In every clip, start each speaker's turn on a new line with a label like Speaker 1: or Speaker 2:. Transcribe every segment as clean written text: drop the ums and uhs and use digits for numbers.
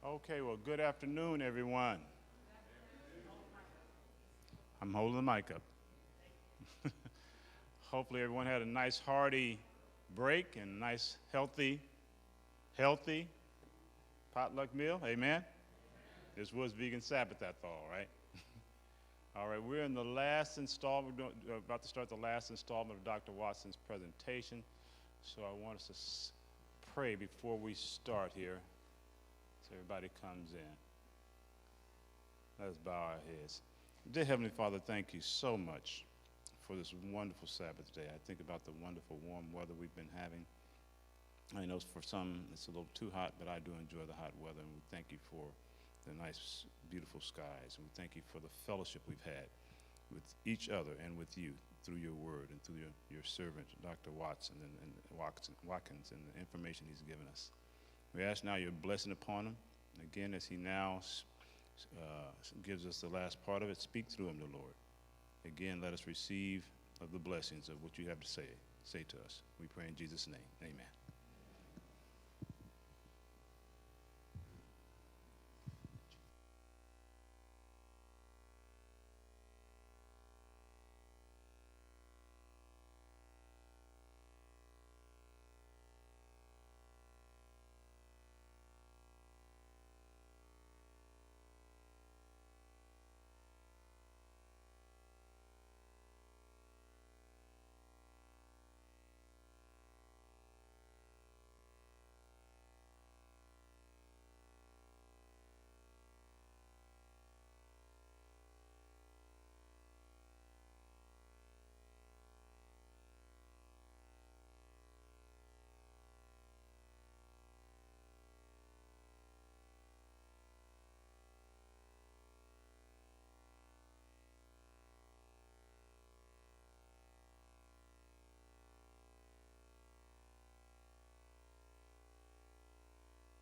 Speaker 1: Okay, well, good afternoon, everyone. I'm holding the mic up. Hopefully, everyone had a nice, hearty break and nice, healthy potluck meal. Amen. This was Vegan Sabbath that fall, right? All right, we're in the last installment, about to start the last installment of Dr. Watson's presentation. So I want us to pray before we start here, so everybody comes in. Let's bow our heads. Dear Heavenly Father, thank you so much for this wonderful Sabbath day. I think about the wonderful warm weather we've been having. I know for some it's a little too hot, but I do enjoy the hot weather, and we thank you for the nice, beautiful skies, and we thank you for the fellowship we've had with each other and with you through your word and through your servant, Dr. Watson and Watkins, and the information he's given us. We ask now your blessing upon him. Again, as he now gives us the last part of it, speak through him, the Lord. Again, let us receive of the blessings of what you have to say to us. We pray in Jesus' name. Amen.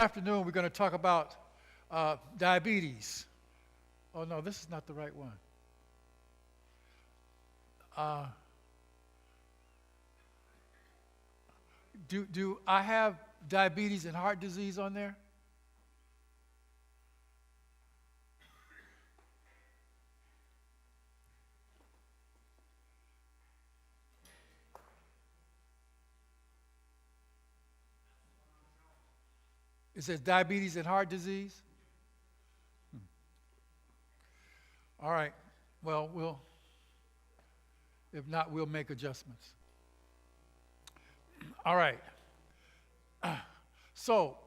Speaker 2: Afternoon, we're going to talk about diabetes. Oh no, this is not the right one. Do I have diabetes and heart disease on there? It says diabetes and heart disease. All right. Well, if not, we'll make adjustments. All right. So,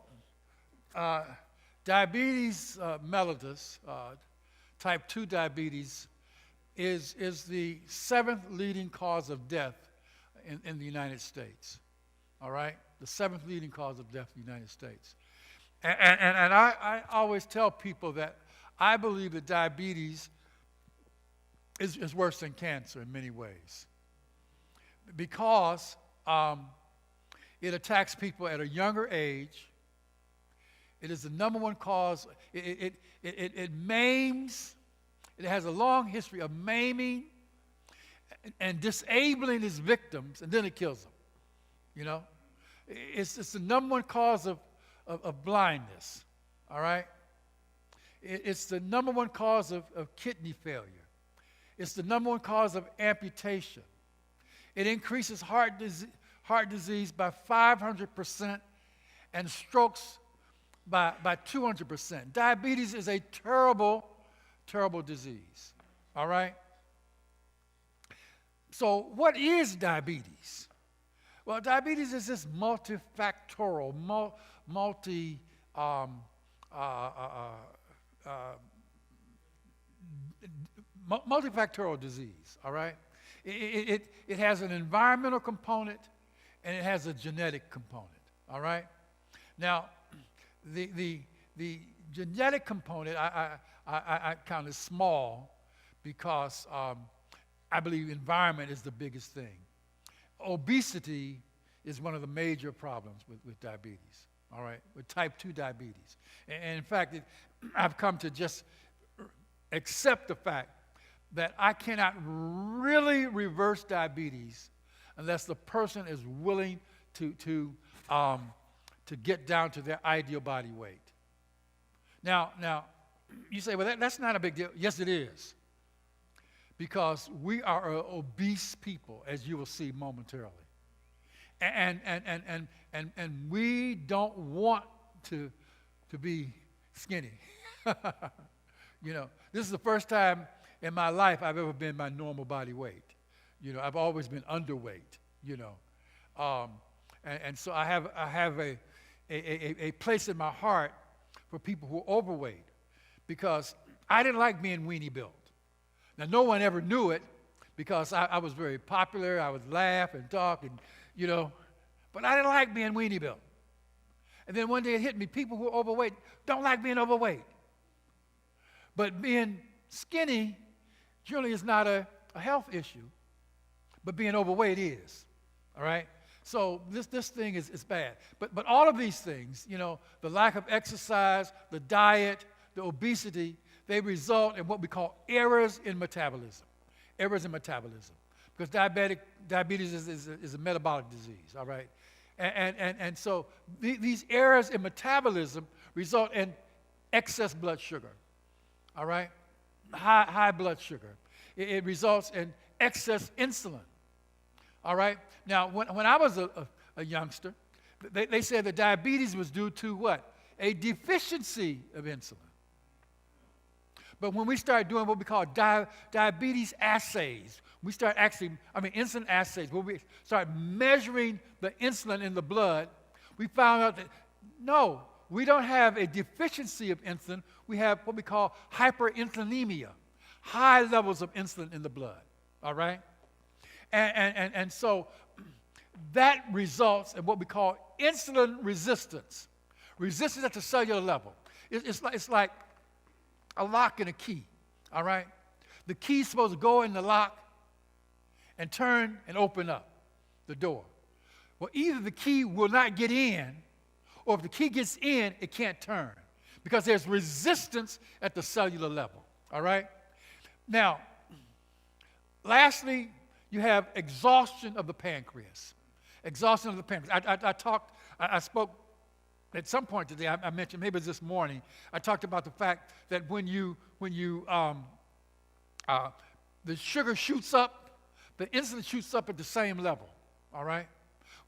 Speaker 2: diabetes mellitus, type 2 diabetes, is the 7th leading cause of death in the United States. All right? The 7th leading cause of death in the United States. And I always tell people that I believe that diabetes is worse than cancer in many ways, because it attacks people at a younger age. It is the number one cause. It maims. It has a long history of maiming and disabling its victims, and then it kills them. You know, it's the number one cause of blindness, all right? It's the number one cause of kidney failure. It's the number one cause of amputation. It increases heart disease by 500% and strokes by 200%. Diabetes is a terrible, terrible disease, all right? So what is diabetes? Well, diabetes is this multifactorial, multifactorial disease, all right? It has an environmental component and it has a genetic component, all right? Now, the genetic component I count as small because I believe environment is the biggest thing. Obesity is one of the major problems with diabetes, all right, with type 2 diabetes. And in fact, I've come to just accept the fact that I cannot really reverse diabetes unless the person is willing to get down to their ideal body weight. Now, you say, well, that's not a big deal. Yes, it is. Because we are an obese people, as you will see momentarily. And we don't want to be skinny. You know, this is the first time in my life I've ever been my normal body weight. You know, I've always been underweight, you know. And so I have a place in my heart for people who are overweight because I didn't like being weenie built. Now, no one ever knew it because I was very popular. I would laugh and talk and, you know, but I didn't like being weenie built. And then one day it hit me, people who are overweight don't like being overweight. But being skinny generally is not a health issue, but being overweight is, all right? So this thing is bad. But all of these things, you know, the lack of exercise, the diet, the obesity, they result in what we call errors in metabolism. Errors in metabolism. Because diabetes is a metabolic disease, all right? And so these errors in metabolism result in excess blood sugar, all right? High blood sugar. It results in excess insulin, all right? Now, when I was a youngster, they said that diabetes was due to what? A deficiency of insulin. But when we start doing what we call diabetes assays, we start insulin assays, where we start measuring the insulin in the blood, we found out that, no, we don't have a deficiency of insulin. We have what we call hyperinsulinemia, high levels of insulin in the blood, all right? And so that results in what we call insulin resistance, resistance at the cellular level. It's like a lock and a key, all right? The key's supposed to go in the lock and turn and open up the door. Well, either the key will not get in, or if the key gets in, it can't turn because there's resistance at the cellular level, all right? Now, lastly, you have exhaustion of the pancreas. Exhaustion of the pancreas. I spoke at some point today, I mentioned, maybe it was this morning, I talked about the fact that when the sugar shoots up, the insulin shoots up at the same level, all right?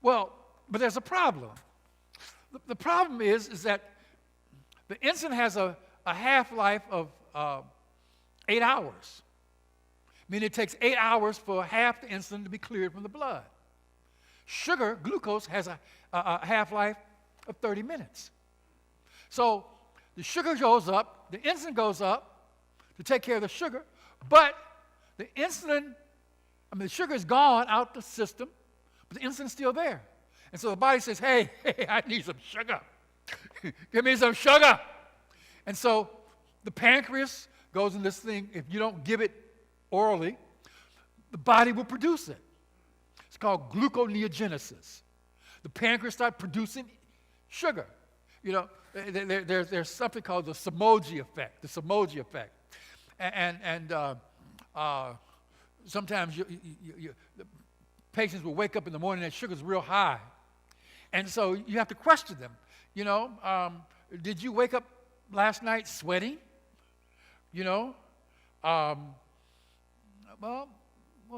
Speaker 2: Well, but there's a problem. The problem is that the insulin has a half-life of 8 hours. I mean, it takes 8 hours for half the insulin to be cleared from the blood. Sugar, glucose, has a half-life of 30 minutes. So the sugar goes up, the insulin goes up to take care of the sugar, but the sugar is gone out the system, but the insulin's still there. And so the body says, hey, I need some sugar. Give me some sugar. And so the pancreas goes in this thing. If you don't give it orally, the body will produce it. It's called gluconeogenesis. The pancreas starts producing sugar. You know, there's something called the Somogyi effect. The Somogyi effect. And sometimes the patients will wake up in the morning and sugar's real high. And so you have to question them. You know, did you wake up last night sweating? You know, well,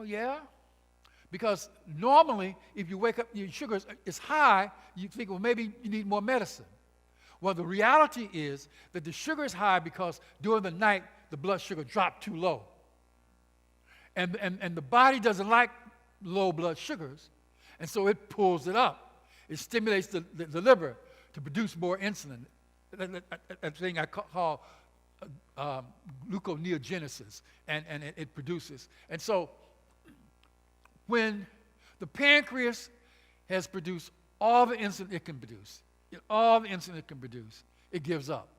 Speaker 2: yeah. Because normally, if you wake up, your sugar is high, you think, well, maybe you need more medicine. Well, the reality is that the sugar is high because during the night, the blood sugar dropped too low. And the body doesn't like low blood sugars, and so it pulls it up. It stimulates the liver to produce more insulin, a thing I call gluconeogenesis, and it produces. And so when the pancreas has produced all the insulin it can produce, it gives up.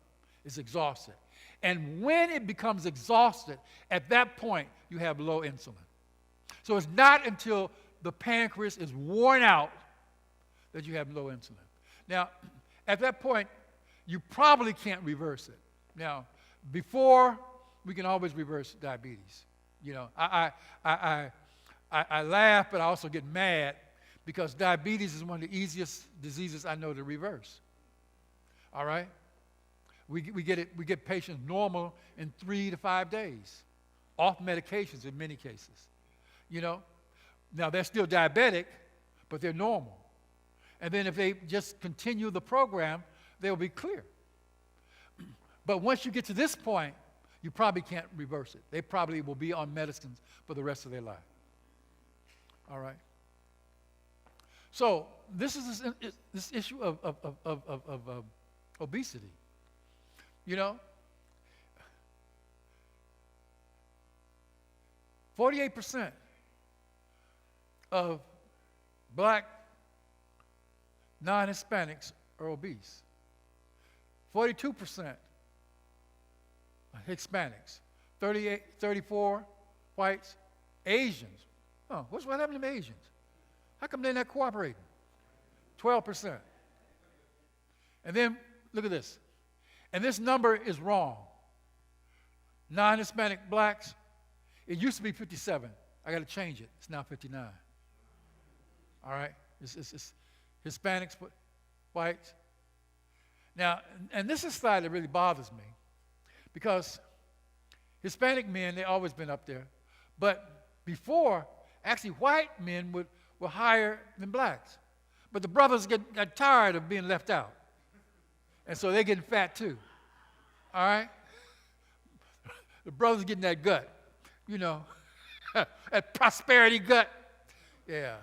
Speaker 2: It's exhausted. And when it becomes exhausted, at that point, you have low insulin. So it's not until the pancreas is worn out that you have low insulin. Now, at that point, you probably can't reverse it. Now, before, we can always reverse diabetes. You know, I laugh, but I also get mad because diabetes is one of the easiest diseases I know to reverse. All right? We get patients normal in 3 to 5 days, off medications in many cases. You know, now they're still diabetic, but they're normal. And then if they just continue the program, they'll be clear. But once you get to this point, you probably can't reverse it. They probably will be on medicines for the rest of their life. All right. So this is this issue of obesity. You know, 48% of black non-Hispanics are obese. 42% Hispanics. 34 whites. Asians. Oh, what happened to Asians? How come they're not cooperating? 12%. And then, look at this. And this number is wrong. Non-Hispanic blacks, it used to be 57. I got to change it. It's now 59. All right? It's Hispanics, whites. Now, and this is the side that really bothers me, because Hispanic men, they've always been up there. But before, actually white men were higher than blacks. But the brothers got tired of being left out. And so they're getting fat too. All right? The brothers getting that gut, you know, that prosperity gut. Yeah.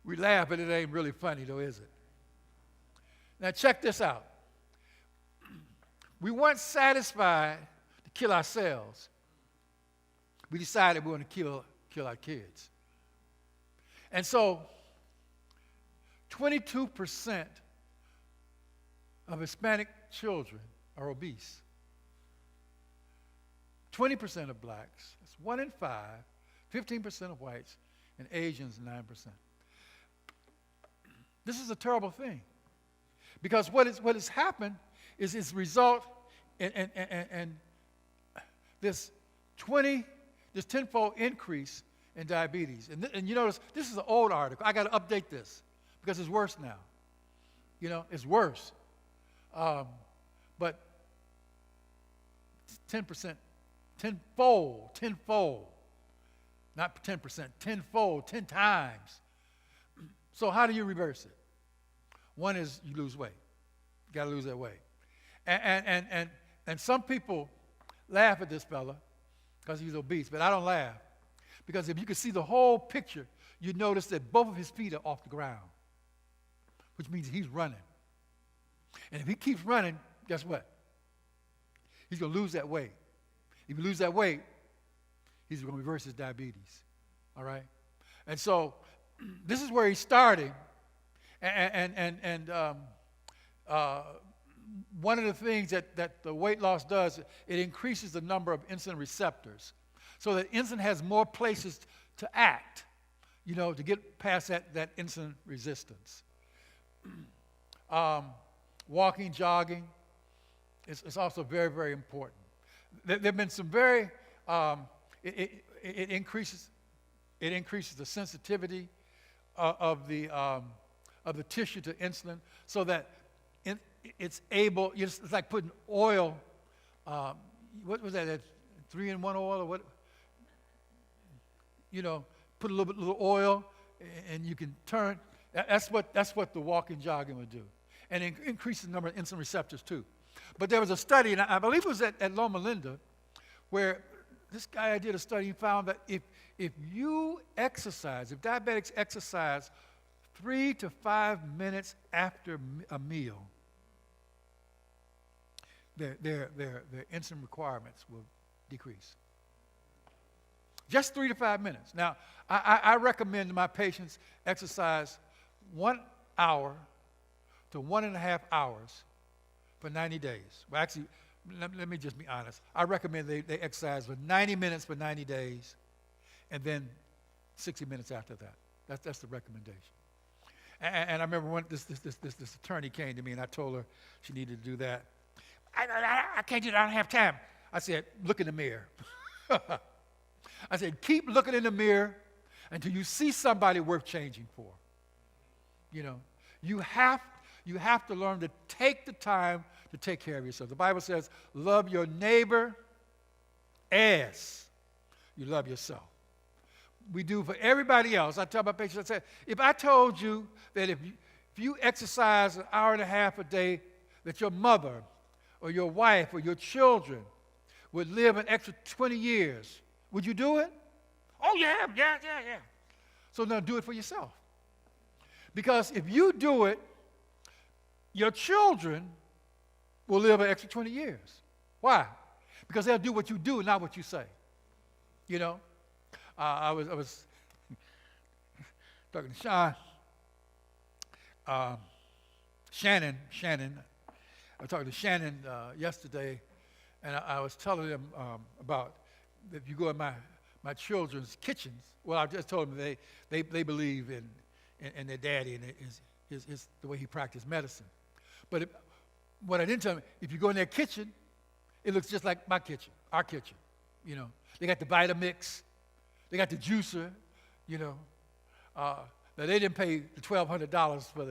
Speaker 2: We laugh, but it ain't really funny though, is it? Now check this out. We weren't satisfied to kill ourselves. We decided we want to kill our kids. And so 22% of Hispanic children are obese. 20% of blacks, that's 1 in 5, 15% of whites, and Asians 9%. This is a terrible thing, because what has happened is its result in this tenfold increase in diabetes. And you notice, this is an old article. I got to update this because it's worse now. You know, it's worse. But 10%, tenfold, not 10%, tenfold, 10 times. So how do you reverse it? One is you lose weight. You got to lose that weight. And some people laugh at this fella because he's obese, but I don't laugh. Because if you could see the whole picture, you'd notice that both of his feet are off the ground, which means he's running. And if he keeps running, guess what? He's going to lose that weight. If he loses that weight, he's going to reverse his diabetes. All right? And so this is where he's starting. One of the things that the weight loss does, it increases the number of insulin receptors, so that insulin has more places to act, you know, to get past that insulin resistance. Walking, jogging, is also very, very important. There have been some very, it increases the sensitivity of the tissue to insulin, so that it's able, it's like putting oil, what was that 3-in-1 oil or what? You know, put a little oil and you can turn. That's what the walking, jogging would do. And it increases the number of insulin receptors too. But there was a study, and I believe it was at Loma Linda, where this guy did a study. He found that if you exercise, if diabetics exercise 3 to 5 minutes after a meal, their insulin requirements will decrease. Just 3 to 5 minutes. Now, I recommend to my patients exercise 1 hour to 1.5 hours for 90 days. Well, actually, let me just be honest. I recommend they exercise for 90 minutes for 90 days, and then 60 minutes after that. That's the recommendation. And I remember when this attorney came to me, and I told her she needed to do that. I can't do that. I don't have time. I said, look in the mirror. I said, keep looking in the mirror until you see somebody worth changing for. You know, you have You have to learn to take the time to take care of yourself. The Bible says, love your neighbor as you love yourself. We do for everybody else. I tell my patients, I say, if I told you that if you exercise an hour and a half a day, that your mother or your wife or your children would live an extra 20 years, would you do it? Oh, yeah. So now do it for yourself. Because if you do it, your children will live an extra 20 years. Why? Because they'll do what you do, not what you say. You know? I was talking to Shannon. I was talking to Shannon yesterday, and I was telling them about if you go in my children's kitchens. Well, I just told them they believe in their daddy and his the way he practiced medicine. But what I didn't tell them, if you go in their kitchen, it looks just like my kitchen, our kitchen. You know, they got the Vitamix. They got the juicer, you know. Now, they didn't pay the $1,200 for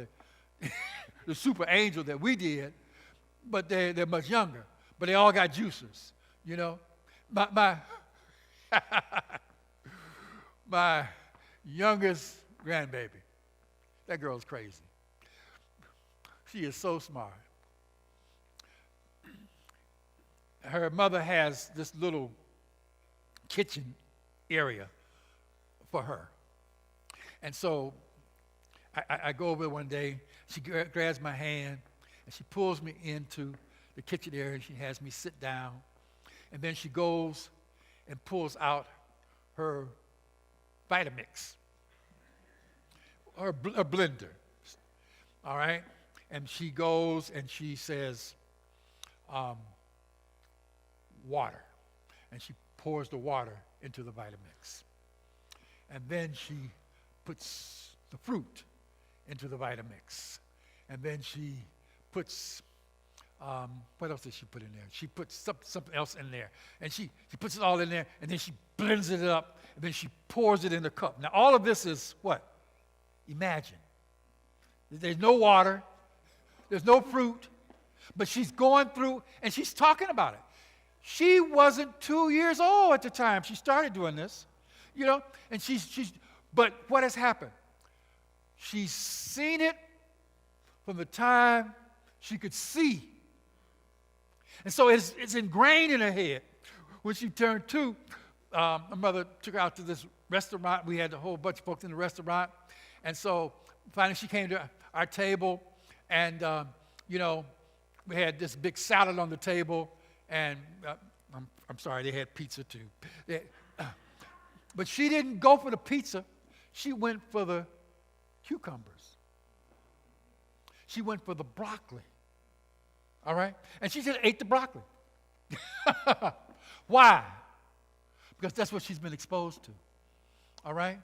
Speaker 2: the Super Angel that we did, but they're much younger. But they all got juicers, you know. My youngest grandbaby, that girl's crazy. She is so smart. Her mother has this little kitchen area for her. And so I go over one day, she grabs my hand, and she pulls me into the kitchen area, and she has me sit down. And then she goes and pulls out her Vitamix, her blender, all right? And she goes and she says, water. And she pours the water into the Vitamix. And then she puts the fruit into the Vitamix. And then she puts, what else did she put in there? She puts something else in there. And she puts it all in there, and then she blends it up, and then she pours it in the cup. Now, all of this is what? Imagine. There's no water. There's no fruit. But she's going through, and she's talking about it. She wasn't 2 years old at the time she started doing this, you know, and but what has happened? She's seen it from the time she could see. And so it's ingrained in her head. When she turned 2, my mother took her out to this restaurant. We had a whole bunch of folks in the restaurant. And so finally she came to our table, and, you know, we had this big salad on the table. And I'm sorry, they had pizza too. But she didn't go for the pizza. She went for the cucumbers. She went for the broccoli. All right? And she just ate the broccoli. Why? Because that's what she's been exposed to. All right?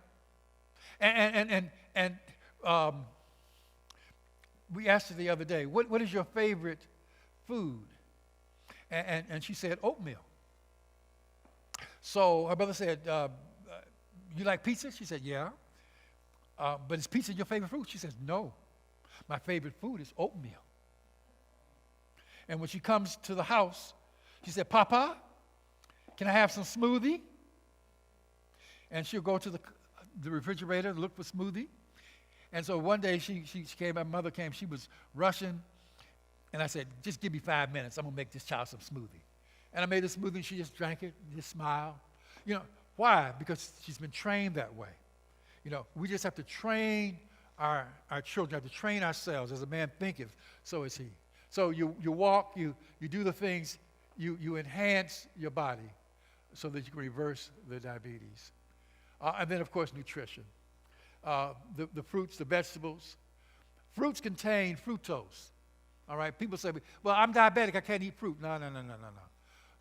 Speaker 2: And we asked her the other day, what is your favorite food? And she said, oatmeal. So her brother said, you like pizza? She said, yeah. But is pizza your favorite food? She says, no. My favorite food is oatmeal. And when she comes to the house, she said, Papa, can I have some smoothie? And she'll go to the refrigerator to look for smoothie. And so one day she came, my mother came, she was rushing. And I said, just give me 5 minutes. I'm going to make this child some smoothie. And I made a smoothie, and she just drank it, and just smiled. You know, why? Because she's been trained that way. You know, we just have to train our children, have to train ourselves. As a man thinketh, so is he. So you walk, you do the things, you enhance your body so that you can reverse the diabetes. And then, of course, nutrition. The fruits, the vegetables. Fruits contain fructose. All right, people say, well, I'm diabetic, I can't eat fruit. No.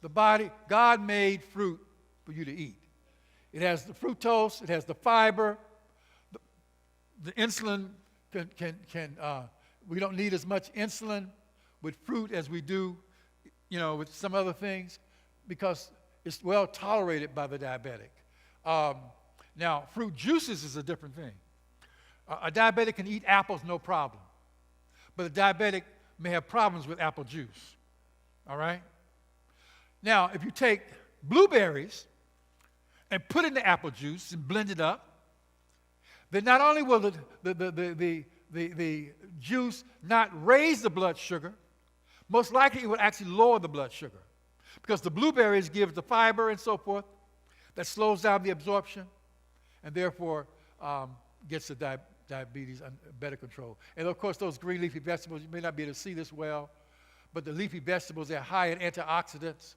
Speaker 2: The body, God made fruit for you to eat. It has the fructose, it has the fiber. The insulin we don't need as much insulin with fruit as we do, you know, with some other things because it's well tolerated by the diabetic. Now, fruit juices is a different thing. A diabetic can eat apples, no problem. but the diabetic may have problems with apple juice. All right? Now, if you take blueberries and put in the apple juice and blend it up, then not only will the juice not raise the blood sugar, most likely it will actually lower the blood sugar, because the blueberries give the fiber and so forth that slows down the absorption and therefore gets the diabetes under better control. And of course, those green leafy vegetables, you may not be able to see this well, but the leafy vegetables, they're high in antioxidants,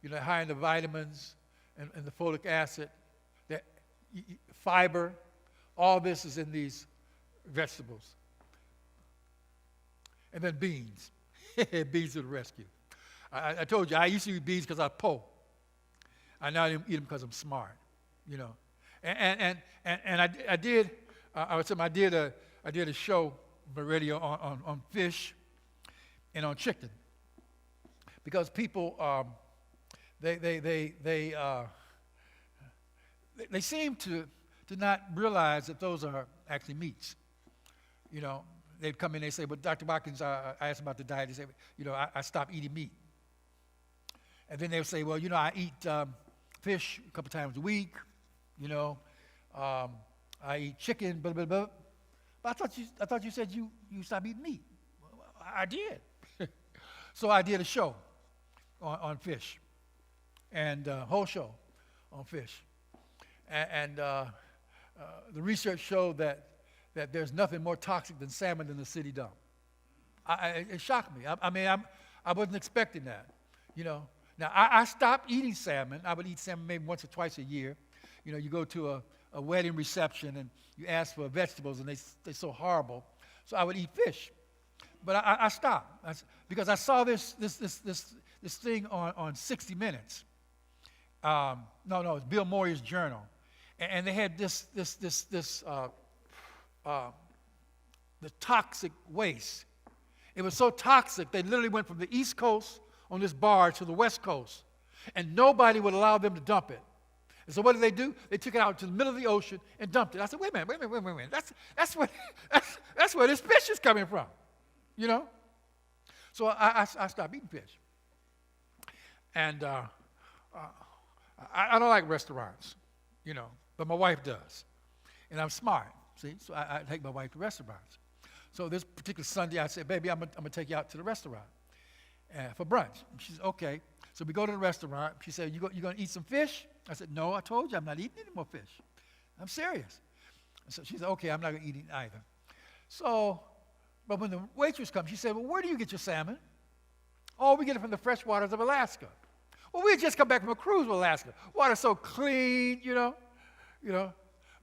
Speaker 2: high in the vitamins and the folic acid, that fiber. All this is in these vegetables. And then beans. Beans to the rescue. I told you, I used to eat beans because I was poor. I now eat them because I'm smart, And I did a show on the radio on fish and on chicken, because people they seem to not realize that those are actually meats. They'd come in, they say, "But Dr. Watkins, I asked about the diet." They say, I stopped eating meat. And then they'll say, "Well, I eat fish a couple times a week. I eat chicken, blah, blah, blah." But I thought you said you stopped eating meat. Well, I did. So I did a show on fish, and whole show on fish. And the research showed that there's nothing more toxic than salmon in the city dump. It shocked me. I wasn't expecting that, Now, I stopped eating salmon. I would eat salmon maybe once or twice a year. You go to a wedding reception and you ask for vegetables, and they're so horrible. So I would eat fish. But I stopped because I saw this thing on 60 Minutes. No, it's Bill Moyer's journal. And they had the toxic waste. It was so toxic, they literally went from the East Coast on this barge to the West Coast, and nobody would allow them to dump it. And so what did? They took it out to the middle of the ocean and dumped it. I said, wait a minute. That's where this fish is coming from, So I stopped eating fish. And I don't like restaurants, but my wife does. And I'm smart, see? So I take my wife to restaurants. So this particular Sunday, I said, "Baby, I'm gonna take you out to the restaurant for brunch." And she said, "Okay." So we go to the restaurant. She said, "You gonna eat some fish?" I said, "No, I told you I'm not eating any more fish. I'm serious." And so she said, "Okay, I'm not gonna eat it either." So, but when the waitress comes, she said, "Well, where do you get your salmon?" "Oh, we get it from the fresh waters of Alaska." "Well, we had just come back from a cruise with Alaska. Water's so clean,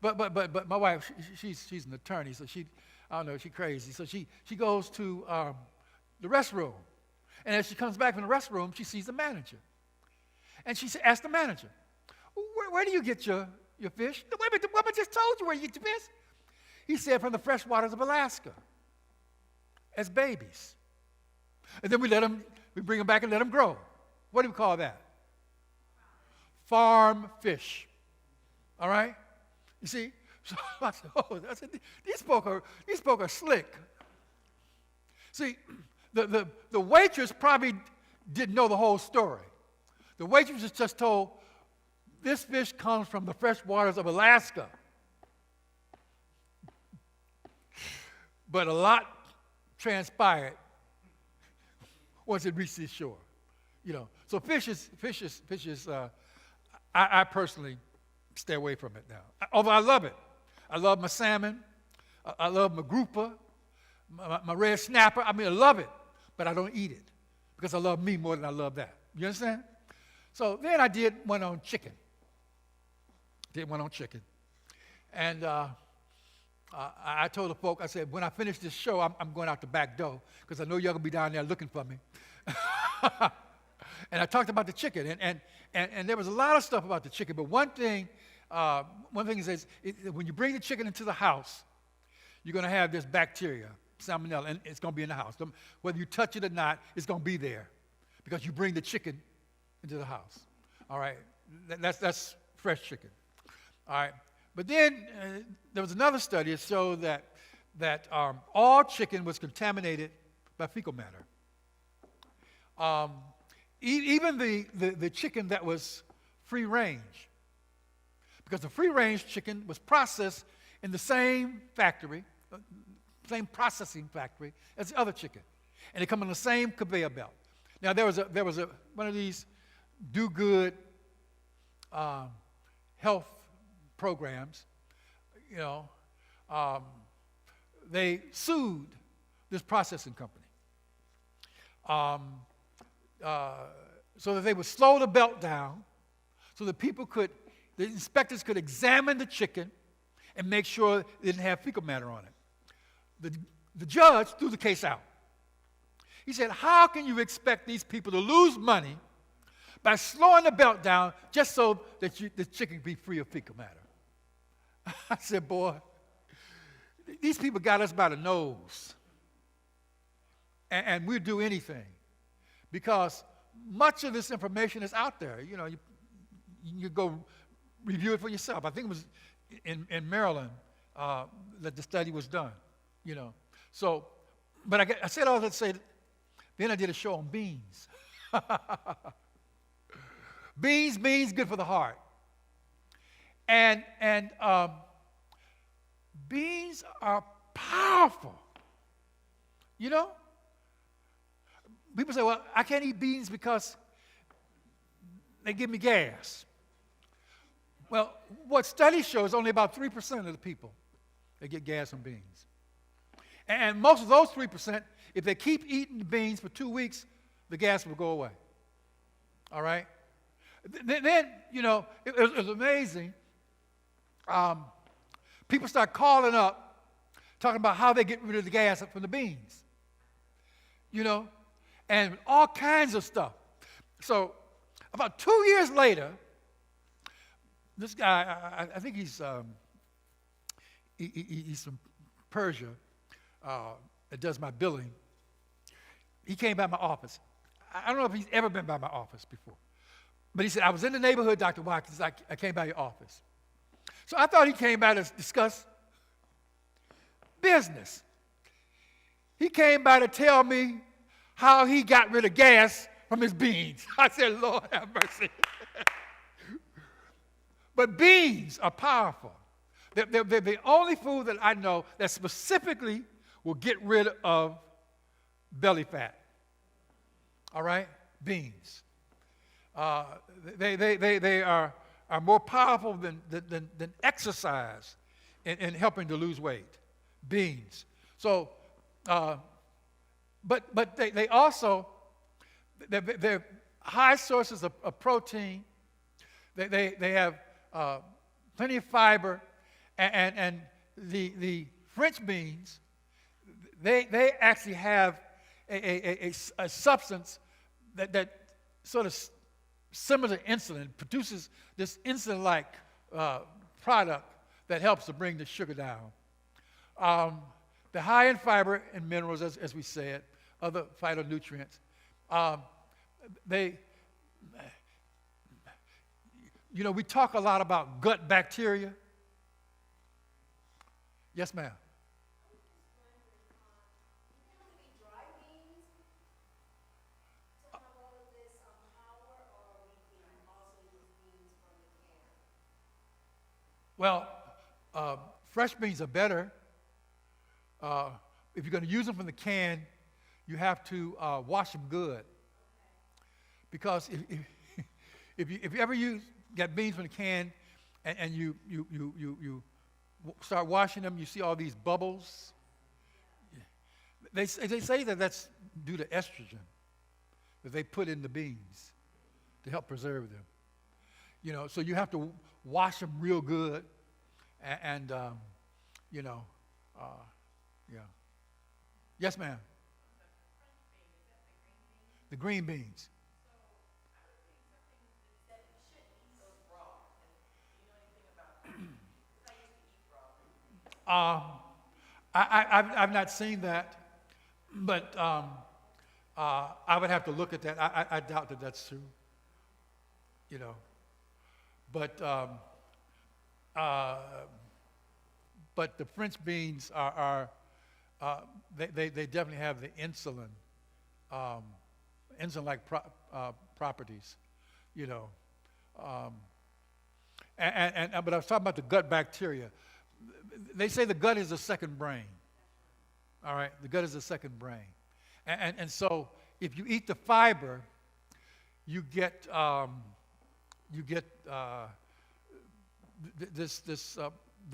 Speaker 2: But my wife, she's an attorney, so she's crazy. So she goes to the restroom. And as she comes back from the restroom, she sees the manager. And she asks the manager, where do you get your fish?" "Wait a minute, the woman just told you where you get your fish." He said, "From the fresh waters of Alaska, as babies. And then we bring them back and let them grow." What do we call that? Farm fish. All right? You see? So I said, these folk are slick. See, the waitress probably didn't know the whole story. The waitress was just told, "This fish comes from the fresh waters of Alaska." But a lot transpired once it reached this shore. So fish is. I personally stay away from it now. Although I love it. I love my salmon. I love my grouper, my red snapper. I love it, but I don't eat it because I love me more than I love that. You understand? So then I did one on chicken. And I told the folk, I said, when I finish this show, I'm going out the back door because I know y'all going to be down there looking for me. And I talked about the chicken, and there was a lot of stuff about the chicken, but one thing is when you bring the chicken into the house, you're going to have this bacteria, salmonella, and it's going to be in the house. Whether you touch it or not, it's going to be there because you bring the chicken into the house. All right? That's fresh chicken. All right? But then there was another study that showed that that all chicken was contaminated by fecal matter. Even the chicken that was free range, because the free range chicken was processed in the same factory, same processing factory as the other chicken, and they come on the same conveyor belt. Now there was one of these do-good health programs, they sued this processing company so that they would slow the belt down so that the inspectors could examine the chicken and make sure it didn't have fecal matter on it. The judge threw the case out. He said, how can you expect these people to lose money by slowing the belt down just so that the chicken be free of fecal matter? I said, boy, these people got us by the nose. And we'll do anything because much of this information is out there. You go review it for yourself. I think it was in Maryland that the study was done, So, but I said all that to say, then I did a show on beans. Beans, good for the heart. And beans are powerful. People say, well, I can't eat beans because they give me gas. Well, what studies show is only about 3% of the people that get gas from beans. And most of those 3%, if they keep eating the beans for 2 weeks, the gas will go away. All right? Then it was amazing. People start calling up, talking about how they get rid of the gas from the beans. And all kinds of stuff. So about 2 years later, this guy, I think he's from Persia, that does my billing. He came by my office. I don't know if he's ever been by my office before. But he said, I was in the neighborhood, Dr. Watkins. I came by your office. So I thought he came by to discuss business. He came by to tell me how he got rid of gas from his beans. I said, Lord have mercy. But beans are powerful. They're the only food that I know that specifically will get rid of belly fat. All right? Beans. They are more powerful than exercise in helping to lose weight. Beans. So, but they also, they're high sources of protein. They have plenty of fiber, and the French beans, they actually have a substance that sort of similar to insulin, produces this insulin-like product that helps to bring the sugar down. They're high in fiber and minerals, as we said, other phytonutrients. We talk a lot about gut bacteria. Yes, ma'am. Well, fresh beans are better. If you're going to use them from the can, you have to wash them good. Because if you ever get beans from the can and you start washing them, you see all these bubbles. They say that that's due to estrogen that they put in the beans to help preserve them. So you have to wash them real good, and yeah. Yes, ma'am. The green beans. I've not seen that, but I would have to look at that. I doubt that that's true. But the French beans are they definitely have the insulin, insulin-like properties, you know. But I was talking about the gut bacteria. They say the gut is a second brain. All right, the gut is a second brain, and so if you eat the fiber, you get the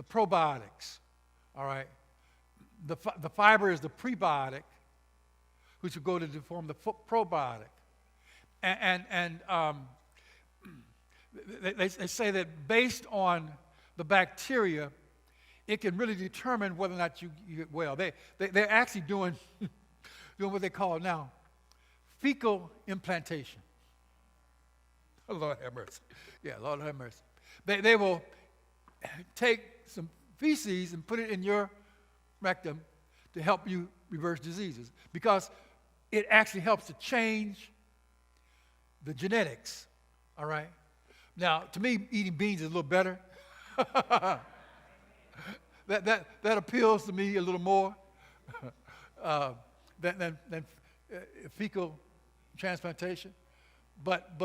Speaker 2: probiotics. All right, the fiber is the prebiotic, which will go to form the probiotic, and they say that based on the bacteria, it can really determine whether or not you get well. They're actually doing what they call now fecal implantation. Oh, Lord have mercy. Yeah, Lord have mercy. They will take some feces and put it in your rectum to help you reverse diseases, because it actually helps to change the genetics. All right? Now, to me, eating beans is a little better. that appeals to me a little more than fecal transplantation. But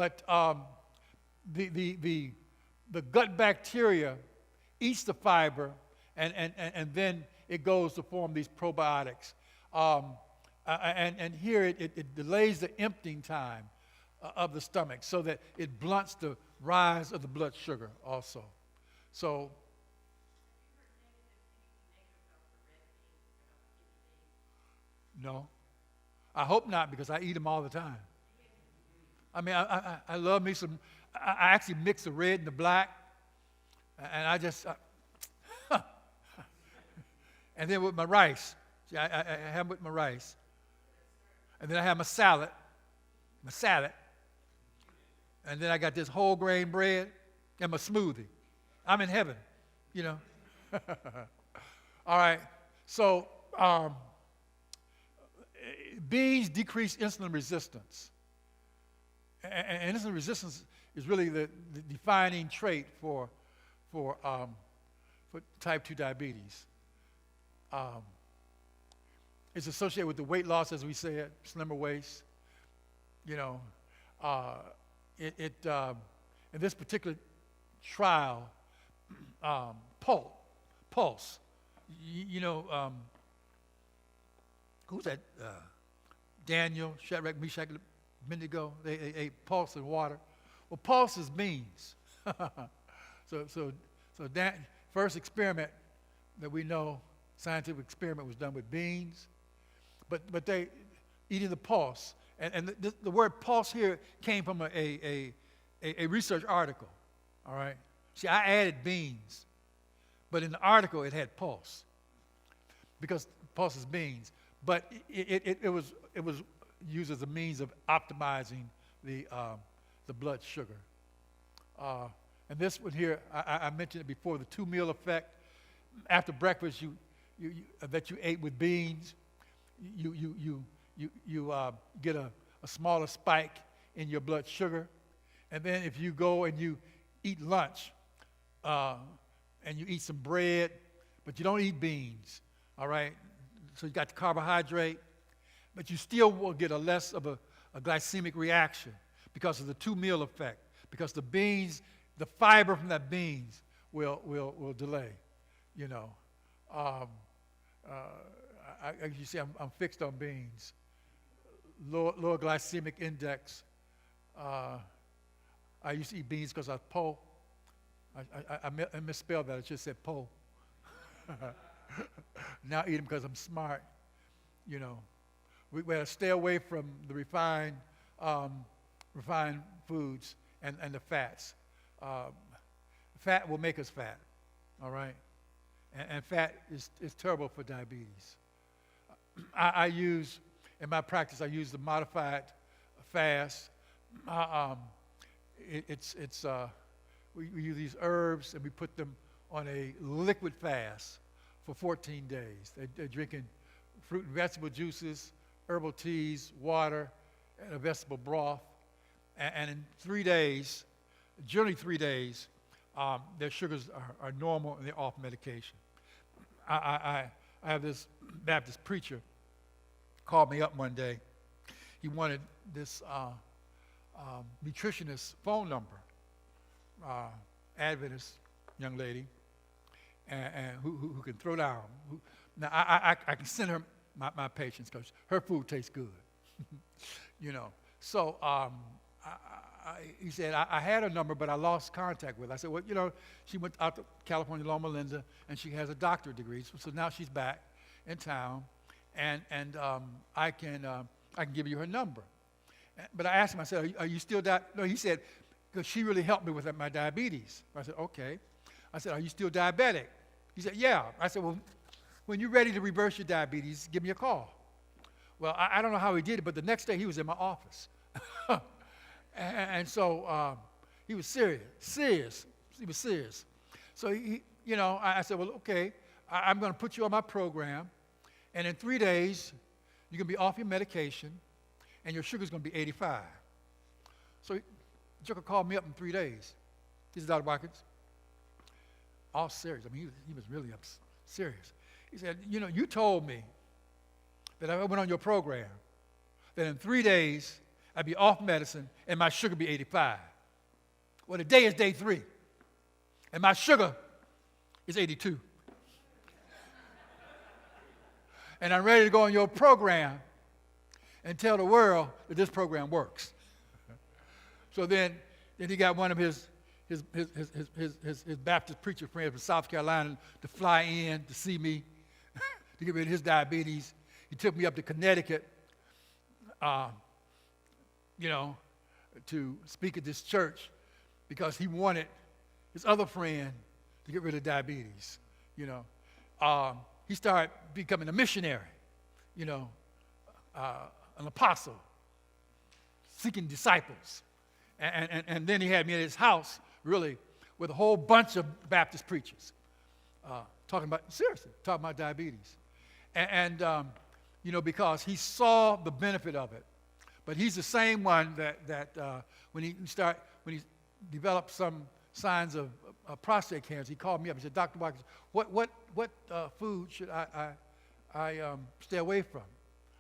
Speaker 2: the gut bacteria eats the fiber, and then it goes to form these probiotics. And here it delays the emptying time of the stomach, so that it blunts the rise of the blood sugar also. So no, I hope not, because I eat them all the time. I mean, I love me some. I actually mix the red and the black, and I just and then with my rice. See, I have them with my rice, and then I have my salad, and then I got this whole grain bread and my smoothie. I'm in heaven, you know. All right, so beans decrease insulin resistance. And insulin resistance is really the defining trait for type 2 diabetes. It's associated with the weight loss, as we said, slimmer waist. You know, in this particular trial, Pulse. You know, who's that? Daniel, Shadrach, Meshach, Abednego. They ate pulse and water. Well, pulse is beans. so that first experiment that we know, scientific experiment, was done with beans. But they eating the pulse, and the word pulse here came from a research article. All right. See, I added beans, but in the article it had pulse, because pulse is beans. But it was used as a means of optimizing the blood sugar. And this one here, I mentioned it before, the 2-meal effect. After breakfast, that you ate with beans, you get a smaller spike in your blood sugar. And then if you go and you eat lunch, and you eat some bread, but you don't eat beans, all right? So you got the carbohydrate, but you still will get a less of a glycemic reaction because of the 2-meal effect, because the beans, the fiber from that beans will delay, you know. You see, I'm fixed on beans. Lower glycemic index. I used to eat beans because I was poor. I misspelled that. I just said poor. Now I eat them because I'm smart. You know, we gotta stay away from the refined foods and the fats. Fat will make us fat. All right, and fat is terrible for diabetes. I use, in my practice, I use the modified fast. We use these herbs and we put them on a liquid fast for 14 days. They're drinking fruit and vegetable juices, herbal teas, water, and a vegetable broth. And in 3 days, generally 3 days, their sugars are normal and they're off medication. I I have this Baptist preacher called me up one day. He wanted this nutritionist phone number, Adventist young lady, and who can throw down. Now, I can send her my patients because her food tastes good, So he said, I had a number, but I lost contact with her. I said, well, she went out to California, Loma Linda, and she has a doctorate degree. So now she's back in town, and I can give you her number. But I asked him, I said, are you still No, he said, because she really helped me with my diabetes. I said, okay. I said, are you still diabetic? He said, yeah. I said, well, when you're ready to reverse your diabetes, give me a call. Well, I don't know how he did it, but the next day he was in my office. and so he was serious. He was serious. So, I said, well, okay, I'm going to put you on my program, and in 3 days, you're going to be off your medication, and your sugar's going to be 85. So Joker called me up in 3 days. He said, Dr. Watkins, all serious. I mean, he was really serious. He said, you told me that I went on your program, that in 3 days, I'd be off medicine, and my sugar be 85. Well, today is day 3, and my sugar is 82. And I'm ready to go on your program and tell the world that this program works. So then he got one of his Baptist preacher friends from South Carolina to fly in to see me to get rid of his diabetes. He took me up to Connecticut, to speak at this church because he wanted his other friend to get rid of diabetes. He started becoming a missionary, an apostle, seeking disciples. And then he had me at his house, really, with a whole bunch of Baptist preachers, talking about diabetes. Because he saw the benefit of it. But he's the same one that when he developed some signs of prostate cancer, he called me up and said, Dr. Watkins, what food should I stay away from?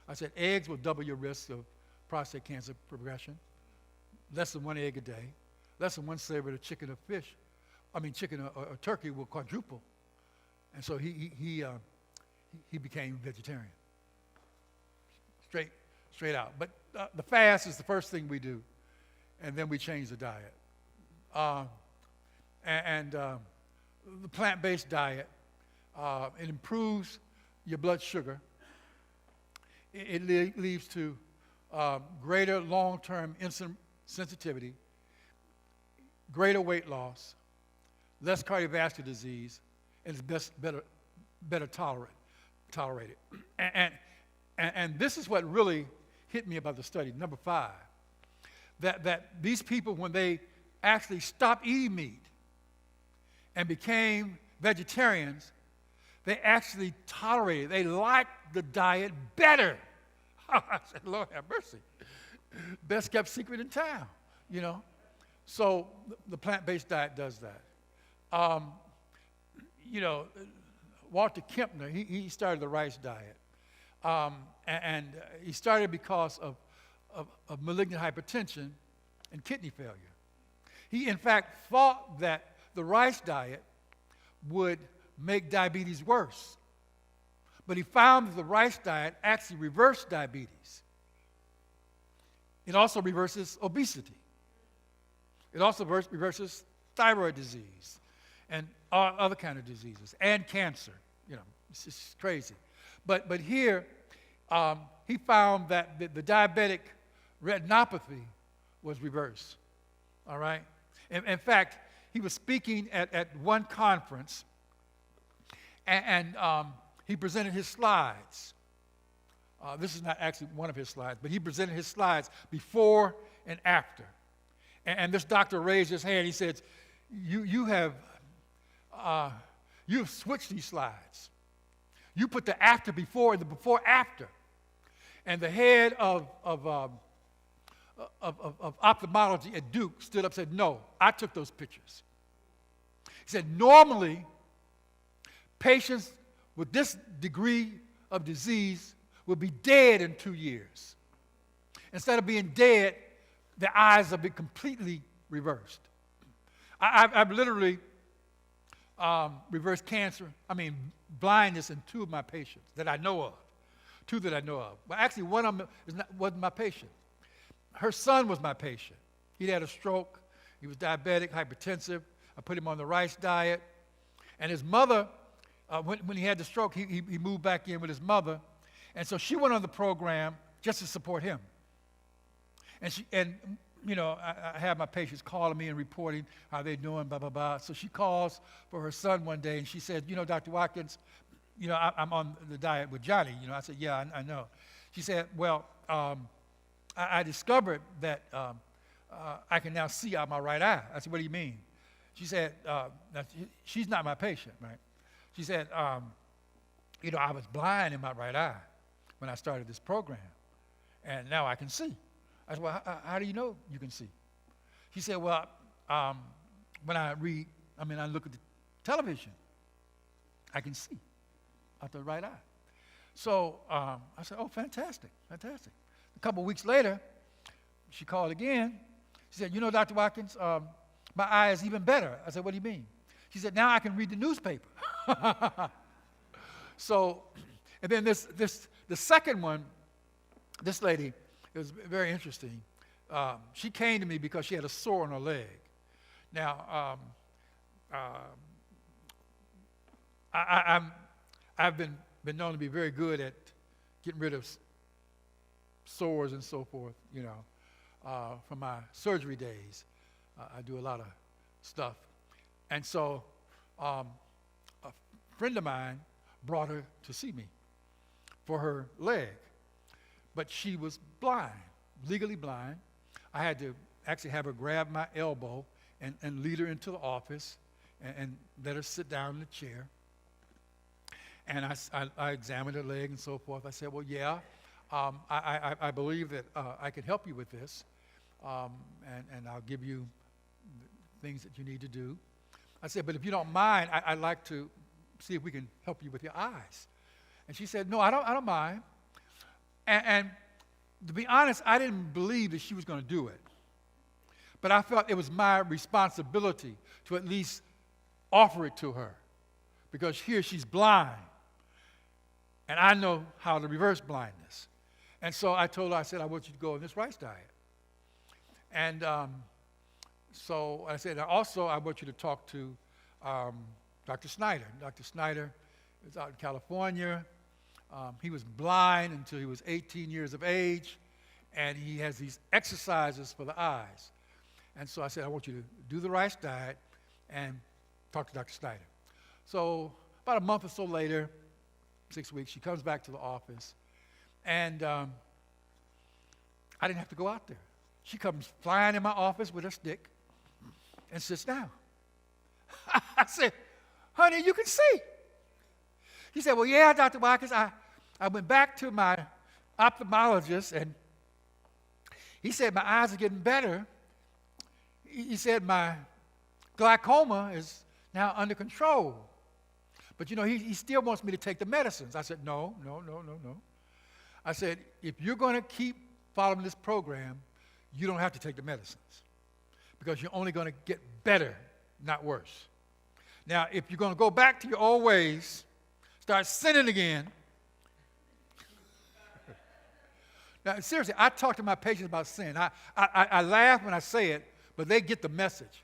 Speaker 2: I said, eggs will double your risk of prostate cancer progression. Less than 1 egg a day. Less than 1 sliver of chicken or fish. Chicken or turkey will quadruple. And so he became vegetarian. Straight out. But the fast is the first thing we do, and then we change the diet. The plant-based diet, it improves your blood sugar. It leads to greater long-term insulin sensitivity, greater weight loss, less cardiovascular disease, and it's better tolerated. And this is what really hit me about the study, number 5, that these people, when they actually stopped eating meat and became vegetarians, they actually tolerated, they liked the diet better. I said, Lord have mercy. Best kept secret in town, So the plant-based diet does that. Walter Kempner, he started the rice diet. And he started because of malignant hypertension and kidney failure. He, in fact, thought that the rice diet would make diabetes worse. But he found that the rice diet actually reversed diabetes. It also reverses obesity. It also reverses thyroid disease and other kind of diseases and cancer. It's just crazy. But here, he found that the diabetic retinopathy was reversed. All right? In fact, he was speaking at one conference, and he presented his slides. This is not actually one of his slides, but he presented his slides before and after. And this doctor raised his hand. He said, "You have switched these slides. You put the after before and the before after." And the head of ophthalmology at Duke stood up and said, "No, I took those pictures." He said, "Normally, patients with this degree of disease will be dead in 2 years. Instead of being dead, their eyes have been completely reversed. I've literally reversed blindness in 2 of my patients that I know of. 2 that I know of. Well, actually, one of them wasn't my patient. Her son was my patient. He'd had a stroke. He was diabetic, hypertensive. I put him on the rice diet. And his mother, when he had the stroke, he moved back in with his mother. And so she went on the program just to support him. And I have my patients calling me and reporting how they're doing, blah, blah, blah. So she calls for her son one day, and she said, Dr. Watkins, I'm on the diet with Johnny. I said, yeah, I know. She said, well, I discovered that I can now see out my right eye. I said, what do you mean? She said, she's not my patient, right? She said, I was blind in my right eye when I started this program, and now I can see. I said, well, how do you know you can see? She said, well, when I look at the television, I can see out the right eye. So I said, oh, fantastic. A couple of weeks later, she called again. She said, Dr. Watkins, my eye is even better. I said, what do you mean? She said, now I can read the newspaper. So, and then the second one, this lady, it was very interesting. She came to me because she had a sore on her leg. Now, I've been known to be very good at getting rid of sores and so forth, from my surgery days. I do a lot of stuff. And so a friend of mine brought her to see me for her leg. But she was blind, legally blind. I had to actually have her grab my elbow and lead her into the office and let her sit down in the chair. And I examined her leg and so forth. I said, well, yeah, I believe that I can help you with this, and I'll give you the things that you need to do. I said, but if you don't mind, I'd like to see if we can help you with your eyes. And she said, no, I don't mind. And to be honest, I didn't believe that she was going to do it. But I felt it was my responsibility to at least offer it to her, because here she's blind, and I know how to reverse blindness. And so I told her, I said, I want you to go on this rice diet. And so I said, also, I want you to talk to Dr. Snyder. Dr. Snyder is out in California. He was blind until he was 18 years of age, and he has these exercises for the eyes. And so I said, I want you to do the rice diet and talk to Dr. Snyder. So about a month or so later, 6 weeks, she comes back to the office, and I didn't have to go out there. She comes flying in my office with her stick and sits down. I said, honey, you can see. He said, well, yeah, Dr. Watkins, I went back to my ophthalmologist, and he said my eyes are getting better. He said my glaucoma is now under control. But, he still wants me to take the medicines. I said, no. I said, if you're going to keep following this program, you don't have to take the medicines, because you're only going to get better, not worse. Now, if you're going to go back to your old ways, start sinning again. Now, seriously, I talk to my patients about sin. I laugh when I say it, but they get the message.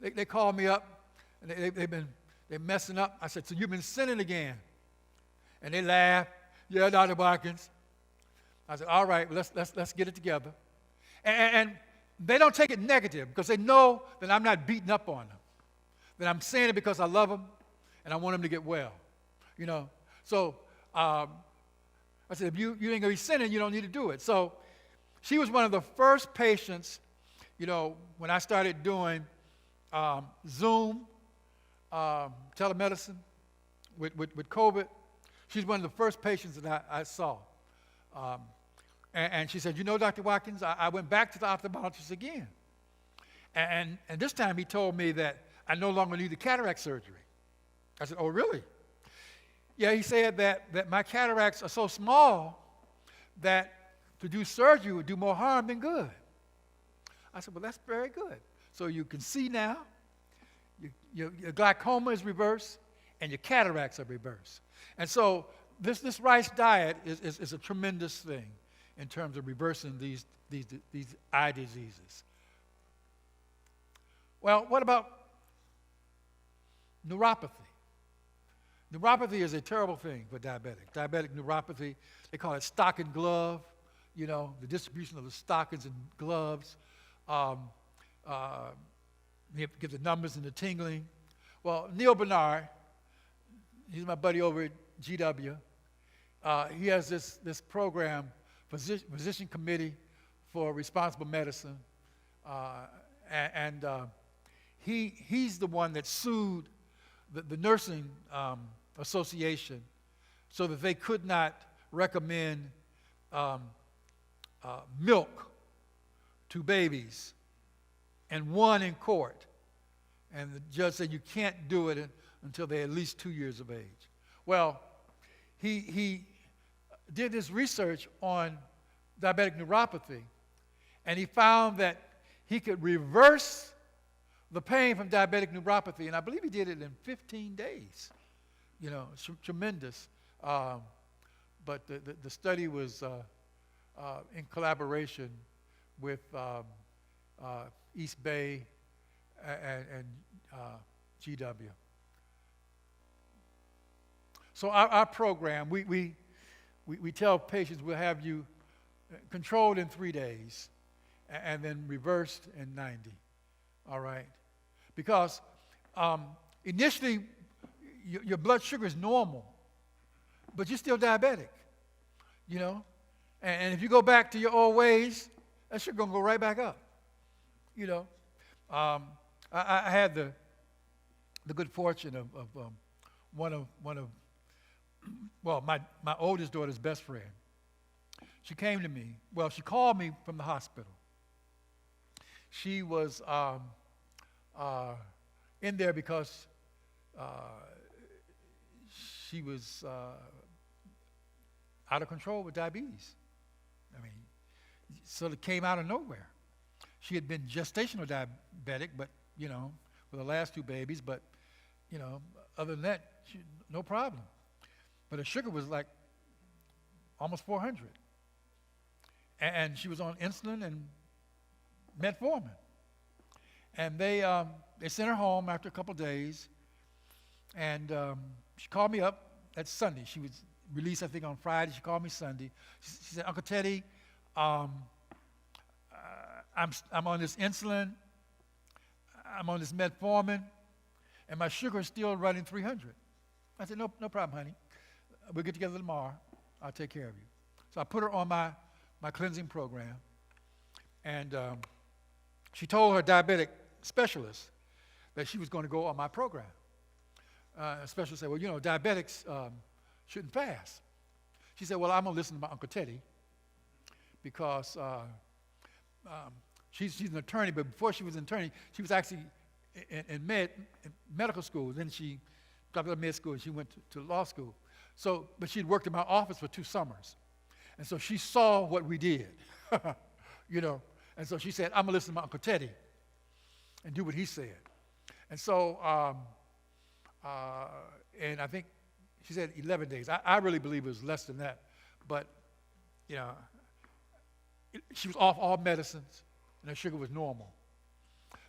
Speaker 2: They call me up, and they're messing up. I said, so you've been sinning again. And they laugh. Yeah, Dr. Watkins. I said, all right, let's get it together. And they don't take it negative, because they know that I'm not beating up on them, that I'm saying it because I love them and I want them to get well. So I said, if you ain't going to be sinning, you don't need to do it. So she was one of the first patients, when I started doing Zoom, telemedicine with COVID. She's one of the first patients that I saw. And she said, Dr. Watkins, I went back to the ophthalmologist again. And this time he told me that I no longer need the cataract surgery. I said, oh, really? Yeah, he said that my cataracts are so small that to do surgery would do more harm than good. I said, well, that's very good. So you can see now, your glaucoma is reversed, and your cataracts are reversed. And so this rice diet is a tremendous thing in terms of reversing these eye diseases. Well, what about neuropathy? Neuropathy is a terrible thing for diabetic. Diabetic neuropathy, they call it stocking glove, the distribution of the stockings and gloves. You get the numbers and the tingling. Well, Neil Bernard, he's my buddy over at GW. He has this program, Physician Committee for Responsible Medicine, and he's the one that sued the nursing association so that they could not recommend milk to babies and won in court. And the judge said you can't do it until they're at least 2 years of age. Well, he did his research on diabetic neuropathy, and he found that he could reverse the pain from diabetic neuropathy, and I believe he did it in 15 days. Tremendous. But the study was in collaboration with East Bay and GW. So our program, we tell patients we'll have you controlled in 3 days and then reversed in 90. All right? Because initially your blood sugar is normal, but you're still diabetic, And if you go back to your old ways, that sugar going to go right back up, I had the good fortune of my oldest daughter's best friend. She came to me. Well, she called me from the hospital. She was in there because she was out of control with diabetes. So it came out of nowhere. She had been gestational diabetic, but, for the last 2 babies, but, other than that, no problem. But her sugar was like almost 400. And she was on insulin and metformin. And they sent her home after a couple of days, and she called me up that Sunday. She was released, I think, on Friday. She called me Sunday. She said, Uncle Teddy, I'm on this insulin, I'm on this metformin, and my sugar is still running 300. I said, no problem, honey. We'll get together tomorrow. I'll take care of you. So I put her on my cleansing program, and she told her diabetic specialist that she was going to go on my program. The specialist said, well, diabetics shouldn't fast. She said, well, I'm going to listen to my Uncle Teddy because she's an attorney, but before she was an attorney, she was actually in medical school. Then she dropped out of med school and she went to law school. So, but she'd worked in my office for 2 summers. And so she saw what we did, And so she said, I'm going to listen to my Uncle Teddy and do what he said. And so, and I think she said 11 days. I really believe it was less than that. But, she was off all medicines and her sugar was normal.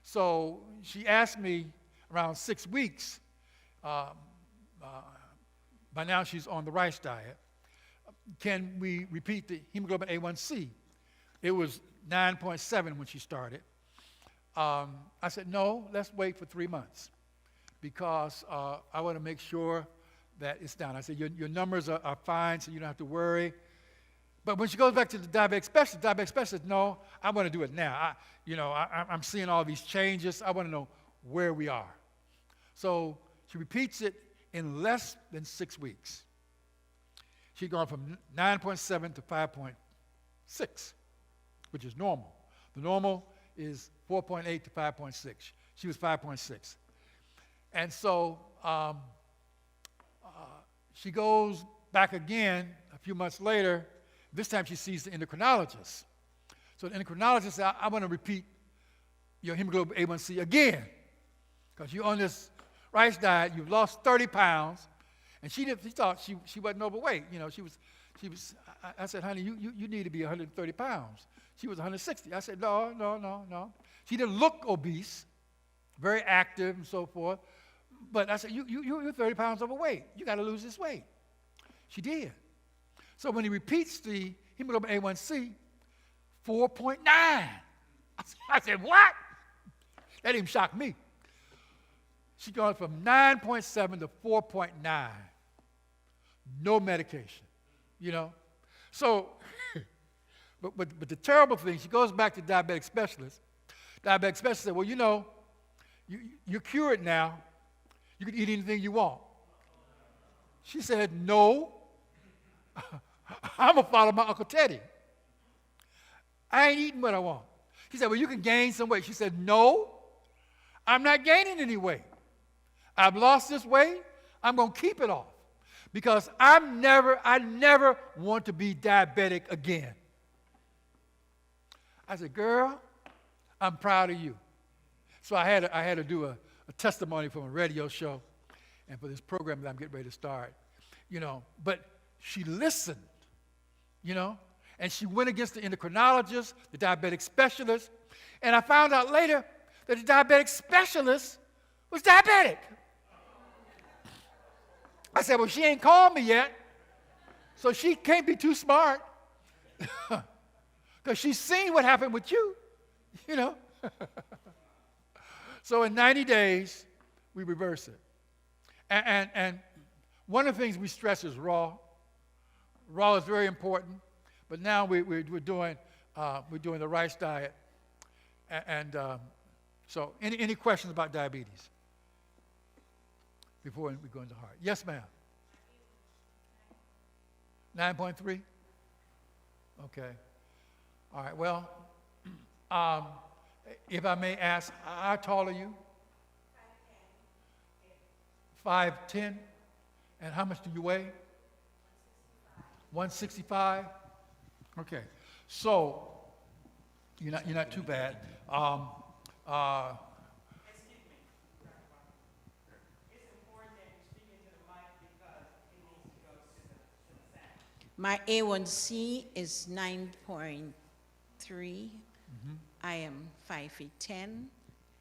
Speaker 2: So she asked me around 6 weeks, by now she's on the rice diet, can we repeat the hemoglobin A1C? It was 9.7 when she started. I said, no, let's wait for 3 months because I want to make sure that it's down. I said, your numbers are fine, so you don't have to worry. But when she goes back to the diabetic specialist says, no, I want to do it now. I'm seeing all these changes. I want to know where we are. So she repeats it in less than 6 weeks. She'd gone from 9.7 to 5.6, which is normal. The normal is 4.8 to 5.6. She was 5.6. And so she goes back again a few months later. This time she sees the endocrinologist. So the endocrinologist said, I want to repeat your hemoglobin A1C again, because you're on this rice diet, you've lost 30 pounds, and she thought she wasn't overweight. You know, I said, honey, you need to be 130 pounds. She was 160. I said, no. She didn't look obese, very active and so forth, but I said, you're 30 pounds overweight. You got to lose this weight. She did. So when he repeats the hemoglobin A1C, 4.9. I said, what? That even shocked me. She gone from 9.7 to 4.9. No medication, you know. So, but the terrible thing, she goes back to the diabetic specialist. Diabetic specialist said, well, you know, you're cured now. You can eat anything you want. She said, no. I'm going to follow my Uncle Teddy. I ain't eating what I want. He said, well, you can gain some weight. She said, no, I'm not gaining any weight. I've lost this weight. I'm going to keep it off because I never want to be diabetic again. I said, girl, I'm proud of you. So I had to do a testimony from a radio show and for this program that I'm getting ready to start, you know. But she listened, you know, and she went against the endocrinologist, the diabetic specialist, and I found out later that the diabetic specialist was diabetic. I said, well, she ain't called me yet, so she can't be too smart because she's seen what happened with you, you know. So in 90 days, we reverse it. And one of the things we stress is raw. Raw is very important, but now we're doing the rice diet. So any questions about diabetes before we go into heart? Yes, ma'am. 9.3? Okay. All right, well, if I may ask, how tall are you? 5'10". And how much do you weigh? 165. Okay. So you're not too bad.
Speaker 3: Excuse me. It's important that you speak into the mic because it needs to go to the sound. My A1C is 9.3. I am 5'10".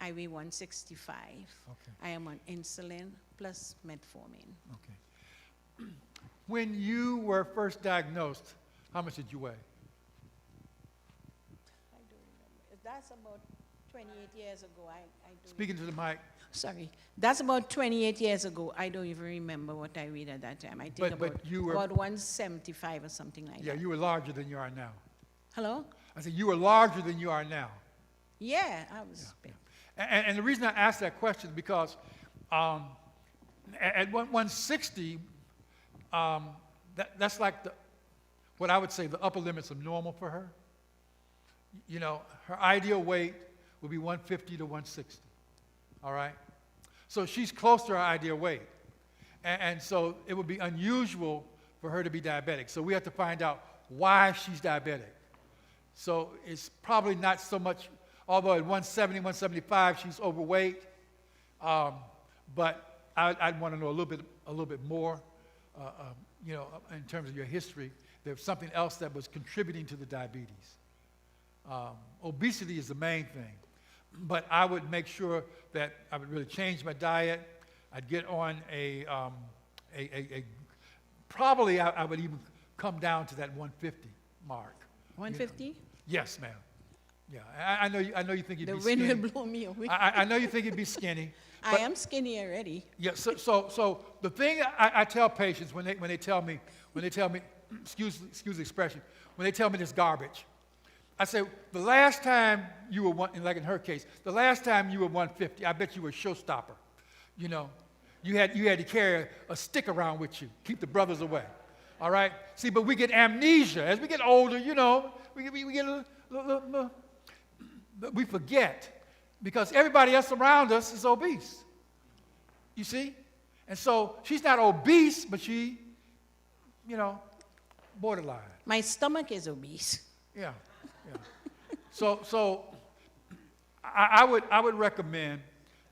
Speaker 3: I weigh 165.
Speaker 2: Okay.
Speaker 3: I am on insulin plus metformin.
Speaker 2: Okay. When you were first diagnosed, how much did you weigh?
Speaker 3: I don't remember. That's about 28 years ago. I don't
Speaker 2: Speaking to the mic.
Speaker 3: Sorry. That's about 28 years ago. I don't even remember what I weighed at that time. I think
Speaker 2: But you were,
Speaker 3: about 175 or something like
Speaker 2: yeah,
Speaker 3: that.
Speaker 2: you were larger than you are now.
Speaker 3: Hello?
Speaker 2: I said you were larger than you are now.
Speaker 3: Yeah, I was big.
Speaker 2: And the reason I asked that question is because at 160, that's like what I would say the upper limits of normal for her. You know, her ideal weight would be 150 to 160. All right? So she's close to her ideal weight. And so it would be unusual for her to be diabetic. So we have to find out why she's diabetic. So it's probably not so much, although at 170, 175, she's overweight. But I'd want to know a little bit more, you know, in terms of your history. There's something else that was contributing to the diabetes. Obesity is the main thing. But I would make sure that I would really change my diet. I'd get on probably I would even come down to that 150 mark.
Speaker 3: 150?
Speaker 2: You know? Yes, ma'am. Yeah, I know you think you'd
Speaker 3: The
Speaker 2: be skinny.
Speaker 3: wind will blow me away.
Speaker 2: I know you think you'd be skinny.
Speaker 3: I am skinny already.
Speaker 2: Yeah. So the thing I tell patients when they tell me, excuse the expression, when they tell me this garbage, I say the last time you were like in her case, the last time you were 150, I bet you were a showstopper. You know, you had to carry a stick around with you, keep the brothers away. All right. See, but we get amnesia as we get older. You know, we get a little we forget because everybody else around us is obese. You see? And so she's not obese, but she you know, borderline.
Speaker 3: My stomach is obese.
Speaker 2: Yeah, yeah. So I would recommend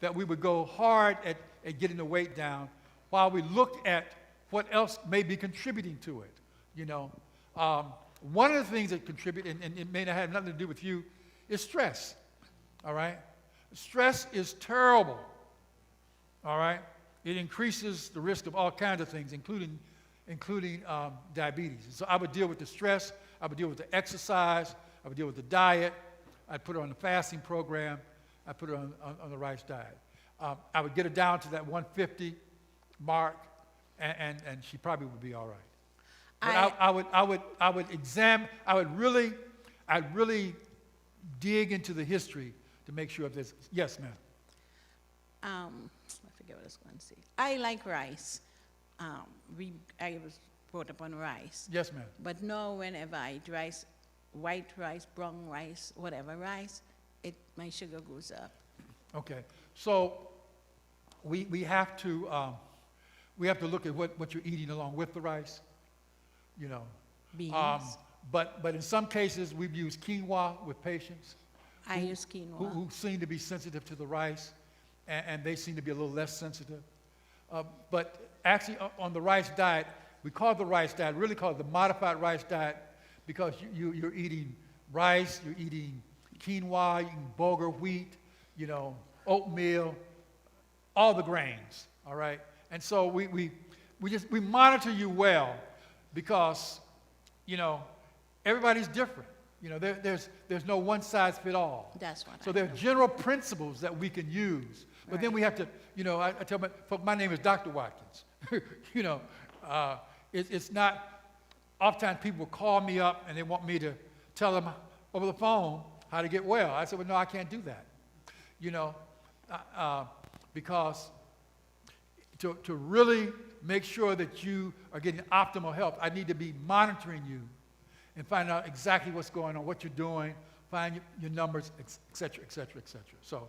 Speaker 2: that we would go hard at getting the weight down while we look at what else may be contributing to it, you know. One of the things that contribute, and it may not have nothing to do with you, is stress, all right? Stress is terrible, all right? It increases the risk of all kinds of things, including diabetes. So I would deal with the stress, I would deal with the exercise, I would deal with the diet, I'd put her on the fasting program, I'd put her on the rice diet. I would get her down to that 150 mark, and she probably would be all right. But I'd really dig into the history to make sure if there's, yes, ma'am.
Speaker 3: I forget what I was going to say. I like rice. I was brought up on rice.
Speaker 2: Yes, ma'am.
Speaker 3: But now whenever I eat rice, white rice, brown rice, whatever rice, my sugar goes up.
Speaker 2: Okay, so we have to look at what you're eating along with the rice, you know.
Speaker 3: Beans.
Speaker 2: But in some cases, we've used quinoa with patients
Speaker 3: I use quinoa.
Speaker 2: who seem to be sensitive to the rice, and they seem to be a little less sensitive. But actually, on the rice diet, we call it the rice diet, really call it the modified rice diet, because you're eating rice, you're eating quinoa, you're eating bulgur wheat, you know, oatmeal, all the grains, all right? And so we monitor you well because, you know, everybody's different. You know, there's no one size fit all.
Speaker 3: That's what
Speaker 2: So
Speaker 3: I
Speaker 2: there are
Speaker 3: know.
Speaker 2: general principles that we can use. But then we have to, you know, I tell my folks, my name is Dr. Watkins. You know, it's not, oftentimes people call me up and they want me to tell them over the phone how to get well. I said, well, no, I can't do that. You know, because to really make sure that you are getting optimal health, I need to be monitoring you and find out exactly what's going on, what you're doing, find your numbers, et cetera, et cetera, et cetera. So,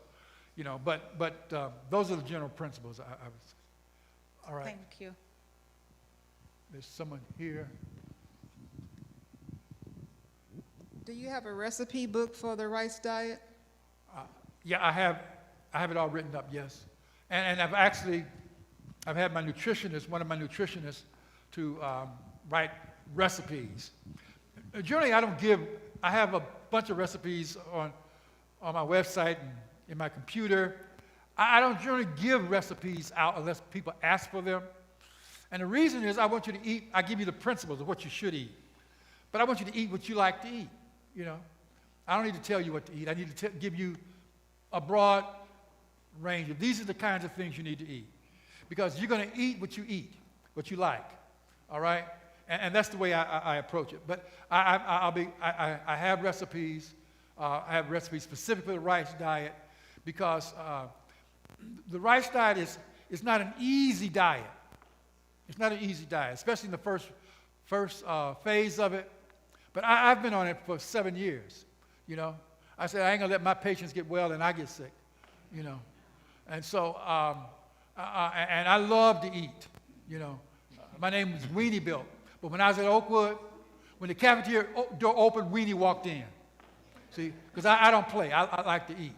Speaker 2: you know, but those are the general principles. All right.
Speaker 3: Thank you.
Speaker 2: There's someone here.
Speaker 4: Do you have a recipe book for the rice diet?
Speaker 2: Yeah, I have it all written up, yes. And I've had my nutritionist, one of my nutritionists, to write recipes. Generally, I have a bunch of recipes on my website and in my computer. I don't generally give recipes out unless people ask for them. And the reason is I want you to eat, I give you the principles of what you should eat. But I want you to eat what you like to eat, you know. I don't need to tell you what to eat. I need to give you a broad range of these are the kinds of things you need to eat. Because you're going to eat, what you like, all right? And that's the way I approach it. But I have recipes. I have recipes specific for the rice diet because the rice diet is not an easy diet. It's not an easy diet, especially in the first phase of it. But I've been on it for 7 years, you know. I said, I ain't going to let my patients get well and I get sick, you know. And so, and I love to eat, you know. My name was Weenie Built. But when I was at Oakwood, when the cafeteria door opened, Weenie walked in. See, because I don't play. I like to eat.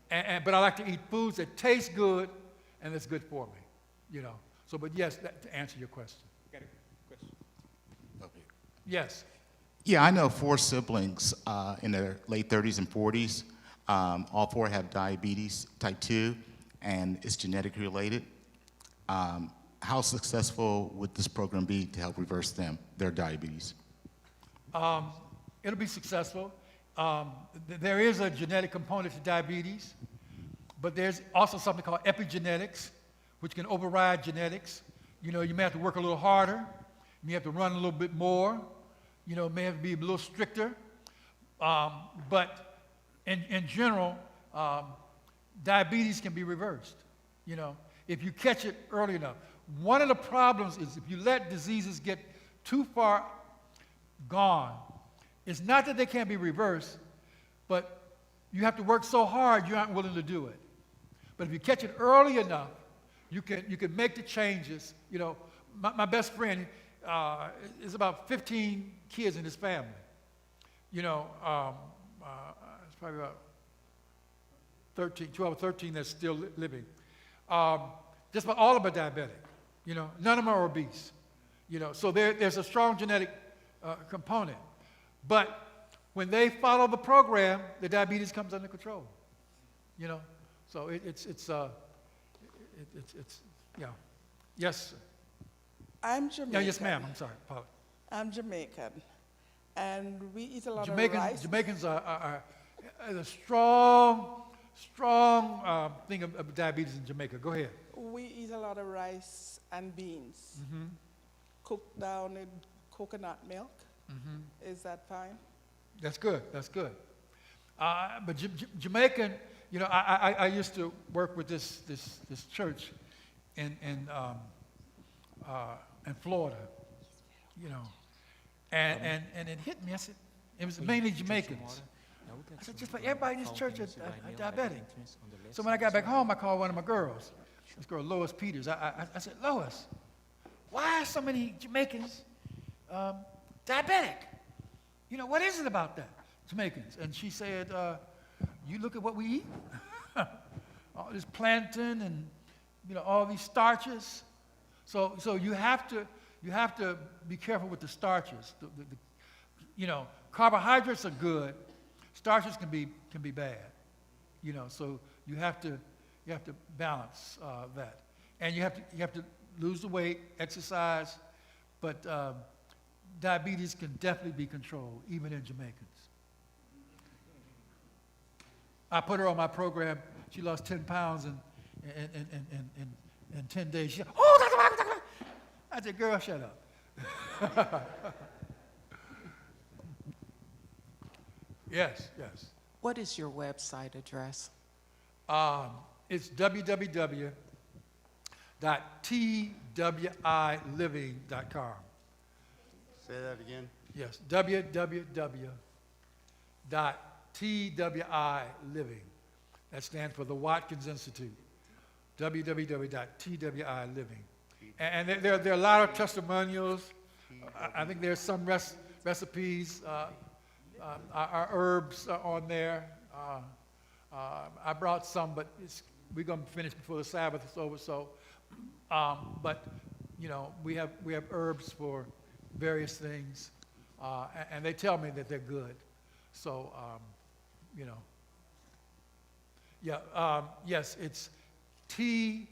Speaker 2: But I like to eat foods that taste good and that's good for me, you know. So, but yes, to answer your question.
Speaker 5: Got a question? Okay.
Speaker 2: Yes.
Speaker 5: Yeah, I know 4 siblings in their late 30s and 40s. All 4 have diabetes, type 2, and it's genetically related. How successful would this program be to help reverse their diabetes?
Speaker 2: It'll be successful. There is a genetic component to diabetes, but there's also something called epigenetics, which can override genetics. You know, you may have to work a little harder. You may have to run a little bit more. You know, may have to be a little stricter. But in general, diabetes can be reversed, you know, if you catch it early enough. One of the problems is if you let diseases get too far gone, it's not that they can't be reversed, but you have to work so hard you aren't willing to do it. But if you catch it early enough, you can make the changes. You know, my best friend, it's about 15 kids in his family. You know, it's probably about 12 or 13 that's still living. Just about all of them are diabetic. You know, none of them are obese. You know, so there's a strong genetic component. But when they follow the program, the diabetes comes under control. You know, so it's yeah. Yes, sir.
Speaker 6: I'm Jamaican.
Speaker 2: Yeah, yes, ma'am. I'm sorry, Paul.
Speaker 6: I'm Jamaican, and we eat a lot of rice.
Speaker 2: Jamaicans are a strong thing of diabetes in Jamaica. Go ahead.
Speaker 6: We eat a lot of rice and beans, cooked down in coconut milk. Is that fine?
Speaker 2: That's good. That's good. But Jamaican, you know, I used to work with this church in Florida, you know, and it hit me. I said, it was mainly Jamaicans. I said, just like everybody in this church is diabetic. So when I got back home, I called one of my girls, this girl Lois Peters. I said, Lois, why are so many Jamaicans diabetic? You know, what is it about that, Jamaicans? And she said, you look at what we eat, all this plantain and, you know, all these starches. So you have to be careful with the starches. You know, carbohydrates are good. Starches can be bad. You know, so you have to balance that, and you have to lose the weight, exercise, but diabetes can definitely be controlled, even in Jamaicans. I put her on my program. She lost 10 pounds in 10 days. She said, oh, Dr. Watkins. I said, girl, shut up. Yes.
Speaker 7: What is your website address?
Speaker 2: It's www.twiliving.com.
Speaker 8: Say that again.
Speaker 2: Yes, www.twiliving. That stands for the Watkins Institute. www.twiliving. And there are a lot of testimonials. I think there's some recipes. Our herbs are on there. I brought some, but we're going to finish before the Sabbath is over. So, but you know, we have herbs for various things, and they tell me that they're good. So, you know, yeah, yes, it's twiliving.com.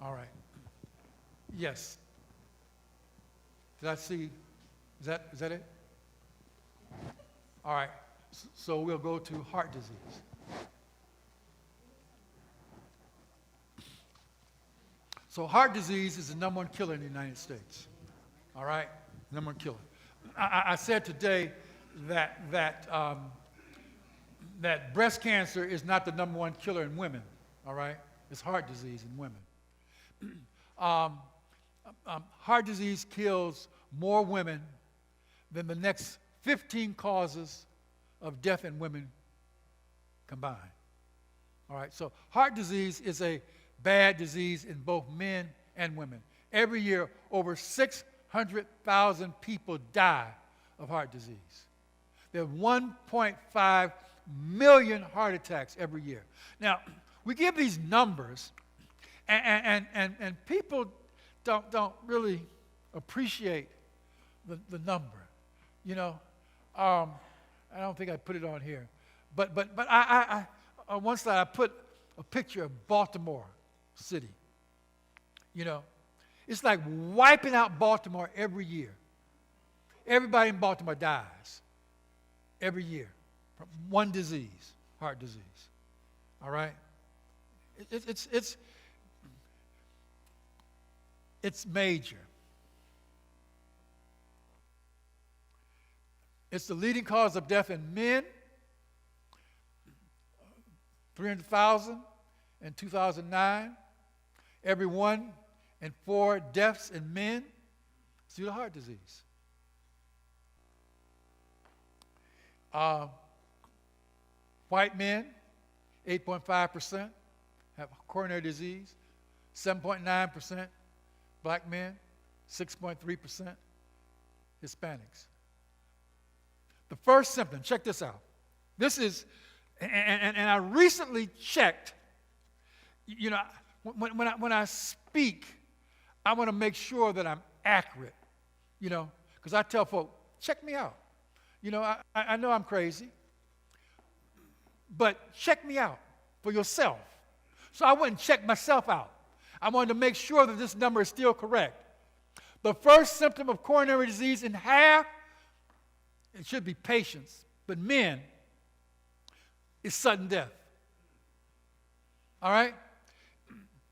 Speaker 2: All right. Yes. Did I see? Is that it? All right. So we'll go to heart disease. So heart disease is the #1 killer in the United States. All right, #1 killer. I said today that breast cancer is not the #1 killer in women. All right, it's heart disease in women. Heart disease kills more women than the next 15 causes of death in women combined. All right, so heart disease is a bad disease in both men and women. Every year, over 600,000 people die of heart disease. There are 1.5 million heart attacks every year. Now, we give these numbers, and people don't really appreciate the number. You know, I don't think I put it on here, but I on one slide I put a picture of Baltimore City. You know, it's like wiping out Baltimore every year. Everybody in Baltimore dies every year from one disease, heart disease. All right, it's major. It's the leading cause of death in men, 300,000 in 2009. Every 1 in 4 deaths in men is due to heart disease. White men, 8.5% have coronary disease, 7.9% black men, 6.3% Hispanics. The first symptom, check this out. This is, and I recently checked, you know, when I speak, I want to make sure that I'm accurate, you know, because I tell folks, check me out. You know, I know I'm crazy, but check me out for yourself. So I went and checked myself out. I wanted to make sure that this number is still correct. The first symptom of coronary disease in half, it should be patients, but men, is sudden death. All right?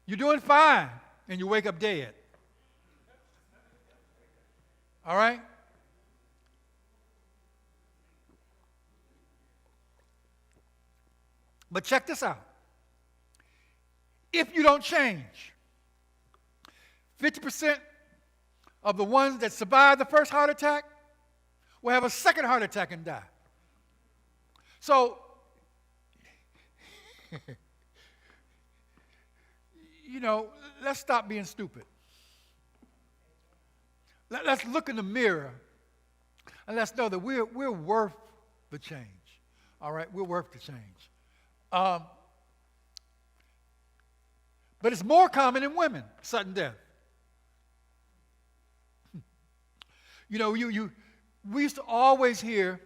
Speaker 2: You're doing fine, and you wake up dead. All right? But check this out. If you don't change, 50% of the ones that survive the first heart attack will have a second heart attack and die. So, you know, let's stop being stupid. Let's look in the mirror and let's know that we're worth the change. All right, we're worth the change. But it's more common in women, sudden death. You know, we used to always hear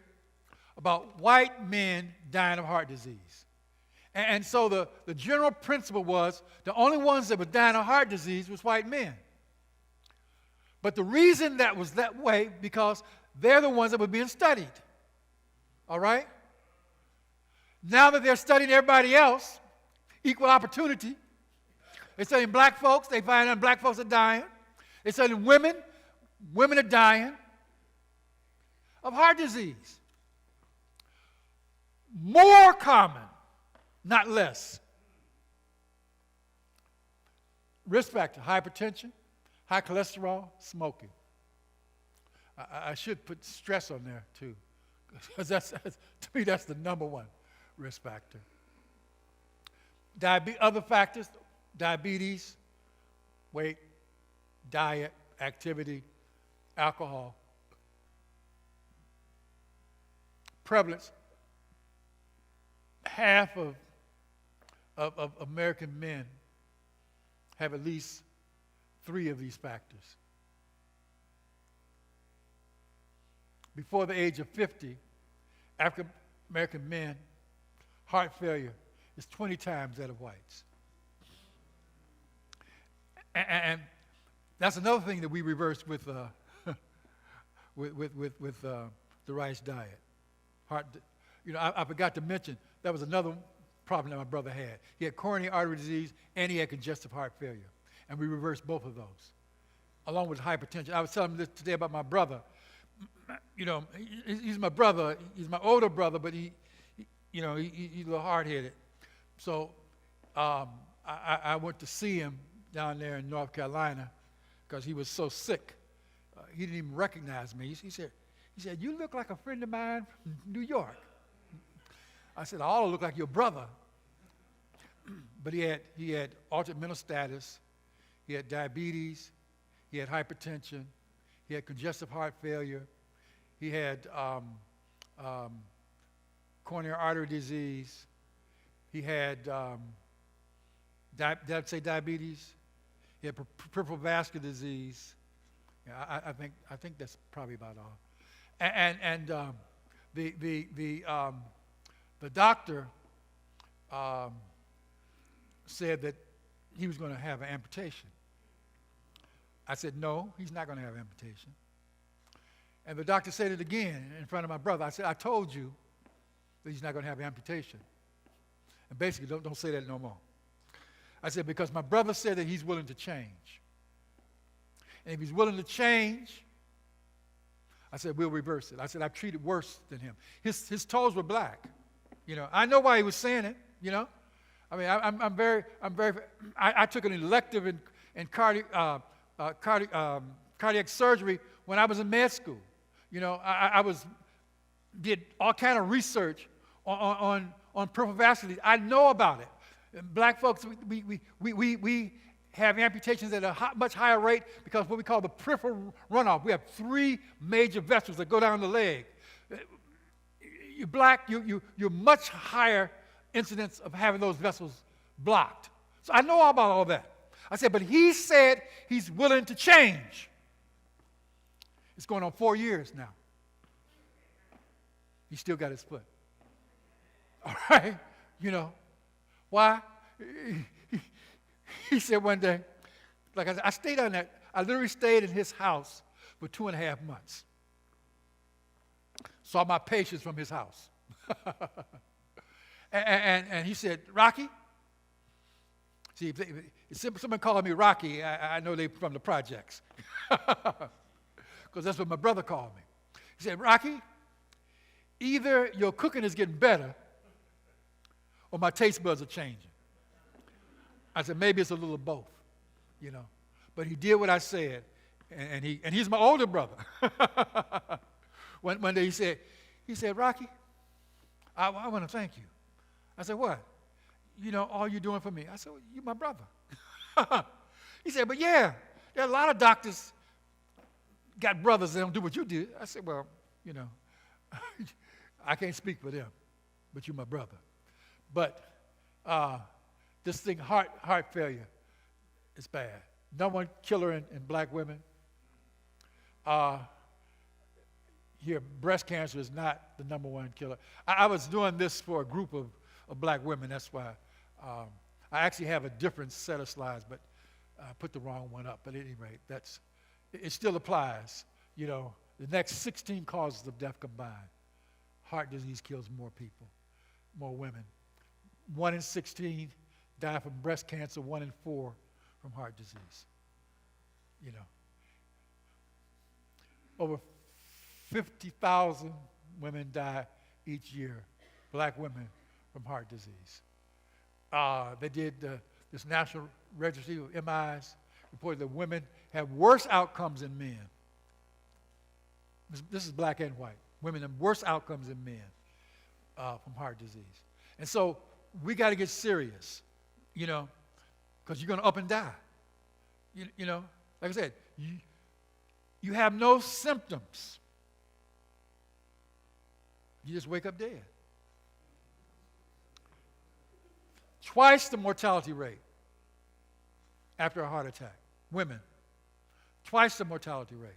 Speaker 2: about white men dying of heart disease. And so the general principle was the only ones that were dying of heart disease was white men. But the reason that was that way, because they're the ones that were being studied. All right? Now that they're studying everybody else, equal opportunity, they're studying black folks, they find out black folks are dying. They're studying women, women are dying of heart disease. More common, not less. Risk factor, hypertension, high cholesterol, smoking. I should put stress on there too, because to me that's the number one risk factor. Other factors, diabetes, weight, diet, activity, alcohol. Prevalence, half of American men have at least 3 of these factors. Before the age of 50, African American men, heart failure is 20 times that of whites. And that's another thing that we reversed with the rice diet. I forgot to mention that was another problem that my brother had. He had coronary artery disease and he had congestive heart failure, and we reversed both of those, along with hypertension. I was telling him this today about my brother. You know, he's my brother. He's my older brother, but he's a little hard-headed. So I went to see him down there in North Carolina because he was so sick. He didn't even recognize me. He said, "You look like a friend of mine from New York." I said, "I ought to look like your brother." But he had altered mental status. He had diabetes. He had hypertension. He had congestive heart failure. He had coronary artery disease. He had, did I say diabetes? He had peripheral vascular disease. Yeah, I think that's probably about all. And the doctor said that he was going to have an amputation. I said, "No, he's not going to have an amputation." And the doctor said it again in front of my brother. I said, "I told you that he's not going to have an amputation." And basically, don't say that no more. I said, because my brother said that he's willing to change. And if he's willing to change, I said, we'll reverse it. I said, I've treated worse than him. His toes were black. You know, I know why he was saying it, you know. I mean, I took an elective in cardiac surgery when I was in med school. You know, I did all kind of research on on peripheral vascular disease. I know about it. And black folks, we have amputations at a much higher rate because of what we call the peripheral runoff. We have 3 major vessels that go down the leg. You're black, you're much higher incidence of having those vessels blocked. So I know about all that. I said, but he said he's willing to change. It's going on 4 years now. He still got his foot. All right? You know, why? He said one day, like I said, I stayed on that. I literally stayed in his house for 2.5 months. Saw my patients from his house. and he said, Rocky? See, if someone called me Rocky, I know they're from the projects. Because that's what my brother called me. He said, Rocky, either your cooking is getting better or my taste buds are changing. I said, maybe it's a little of both, you know. But he did what I said, and he's my older brother. One day he said, Rocky, I want to thank you. I said, what? You know, all you're doing for me. I said, well, you're my brother. He said, but yeah, there are a lot of doctors got brothers that don't do what you do. I said, well, you know, I can't speak for them, but you're my brother. But this thing, heart failure, is bad. Number 1 killer in black women. Here, breast cancer is not the number 1 killer. I was doing this for a group of black women. That's why I actually have a different set of slides, but I put the wrong one up. But at any rate, it still applies. You know, the next 16 causes of death combined. Heart disease kills more people, more women. 1 in 16 die from breast cancer, 1 in 4 from heart disease. You know, over 50,000 women die each year, black women, from heart disease. They did this National Registry of MIs reported that women have worse outcomes than men. This is black and white. Women have worse outcomes than men from heart disease. And so we got to get serious, you know, because you're going to up and die. You know, like I said, you have no symptoms. You just wake up dead. Twice the mortality rate after a heart attack. Women, twice the mortality rate.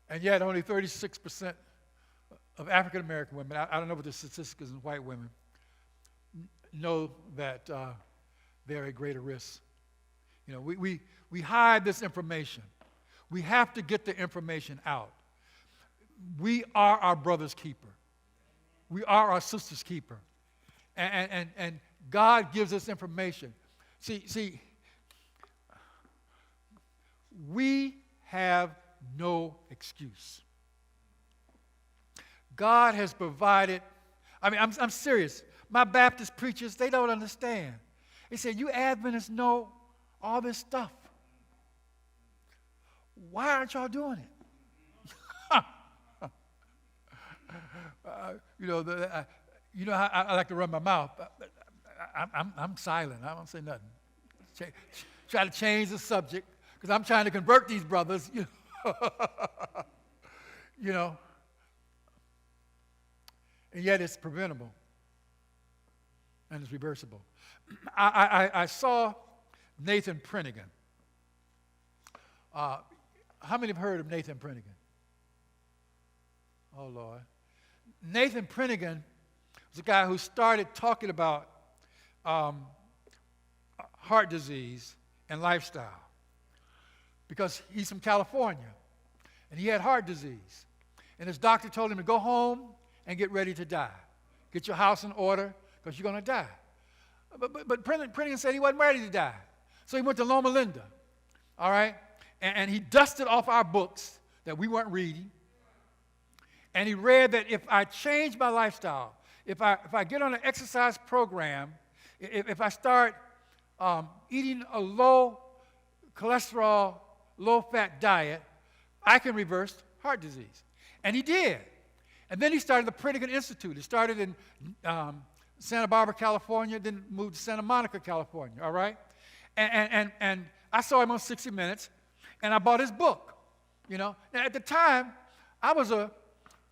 Speaker 2: And yet only 36% of African American women, I don't know what the statistic is in white women, know that they're at greater risk. You know, we hide this information. We have to get the information out. We are our brother's keeper. We are our sister's keeper. And God gives us information. See, we have no excuse. God has provided, I mean, I'm serious. My Baptist preachers, they don't understand. They say, you Adventists know all this stuff. Why aren't y'all doing it? You know how I like to run my mouth. I'm silent. I don't say nothing. Try to change the subject because I'm trying to convert these brothers. You know, and yet it's preventable and it's reversible. I saw Nathan Prentigan. How many have heard of Nathan Prentigan? Oh, Lord. Nathan Prentigan was a guy who started talking about heart disease and lifestyle because he's from California, and he had heart disease. And his doctor told him to go home and get ready to die. Get your house in order because you're going to die. But Prentigan said he wasn't ready to die. So he went to Loma Linda, all right? And he dusted off our books that we weren't reading. And he read that if I change my lifestyle, if I get on an exercise program, if I start eating a low cholesterol, low fat diet, I can reverse heart disease. And he did. And then he started the Prentigan Institute. It started in Santa Barbara, California, then moved to Santa Monica, California, all right? And I saw him on 60 Minutes, and I bought his book, you know. Now, at the time, I was a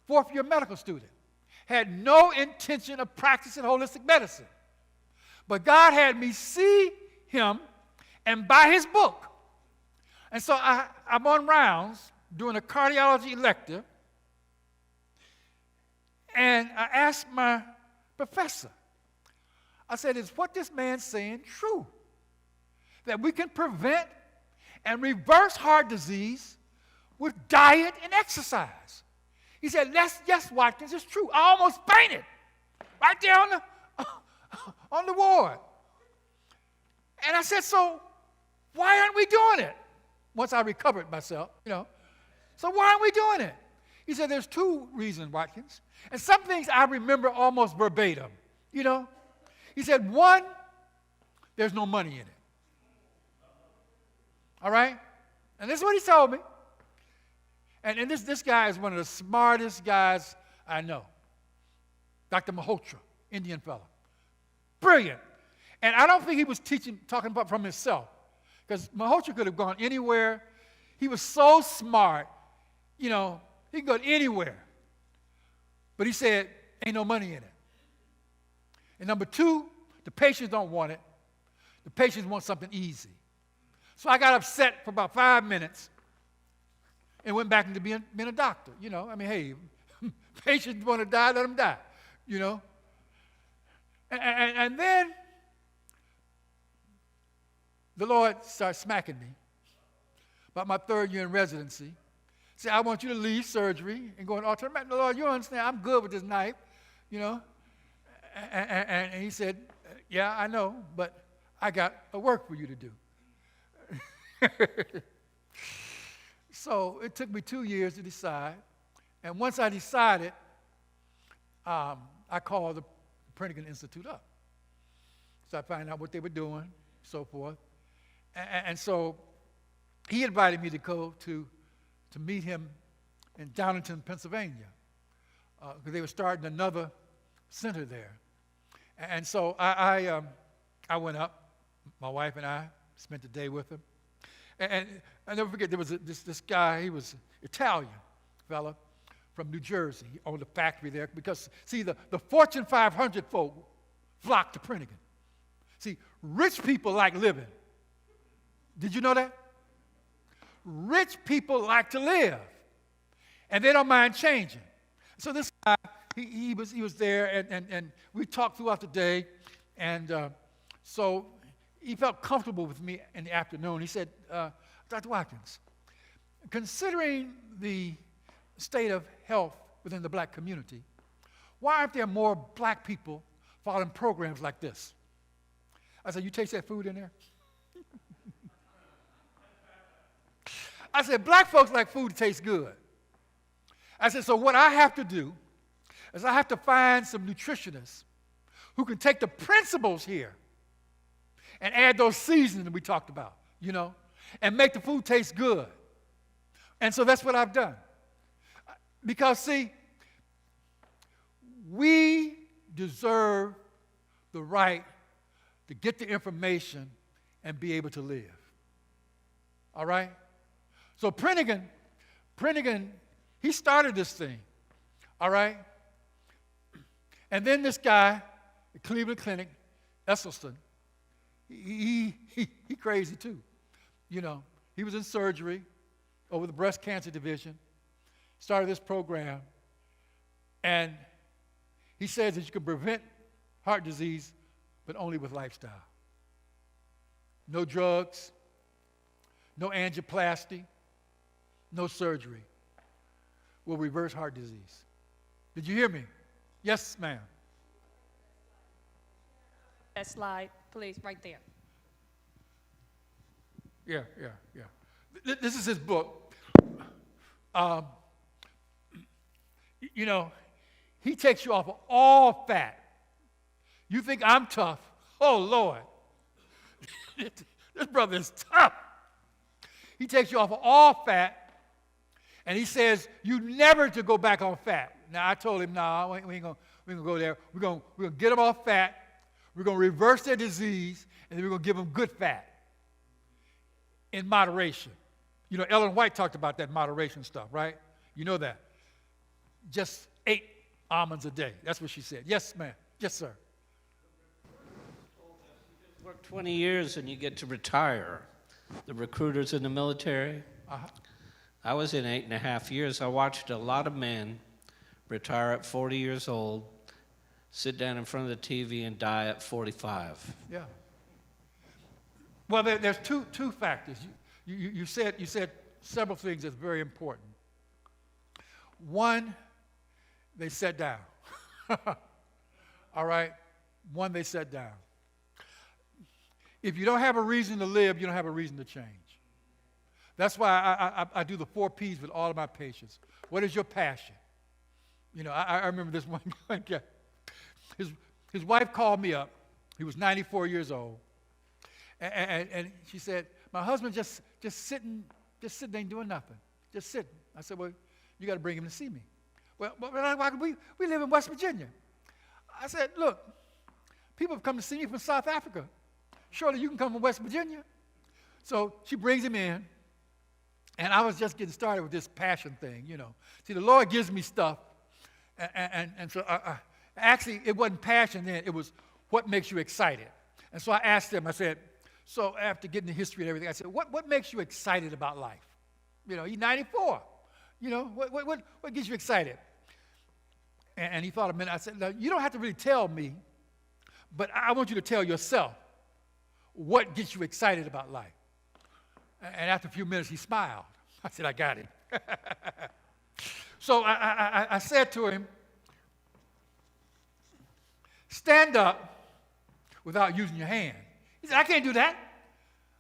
Speaker 2: fourth-year medical student, had no intention of practicing holistic medicine. But God had me see him and buy his book. And so I'm on rounds doing a cardiology elective, and I asked my professor, I said, is what this man's saying true? That we can prevent and reverse heart disease with diet and exercise. He said, yes, Watkins, it's true. I almost fainted right there on the ward. And I said, so why aren't we doing it? Once I recovered myself, you know. So why aren't we doing it? He said, there's two reasons, Watkins. And some things I remember almost verbatim, you know. He said, one, there's no money in it. All right? And this is what he told me. And this guy is one of the smartest guys I know. Dr. Malhotra, Indian fellow. Brilliant. And I don't think he was talking about from himself. Because Malhotra could have gone anywhere. He was so smart, you know, he could go anywhere. But he said, ain't no money in it. And number two, the patients don't want it. The patients want something easy. So I got upset for about 5 minutes and went back into being a doctor. You know, I mean, hey, patients want to die, let them die, you know. And then the Lord started smacking me about my third year in residency. Said, I want you to leave surgery and go in alternative. The Lord, you understand, I'm good with this knife, you know. And he said, yeah, I know, but I got a work for you to do. So it took me 2 years to decide. And once I decided, I called the Prentigan Institute up. So I found out what they were doing, so forth. And so he invited me to go to meet him in Downingtown, Pennsylvania, because they were starting another center there. And so I went up, my wife and I spent the day with him. And I never forget, there was this guy, he was Italian fella from New Jersey. He owned a factory there because, see, the Fortune 500 folk flocked to Prentigan. See, rich people like living. Did you know that? Rich people like to live, and they don't mind changing. So this guy, he was there, and we talked throughout the day, and so he felt comfortable with me in the afternoon. He said, Dr. Watkins, considering the state of health within the black community, why aren't there more black people following programs like this? I said, you taste that food in there? I said, black folks like food that tastes good. I said, so what I have to do is I have to find some nutritionists who can take the principles here and add those seasonings that we talked about, you know, and make the food taste good. And so that's what I've done. Because, see, we deserve the right to get the information and be able to live. All right? So Prentigan, he started this thing, all right? And then this guy at Cleveland Clinic, Esselstyn, he crazy too. You know, he was in surgery over the breast cancer division, started this program, and he says that you can prevent heart disease, but only with lifestyle. No drugs, no angioplasty, no surgery will reverse heart disease. Did you hear me? Yes, ma'am.
Speaker 9: That slide, please, right there.
Speaker 2: Yeah. This is his book. You know, he takes you off of all fat. You think I'm tough? Oh, Lord. This brother is tough. He takes you off of all fat, And he says, you never to go back on fat. Now, I told him, no, we ain't gonna go there. We're gonna get them off fat. We're going to reverse their disease, and then we're going to give them good fat in moderation. You know, Ellen White talked about that moderation stuff, right? You know that. Just 8 almonds a day. That's what she said. Yes, ma'am. Yes, sir.
Speaker 10: Work 20 years and you get to retire. The recruiters in the military.
Speaker 2: Uh-huh.
Speaker 10: I was in 8.5 years. I watched a lot of men retire at 40 years old, sit down in front of the TV and die at 45.
Speaker 2: Yeah. Well, there's two factors. You said several things that's very important. One, they sat down. All right? One, they sat down. If you don't have a reason to live, you don't have a reason to change. That's why I do the 4 Ps with all of my patients. What is your passion? You know, I remember this one guy. His wife called me up. He was 94 years old. And she said, my husband just sitting there doing nothing. Just sitting. I said, well, you got to bring him to see me. Well, we live in West Virginia. I said, look, people have come to see me from South Africa. Surely you can come from West Virginia. So she brings him in. And I was just getting started with this passion thing, you know. See, the Lord gives me stuff. And so actually, it wasn't passion then. It was what makes you excited. And so I asked him, I said, so after getting the history and everything, I said, what makes you excited about life? You know, he's 94. You know, what gets you excited? And he thought a minute. I said, no, you don't have to really tell me, but I want you to tell yourself what gets you excited about life. And after a few minutes, he smiled. I said, I got him. So I said to him, stand up without using your hand. He said, I can't do that.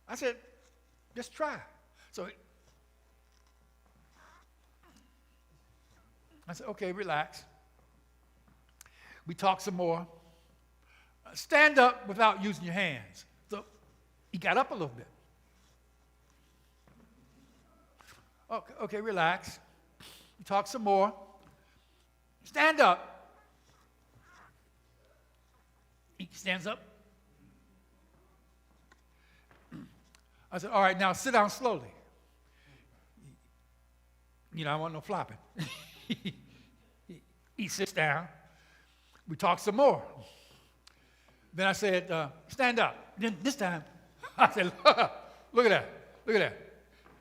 Speaker 2: I said, just try. So I said, okay, relax. We talked some more. Stand up without using your hands. So he got up a little bit. Okay, relax. We talk some more. Stand up. He stands up. I said, all right, now sit down slowly. You know, I want no flopping. He sits down. We talk some more. Then I said, stand up. Then this time, I said, look at that.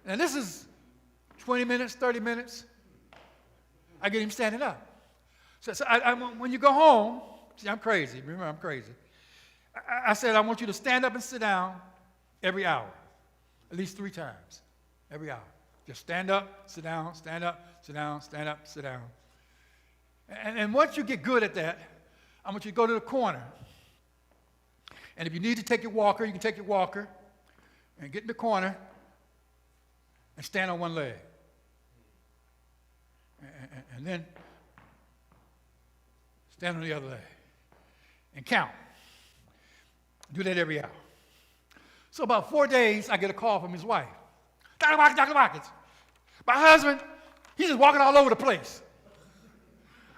Speaker 2: And this is 20 minutes, 30 minutes. I get him standing up. So when you go home, see, I'm crazy. Remember, I'm crazy. I said, I want you to stand up and sit down every hour, at least 3 times, every hour. Just stand up, sit down, stand up, sit down, stand up, sit down. And once you get good at that, I want you to go to the corner. And if you need to take your walker, you can take your walker and get in the corner and stand on one leg. And then stand on the other leg and count. Do that every hour. So about 4 days, I get a call from his wife. Dr. Watkins, my husband, he's just walking all over the place.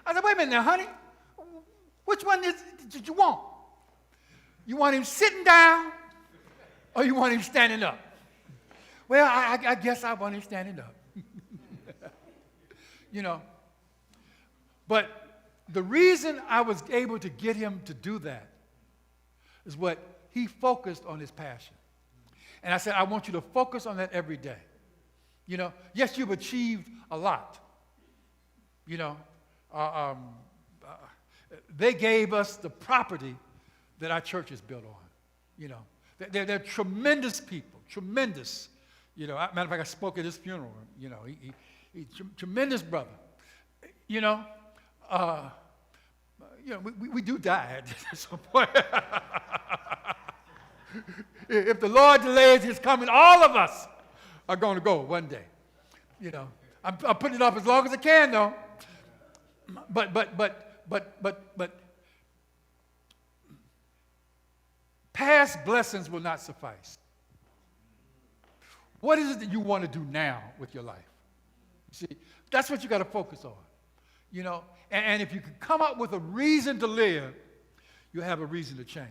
Speaker 2: I said, wait a minute now, honey. Which one did you want? You want him sitting down or you want him standing up? Well, I guess I want him standing up. You know, but the reason I was able to get him to do that is what he focused on his passion. And I said, I want you to focus on that every day. You know, yes, you've achieved a lot. You know, they gave us the property that our church is built on. You know, they're tremendous people, tremendous. You know, matter of fact, I spoke at his funeral. You know, he's tremendous brother. You know, we do die at some point. If the Lord delays his coming, all of us are going to go one day. You know, I'm putting it off as long as I can, though. But past blessings will not suffice. What is it that you want to do now with your life? See, that's what you got to focus on. You know, and if you can come up with a reason to live, you have a reason to change.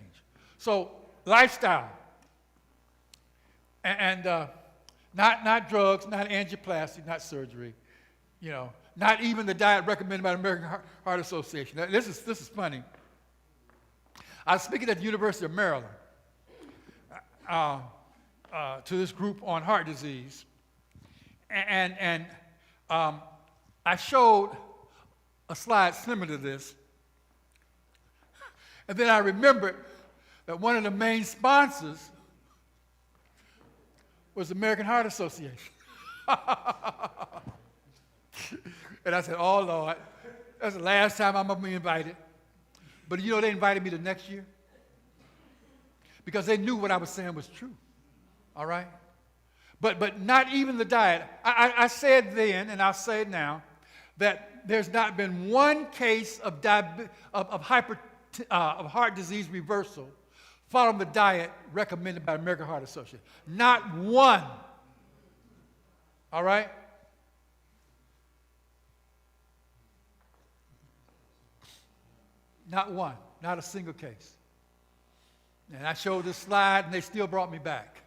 Speaker 2: So, lifestyle. And not drugs, not angioplasty, not surgery, you know, not even the diet recommended by the American Heart Association. Now, this is funny. I was speaking at the University of Maryland to this group on heart disease, and I showed a slide similar to this, and then I remembered that one of the main sponsors was the American Heart Association. And I said, oh, Lord, that's the last time I'm going to be invited. But you know, they invited me the next year because they knew what I was saying was true, all right? But not even the diet. I said then, and I'll say it now, that there's not been one case of heart disease reversal following the diet recommended by the American Heart Association. Not one. All right? Not one. Not a single case. And I showed this slide, and they still brought me back.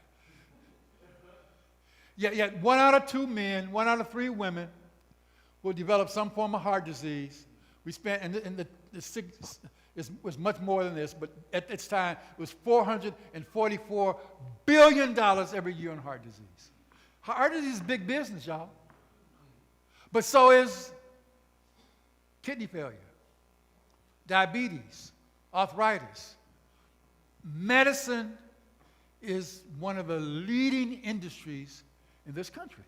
Speaker 2: Yet 1 out of 2 men, 1 out of 3 women will develop some form of heart disease. We spent, and it was much more than this, but at its time, it was $444 billion every year on heart disease. Heart disease is big business, y'all. But so is kidney failure, diabetes, arthritis. Medicine is one of the leading industries in this country.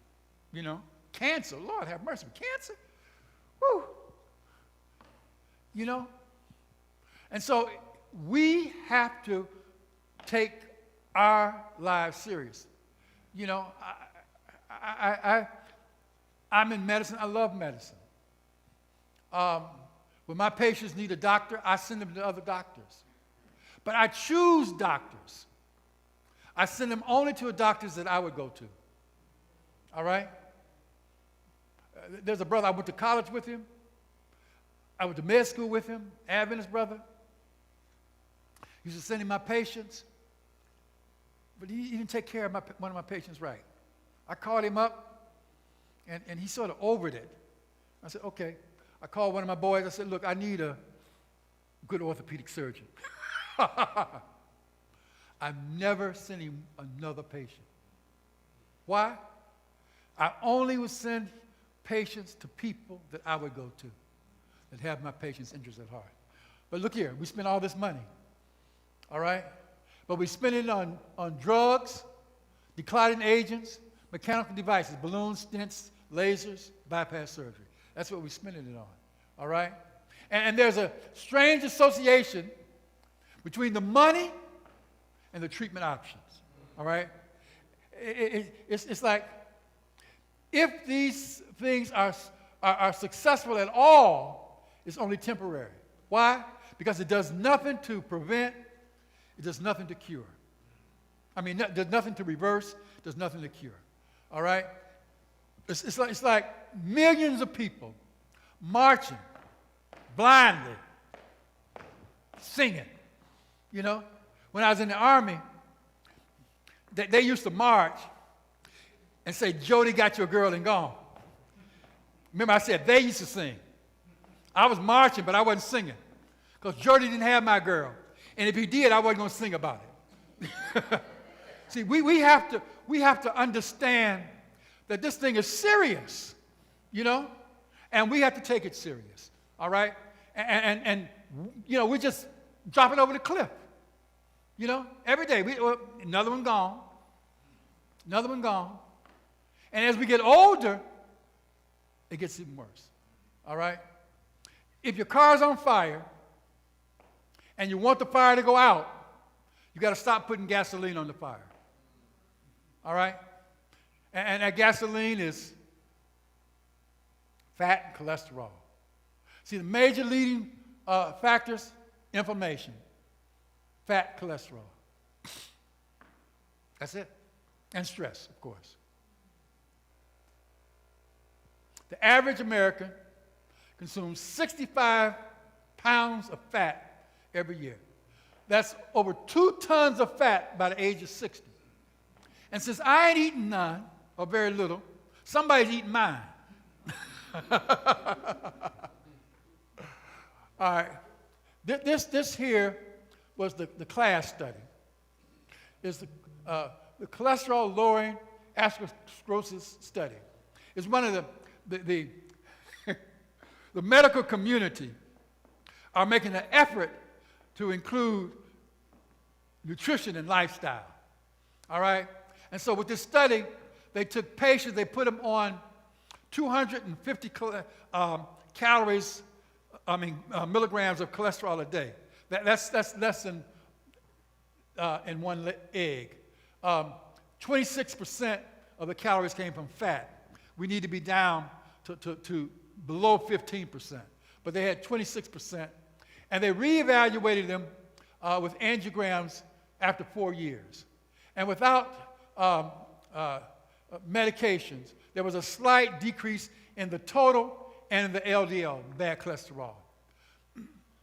Speaker 2: You know, cancer, Lord have mercy, cancer. Woo! You know? And so we have to take our lives serious. You know, I'm in medicine. I love medicine. When my patients need a doctor, I send them to other doctors. But I choose doctors. I send them only to doctors that I would go to. All right? There's a brother, I went to college with him. I went to med school with him, Adventist brother. He used to send him my patients. But he didn't take care of one of my patients right. I called him up, and he sort of overed it. I said, okay. I called one of my boys. I said, look, I need a good orthopedic surgeon. I've never sent him another patient. Why? I only would send patients to people that I would go to that have my patient's interests at heart. But look here, we spend all this money, all right? But we spend it on drugs, declotting agents, mechanical devices, balloons, stents, lasers, bypass surgery. That's what we're spending it on, all right? And there's a strange association between the money and the treatment options, all right? It's like if these things are successful at all, it's only temporary. Why? Because it does nothing to prevent, it does nothing to cure. I mean, there's nothing to reverse, there's nothing to cure, all right? It's like millions of people marching blindly, singing. You know, when I was in the Army, they used to march and say, Jody got your girl and gone. Remember, I said they used to sing. I was marching, but I wasn't singing because Jody didn't have my girl. And if he did, I wasn't going to sing about it. See, we have to understand that this thing is serious, you know, and we have to take it serious, all right? And you know, we just drop it over the cliff, you know, every day. Another one gone, another one gone. And as we get older, it gets even worse, all right? If your car's on fire and you want the fire to go out, you got to stop putting gasoline on the fire, all right? And that gasoline is fat and cholesterol. See, the major leading factors, inflammation, fat, cholesterol. That's it. And stress, of course. The average American consumes 65 pounds of fat every year. That's over 2 tons of fat by the age of 60. And since I ain't eating none, or very little, somebody's eating mine. All right. This here was the class study. It's the cholesterol-lowering atherosclerosis study. It's one of the the medical community are making an effort to include nutrition and lifestyle. All right? And so with this study, they took patients, they put them on 250 milligrams of cholesterol a day. That's less than in one egg. 26% of the calories came from fat. We need to be down to below 15%. But they had 26%. And they reevaluated them with angiograms after 4 years. And without medications, there was a slight decrease in the total and in the LDL, bad cholesterol.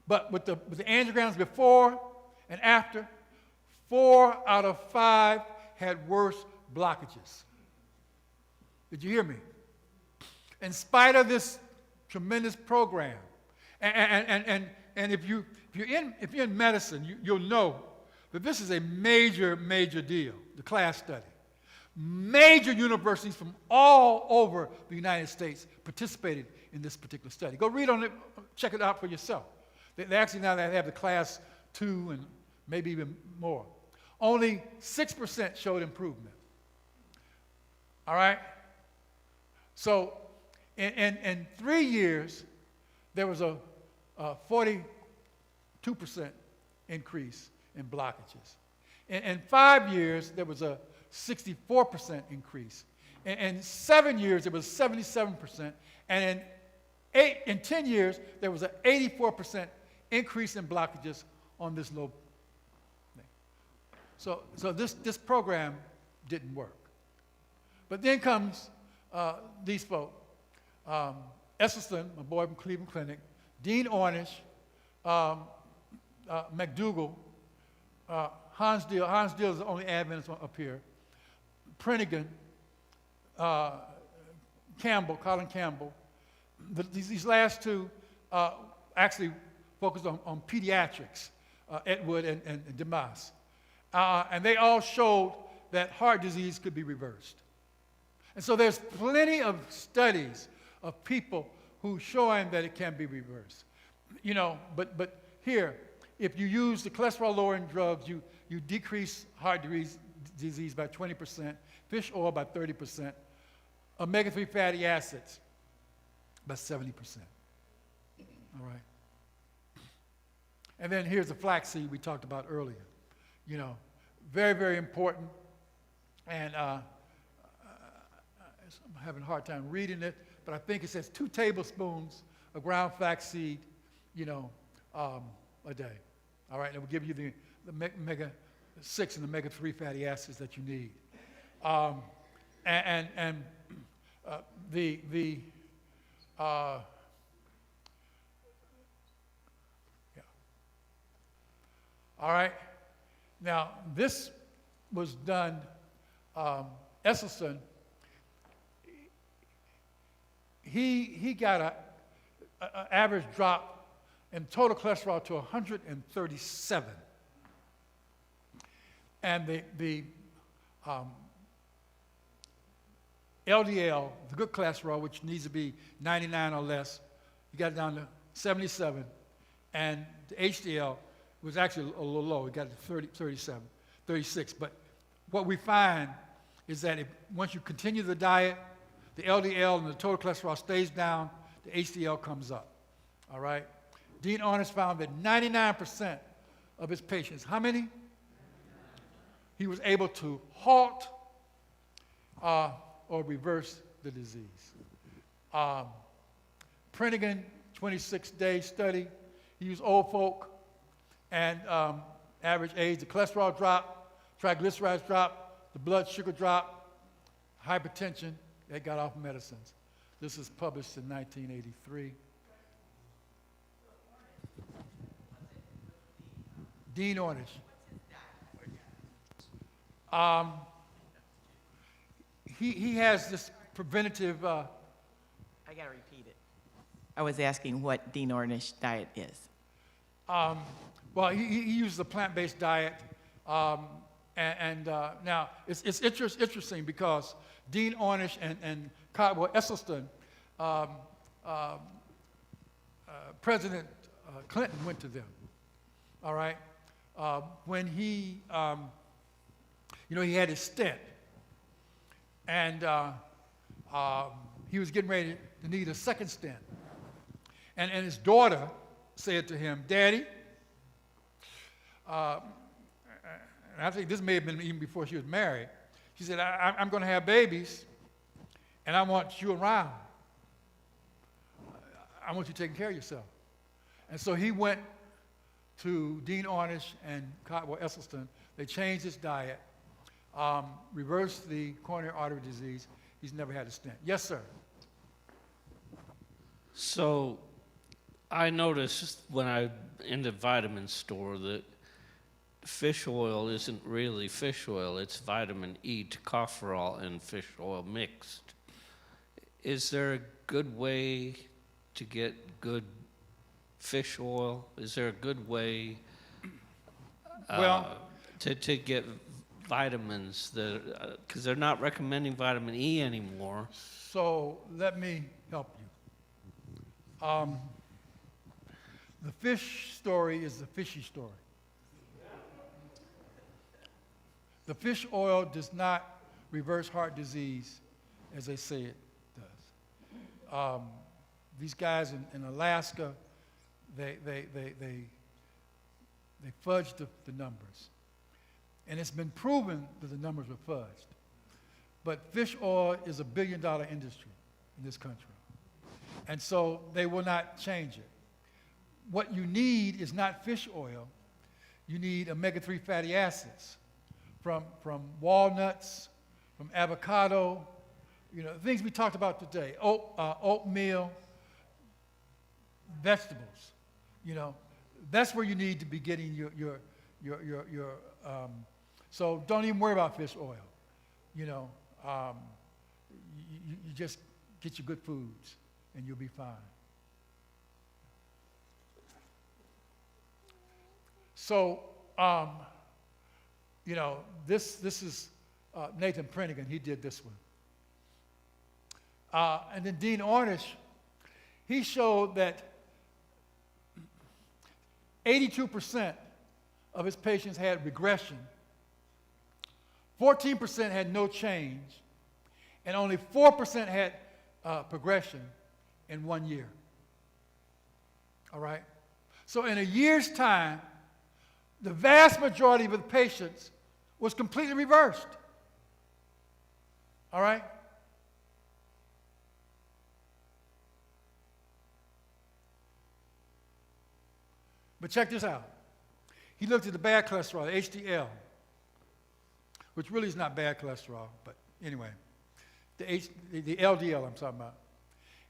Speaker 2: But with the angiograms before and after, 4 out of 5 had worse blockages. Did you hear me? In spite of this tremendous program, and if you're in medicine, you'll know that this is a major deal, the class study. Major universities from all over the United States participated in this particular study. Go read on it, check it out for yourself. They actually now they have the class 2 and maybe even more. Only 6% showed improvement. All right? So in 3 years, there was a 42% increase in blockages. In 5 years, there was a 64% increase. In 7 years, it was 77%. And in 10 years, there was an 84% increase in blockages on this low thing. So this program didn't work. But then comes these folk, Esselstyn, my boy from Cleveland Clinic, Dean Ornish, McDougall, Hans Deal. Hans Deal is the only Adventist up here. Prentigan, Campbell, Colin Campbell. These last two actually focused on pediatrics, Edward and Demas. And they all showed that heart disease could be reversed. And so there's plenty of studies of people who showing that it can be reversed. You know, but here, if you use the cholesterol-lowering drugs, you decrease heart disease by 20%, fish oil by 30%, omega-3 fatty acids by 70%. All right? And then here's the flaxseed we talked about earlier. You know, very, very important. And I'm having a hard time reading it, but I think it says 2 tablespoons of ground flaxseed, you know, a day. All right, and it will give you the omega-6 and omega-3 fatty acids that you need. All right. Now, this was done, Esselstyn, he got an average drop in total cholesterol to 137. And the LDL, the good cholesterol, which needs to be 99 or less, he got it down to 77. And the HDL was actually a little low. It got to 36. But what we find is that once you continue the diet, the LDL and the total cholesterol stays down, the HDL comes up. All right? Dean Ornish found that 99% of his patients, how many? He was able to halt or reverse the disease. Prentigan, 26-day study. He used old folk and average age. The cholesterol drop, triglycerides drop, the blood sugar drop, hypertension, they got off medicines. This was published in 1983. Dean Ornish. He has this preventative.
Speaker 7: I gotta repeat it. I was asking what Dean Ornish diet is.
Speaker 2: Well, he uses a plant-based diet, now it's interesting because Dean Ornish and Caldwell Esselstyn, President Clinton went to them. All right, when he had his stent, and he was getting ready to need a second stent, and his daughter said to him, "Daddy," and I think this may have been even before she was married. She said, I'm going to have babies, and I want you around. I want you taking care of yourself. And so he went to Dean Ornish and Caldwell Esselstyn. They changed his diet, reversed the coronary artery disease. He's never had a stent. Yes, sir.
Speaker 10: So I noticed when I in the vitamin store that fish oil isn't really fish oil, it's vitamin E tocopherol and fish oil mixed. Is there a good way to get good fish oil? Is there a good way to get vitamins that, because they're not recommending vitamin E anymore?
Speaker 2: So let me help you. The fish story is the fishy story. The fish oil does not reverse heart disease as they say it does. These guys in Alaska, they fudged the numbers. And it's been proven that the numbers were fudged. But fish oil is a billion-dollar industry in this country. And so they will not change it. What you need is not fish oil. You need omega-3 fatty acids from walnuts, from avocado, things we talked about today, oatmeal, vegetables. That's where you need to be getting your so don't even worry about fish oil. You just get your good foods and you'll be fine. So, this is Nathan Prentigan. He did this one. And then Dean Ornish, he showed that 82% of his patients had regression, 14% had no change, and only 4% had progression in 1 year. All right? So in a year's time, the vast majority of the patients was completely reversed. All right? But check this out. He looked at the bad cholesterol, the HDL, which really is not bad cholesterol, but anyway, the LDL I'm talking about.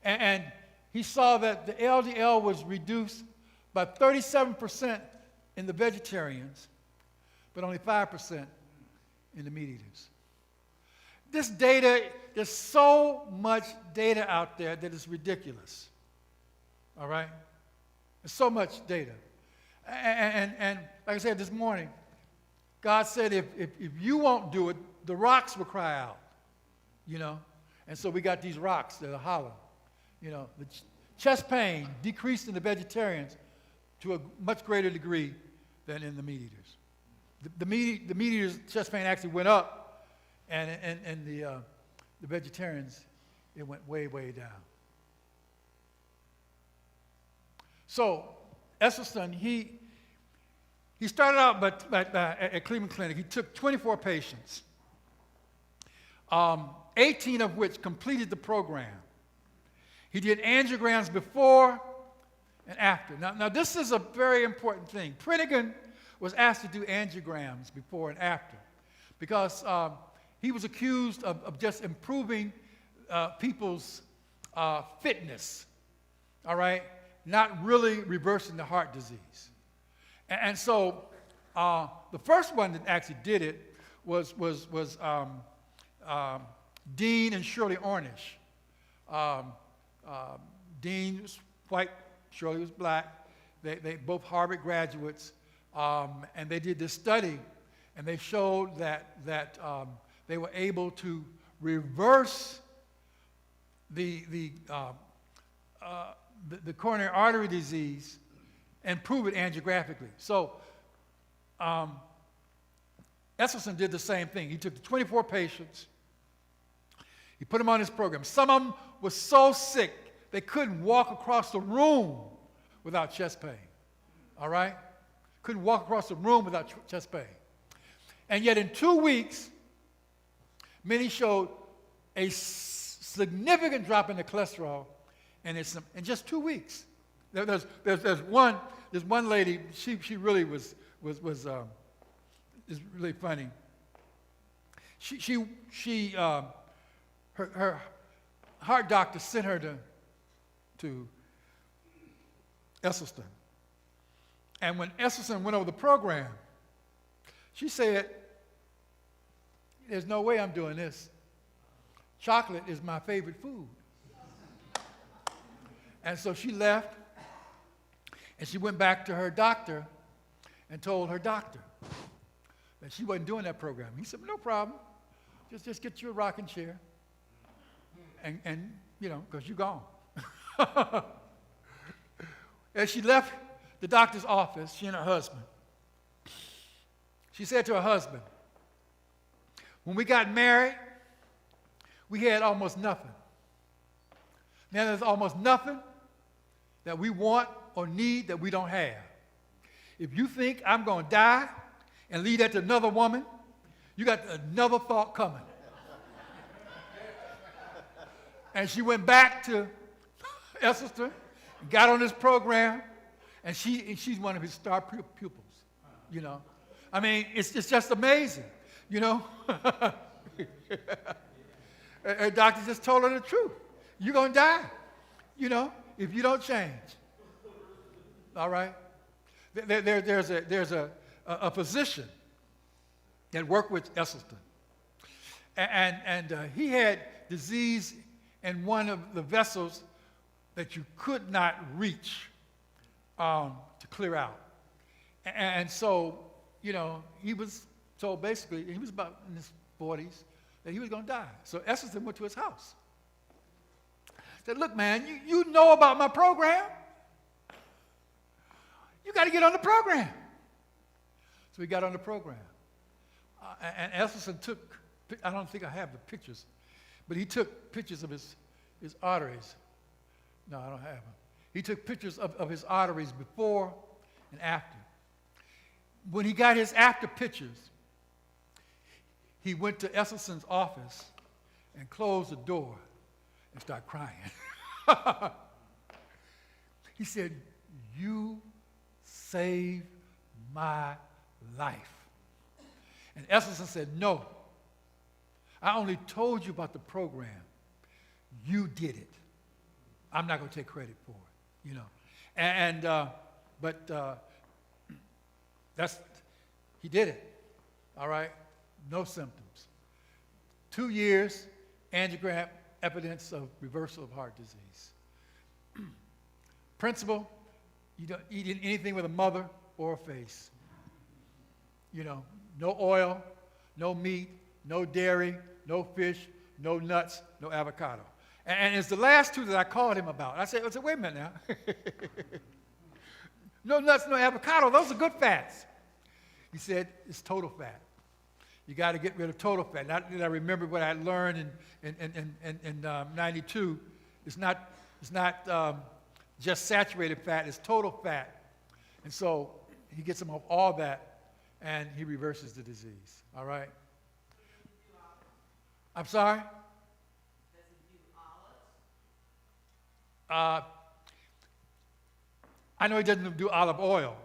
Speaker 2: And he saw that the LDL was reduced by 37% in the vegetarians, but only 5% in the meat eaters. This data, there's so much data out there that it's ridiculous. All right? There's so much data. And like I said this morning, God said if you won't do it, the rocks will cry out. And so we got these rocks that are hollow. The chest pain decreased in the vegetarians to a much greater degree than in the meat eaters. The meat eaters' chest pain actually went up, and the vegetarians, it went way, way down. So Esselstyn, he started out at Cleveland Clinic. He took 24 patients, 18 of which completed the program. He did angiograms before and after. Now this is a very important thing. Prentigan was asked to do angiograms before and after because he was accused of just improving people's fitness, all right? Not really reversing the heart disease. And so the first one that actually did it was Dean and Shirley Ornish. Dean was white, Shirley was black. They both Harvard graduates, and they did this study, and they showed that they were able to reverse the coronary artery disease and prove it angiographically. So Esselstyn did the same thing. He took the 24 patients, he put them on his program. Some of them were so sick they couldn't walk across the room without chest pain, all right? Couldn't walk across the room without chest pain. And yet in 2 weeks, many showed a significant drop in the cholesterol, and in just 2 weeks. There's one lady, she really was is really funny. Her heart doctor sent her to Esselstyn. And when Esselstyn went over the program, she said, "There's no way I'm doing this. Chocolate is my favorite food." And so she left, and she went back to her doctor and told her doctor that she wasn't doing that program. He said, "No problem. Just get you a rocking chair, and you know, because you're gone." As she left the doctor's office, she and her husband, she said to her husband, "When we got married, we had almost nothing. Now there's almost nothing that we want or need that we don't have. If you think I'm going to die and leave that to another woman, you got another thought coming." And she went back to Esselstyn, got on this program, and she's one of his star pupils, you know. I mean, it's just amazing, you know. Her doctor just told her the truth. You're going to die, you know, if you don't change. All right? There's a physician that worked with Esselstyn. And he had disease in one of the vessels that you could not reach to clear out. And so, you know, he was told basically, he was about in his 40s, that he was going to die. So Esselstyn went to his house. Said, "Look, man, you know about my program. You got to get on the program." So he got on the program. And Esselstyn took, I don't think I have the pictures, but he took pictures of his arteries. No, I don't have them. He took pictures of his arteries before and after. When he got his after pictures, he went to Esselstyn's office and closed the door and started crying. He said, "You saved my life." And Esselstyn said, "No, I only told you about the program. You did it. I'm not going to take credit for it, you know." But he did it, all right? No symptoms. 2 years, angiogram, evidence of reversal of heart disease. Principle, you don't eat anything with a mother or a face. You know, no oil, no meat, no dairy, no fish, no nuts, no avocado. And it's the last two that I called him about. I said, wait a minute now. No nuts, no avocado, those are good fats. He said, it's total fat. You got to get rid of total fat. And I remember what I learned in 92. It's not just saturated fat, it's total fat. And so he gets him off all that, and he reverses the disease. All right? I'm sorry? Does he do olives? I know he doesn't do olive oil.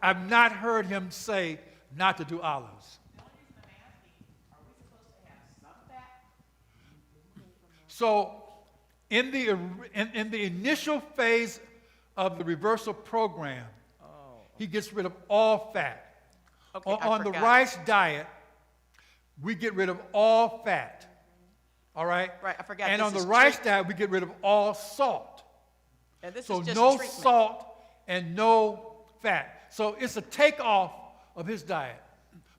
Speaker 2: I've not heard him say not to do olives.
Speaker 7: The only reason I'm asking, are we supposed to have some fat?
Speaker 2: So in the initial phase of the reversal program, he gets rid of all fat.
Speaker 7: Okay,
Speaker 2: On the rice diet, we get rid of all fat. All right?
Speaker 7: Right, I forgot
Speaker 2: And
Speaker 7: this
Speaker 2: on the
Speaker 7: is
Speaker 2: rice diet, we get rid of all salt.
Speaker 7: And this
Speaker 2: So
Speaker 7: is just
Speaker 2: no
Speaker 7: treatment.
Speaker 2: salt and no fat. So it's a takeoff of his diet.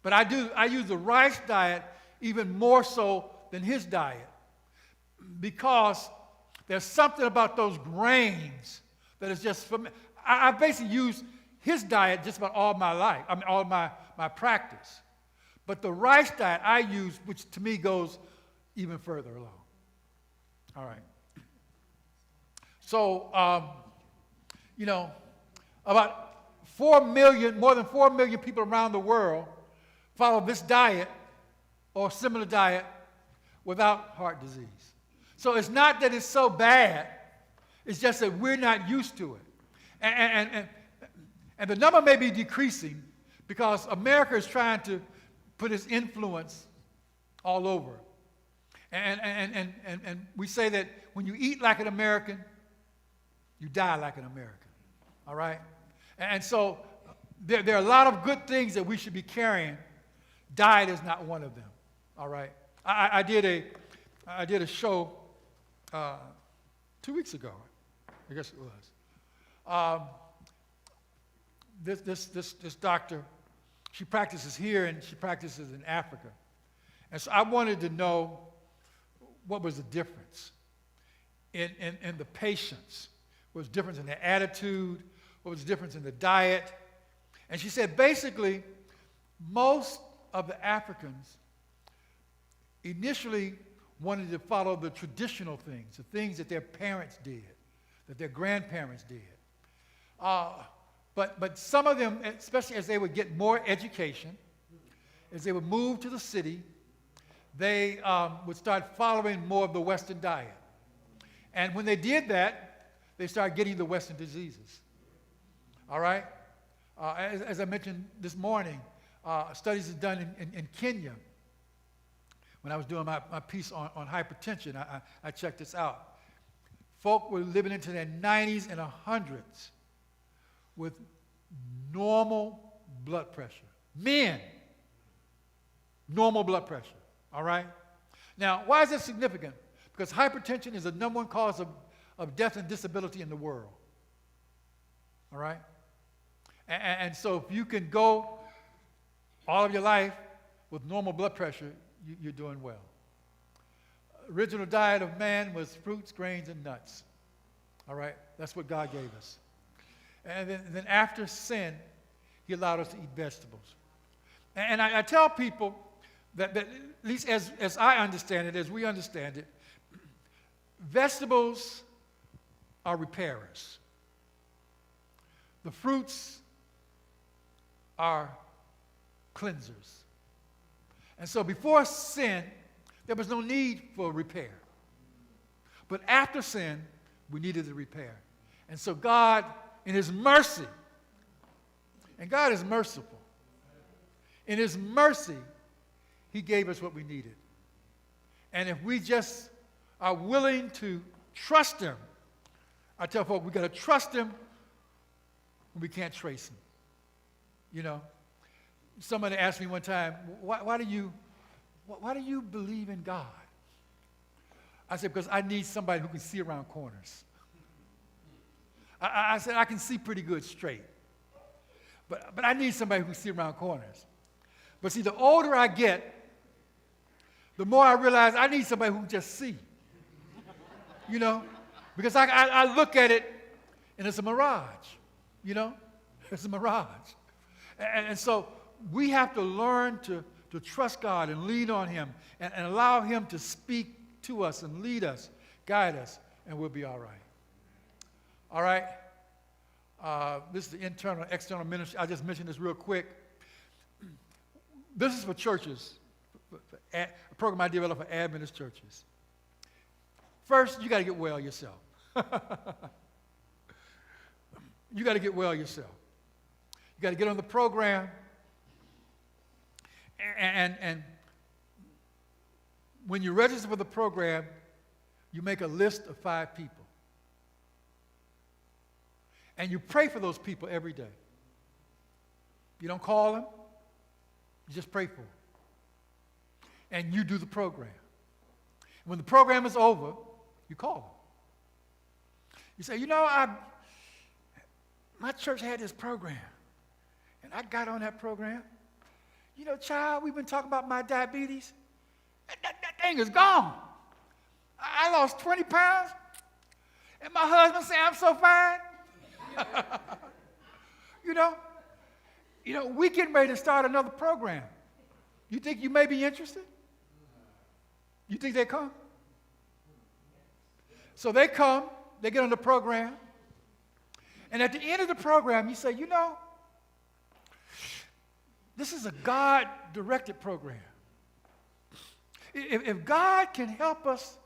Speaker 2: But I use the rice diet even more so than his diet because there's something about those grains that is just for me. I basically use his diet just about all my life, all my practice. But the rice diet I use, which to me goes even further along. All right. So, about 4 million, more than 4 million people around the world follow this diet or similar diet without heart disease. So it's not that it's so bad, it's just that we're not used to it. And the number may be decreasing because America is trying to put its influence all over. And we say that when you eat like an American, you die like an American. All right? And so there are a lot of good things that we should be carrying. Diet is not one of them. All right? I did a show 2 weeks ago, I guess it was. This doctor, she practices here and she practices in Africa. And so I wanted to know what was the difference in the patients. What was the difference in their attitude? What was the difference in the diet? And she said basically most of the Africans initially wanted to follow the traditional things, the things that their parents did, that their grandparents did. But some of them, especially as they would get more education, as they would move to the city, they would start following more of the Western diet. And when they did that, they started getting the Western diseases. All right? As I mentioned this morning, studies are done in Kenya. When I was doing my piece on hypertension, I checked this out. Folk were living into their 90s and 100s with normal blood pressure. Men, normal blood pressure. All right? Now, why is this significant? Because hypertension is the number one cause of death and disability in the world. All right? And so if you can go all of your life with normal blood pressure, you're doing well. Original diet of man was fruits, grains, and nuts. All right? That's what God gave us. And then after sin, he allowed us to eat vegetables. And I tell people that at least as I understand it, as we understand it, vegetables are repairers. The fruits are cleansers. And so before sin, there was no need for repair. But after sin, we needed the repair. And so God, in his mercy, and God is merciful, in his mercy, he gave us what we needed. And if we just are willing to trust him, I tell folks, we got to trust him when we can't trace him. You know, somebody asked me one time, why do you believe in God? I said, because I need somebody who can see around corners. I said, I can see pretty good straight. But I need somebody who can see around corners. But see, the older I get, the more I realize I need somebody who can just see. You know? Because I look at it and it's a mirage. You know? It's a mirage. And so we have to learn to trust God and lean on him and allow him to speak to us and lead us, guide us, and we'll be all right. All right? This is the internal and external ministry. I just mentioned this real quick. This is for churches, a program I developed for Adventist churches. First, you got to get well yourself. You got to get well yourself. You got to get on the program, and when you register for the program, you make a list of 5 people. And you pray for those people every day. You don't call them, you just pray for them. And you do the program. When the program is over, you call them. You say, you know, my church had this program, and I got on that program. You know, child, we've been talking about my diabetes. That thing is gone. I lost 20 pounds, and my husband said I'm so fine. You know, we getting ready to start another program. You think you may be interested? You think they come? So they come, they get on the program, and at the end of the program, you say, you know, this is a God-directed program. If God can help us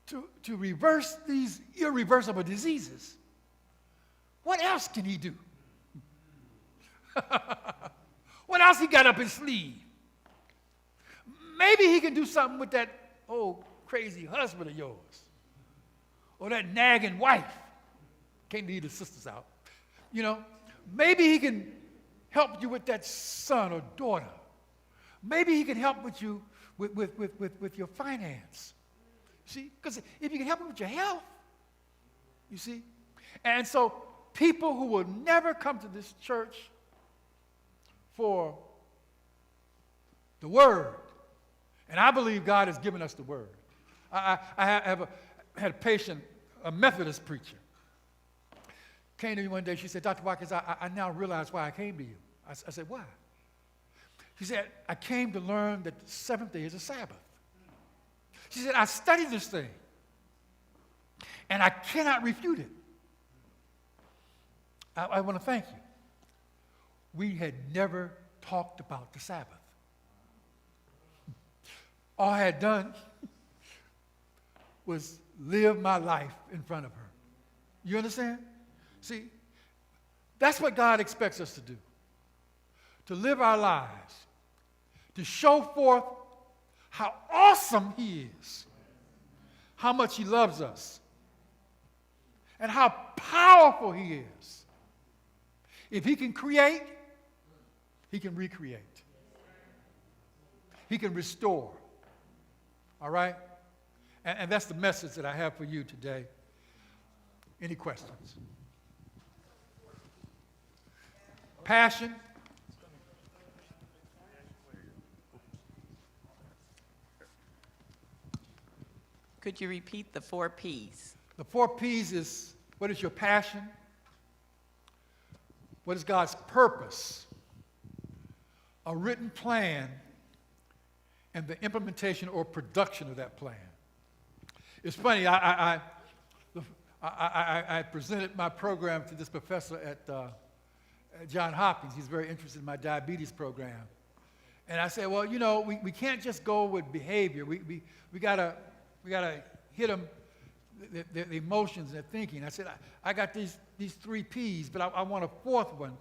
Speaker 2: to reverse these irreversible diseases, what else can he do? What else he got up his sleeve? Maybe he can do something with that old crazy husband of yours, or that nagging wife. Can't leave the sisters out. You know, maybe he can help you with that son or daughter. Maybe he can help with you with your finance. See, because if you can help him with your health, you see. And so people who will never come to this church for the word, and I believe God has given us the word. I had a patient, a Methodist preacher, came to me one day. She said, Dr. Watkins, I now realize why I came to you. I said, why? She said, I came to learn that the 7th day is a Sabbath. She said, I studied this thing, and I cannot refute it. I want to thank you. We had never talked about the Sabbath. All I had done was live my life in front of her. You understand? See, that's what God expects us to do. To live our lives, to show forth how awesome he is, how much he loves us, and how powerful he is. If he can create, he can recreate. He can restore. All right? And that's the message that I have for you today. Any questions? Passion.
Speaker 7: Could you repeat the 4 P's?
Speaker 2: The 4 P's is, what is your passion? What is God's purpose? A written plan, and the implementation or production of that plan. It's funny, I presented my program to this professor at Johns Hopkins. He's very interested in my diabetes program. And I said, well, you know, we can't just go with behavior. We gotta hit them, the emotions and their thinking. I said, I got these 3 P's, but I want a 4th one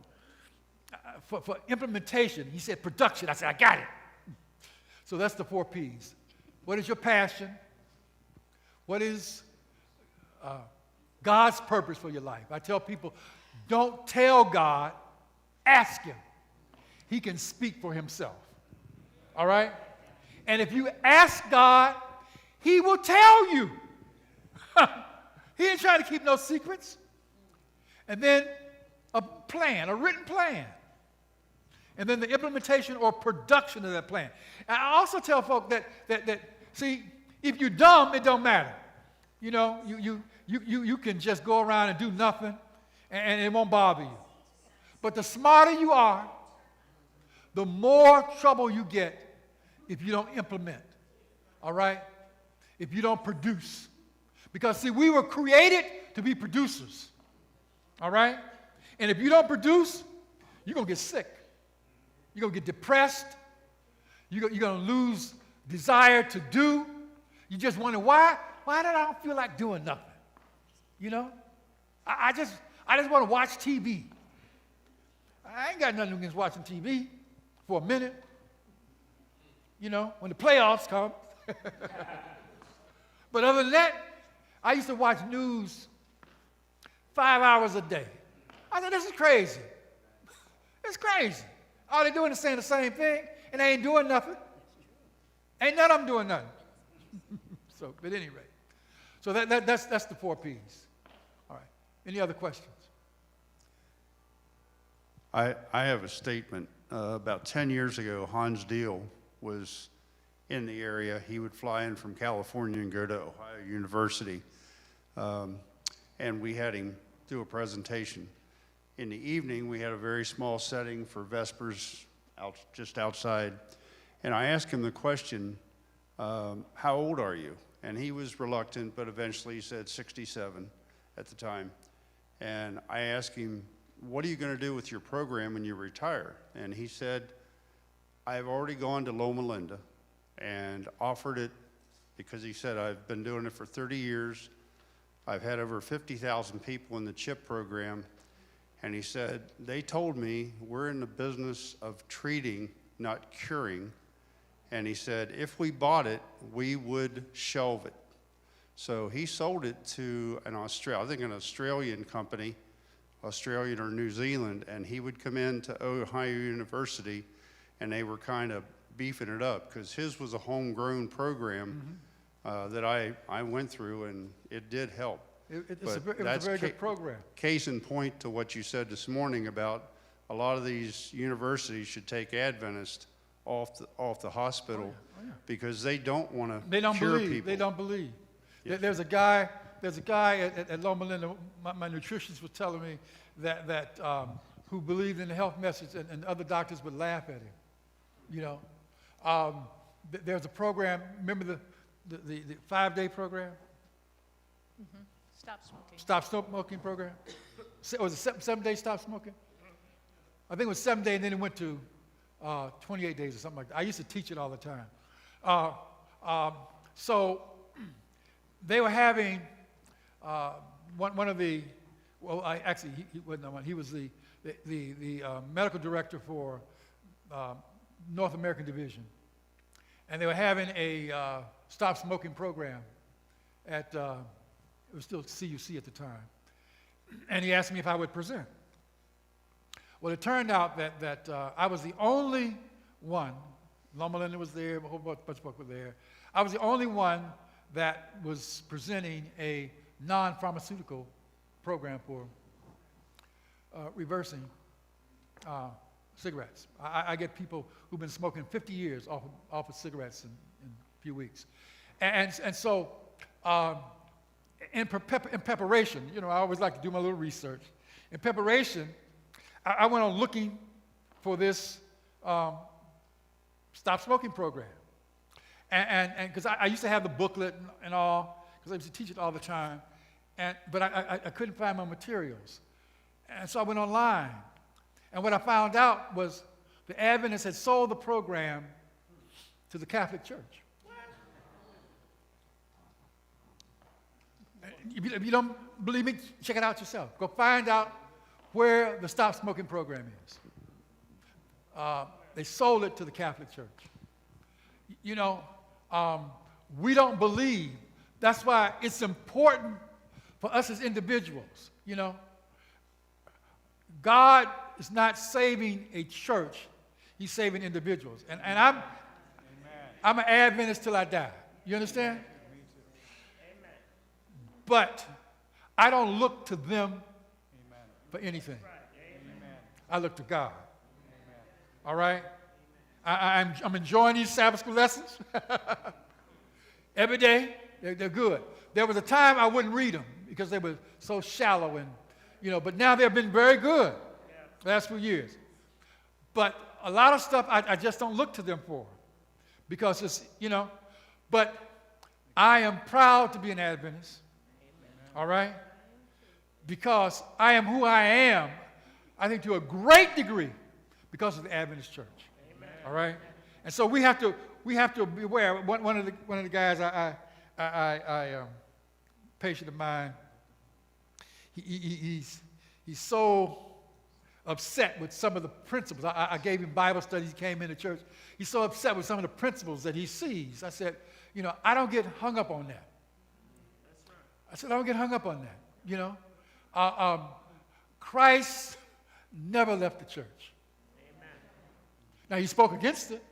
Speaker 2: for implementation. He said, production. I said, I got it. So that's the 4 P's. What is your passion? What is God's purpose for your life? I tell people, don't tell God, ask him. He can speak for himself. All right? And if you ask God, he will tell you. He ain't trying to keep no secrets. And then a plan, a written plan. And then the implementation or production of that plan. And I also tell folk that see, if you're dumb, it don't matter. You know, you can just go around and do nothing, and it won't bother you. But the smarter you are, the more trouble you get if you don't implement. All right? If you don't produce. Because, see, we were created to be producers. All right? And if you don't produce, you're going to get sick. You're going to get depressed. You're going to lose desire to do. You just wonder, why did I don't feel like doing nothing? You know? I just want to watch TV. I ain't got nothing against watching TV for a minute. You know, when the playoffs come. But other than that, I used to watch news 5 hours a day. I said, this is crazy. It's crazy. All they're doing is saying the same thing, and they ain't doing nothing. Ain't none of them doing nothing. So, at any rate. So that's the 4 Ps. All right. Any other questions?
Speaker 8: I have a statement. About 10 years ago, Hans Deal was in the area. He would fly in from California and go to Ohio University. And we had him do a presentation. In the evening, we had a very small setting for Vespers just outside. And I asked him the question, how old are you? And he was reluctant, but eventually he said 67 at the time. And I asked him, what are you going to do with your program when you retire? And he said, I've already gone to Loma Linda and offered it because he said, I've been doing it for 30 years. I've had over 50,000 people in the CHIP program. And he said, they told me we're in the business of treating, not curing. And he said, if we bought it, we would shelve it. So he sold it to an Australian company, Australian or New Zealand, and he would come in to Ohio University, and they were kind of beefing it up because his was a homegrown program that I went through, and it did help.
Speaker 2: It was a very good program.
Speaker 8: Case in point to what you said this morning about a lot of these universities should take Adventists off the hospital because they don't want to cure people.
Speaker 2: They don't believe.
Speaker 8: Yes.
Speaker 2: There's a guy at Loma Linda, my nutritionist was telling me that who believed in the health message, and other doctors would laugh at him. You know, there's a program. Remember the 5-day program?
Speaker 9: Mm-hmm. Stop smoking.
Speaker 2: Stop smoking program. Was it 7 days stop smoking? I think it was 7 days, and then it went to 28 days or something like that. I used to teach it all the time. So they were having one of the, well, he wasn't one. He was the medical director for North American Division. And they were having a stop smoking program at, it was still CUC at the time. And he asked me if I would present. Well, it turned out that I was the only one, Loma Linda was there, a whole bunch of folks were there. I was the only one that was presenting a non-pharmaceutical program for reversing cigarettes. I get people who've been smoking 50 years off of cigarettes in a few weeks. And so in preparation, you know, I always like to do my little research. In preparation, I went on looking for this stop smoking program. And because I used to have the booklet and all, because I used to teach it all the time, but I couldn't find my materials. And so I went online. And what I found out was the Adventists had sold the program to the Catholic Church. If you don't believe me, check it out yourself. Go find out where the stop smoking program is. They sold it to the Catholic Church. You know, we don't believe. That's why it's important for us as individuals, you know. God is not saving a church. He's saving individuals. And I'm an Adventist till I die. You understand? But I don't look to them for anything. I look to God. All right? I'm enjoying these Sabbath school lessons. Every day, they're good. There was a time I wouldn't read them because they were so shallow and, you know, but now they've been very good the last few years. But a lot of stuff I just don't look to them for because it's, you know, but I am proud to be an Adventist. All right? Because I am who I am, I think to a great degree because of the Adventist church. Amen. All right? And so we have to be aware. One of the guys, patient of mine, he's so upset with some of the principles. I gave him Bible studies. He came into church. He's so upset with some of the principles that he sees. I said, you know, I don't get hung up on that. I said, I don't get hung up on that, you know. Christ never left the church. Amen. Now, he spoke against it.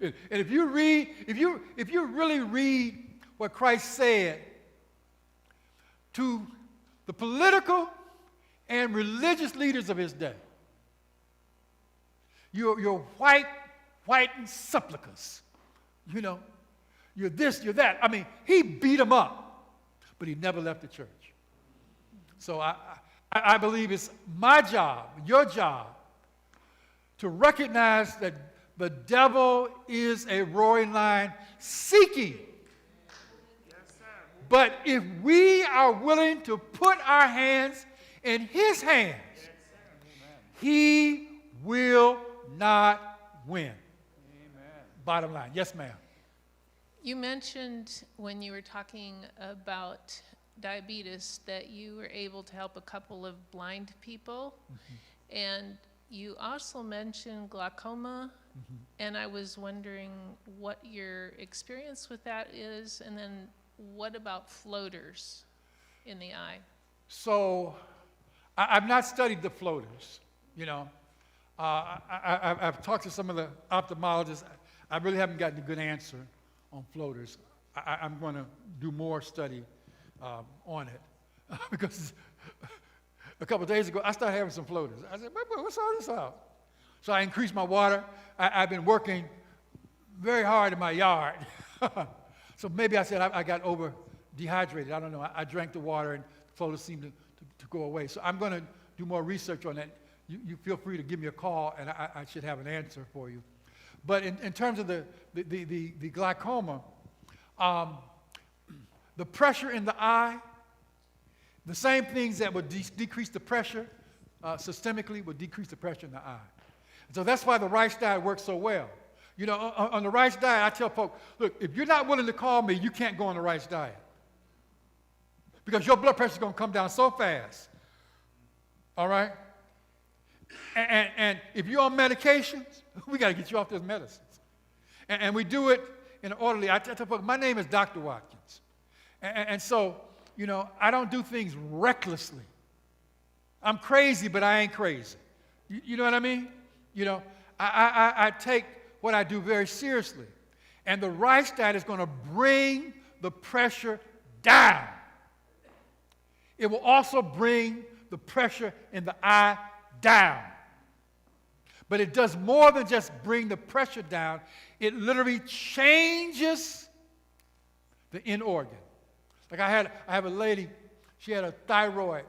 Speaker 2: And if you really read what Christ said to the political and religious leaders of his day, you're white sepulchres, you know. You're this, you're that. I mean, he beat them up, but he never left the church. So I believe it's my job, your job, to recognize that the devil is a roaring lion seeking. But if we are willing to put our hands in his hands, he will not win. Bottom line. Yes, ma'am.
Speaker 9: You mentioned when you were talking about diabetes that you were able to help a couple of blind people. Mm-hmm. And you also mentioned glaucoma. Mm-hmm. And I was wondering what your experience with that is, and then what about floaters in the eye?
Speaker 2: So I've not studied the floaters, you know. I've talked to some of the ophthalmologists. I really haven't gotten a good answer on floaters. I'm going to do more study on it because a couple of days ago I started having some floaters. I said, what's all this about? So I increased my water. I've been working very hard in my yard. So maybe I said I got over dehydrated. I don't know. I drank the water and the floaters seemed to go away. So I'm going to do more research on that. You feel free to give me a call and I should have an answer for you. But in terms of the glaucoma, the pressure in the eye, the same things that would decrease the pressure systemically would decrease the pressure in the eye. So that's why the rice diet works so well. You know, on the rice diet, I tell folks, look, if you're not willing to call me, you can't go on the rice diet. Because your blood pressure is going to come down so fast. All right? And if you're on medications, we got to get you off those medicines. And we do it in an orderly. I tell folks, my name is Dr. Watkins. And so, you know, I don't do things recklessly. I'm crazy, but I ain't crazy. You know what I mean? You know, I take what I do very seriously. And the rice diet is going to bring the pressure down. It will also bring the pressure in the eye down. But it does more than just bring the pressure down. It literally changes the end organ. Like I have a lady, she had a thyroid,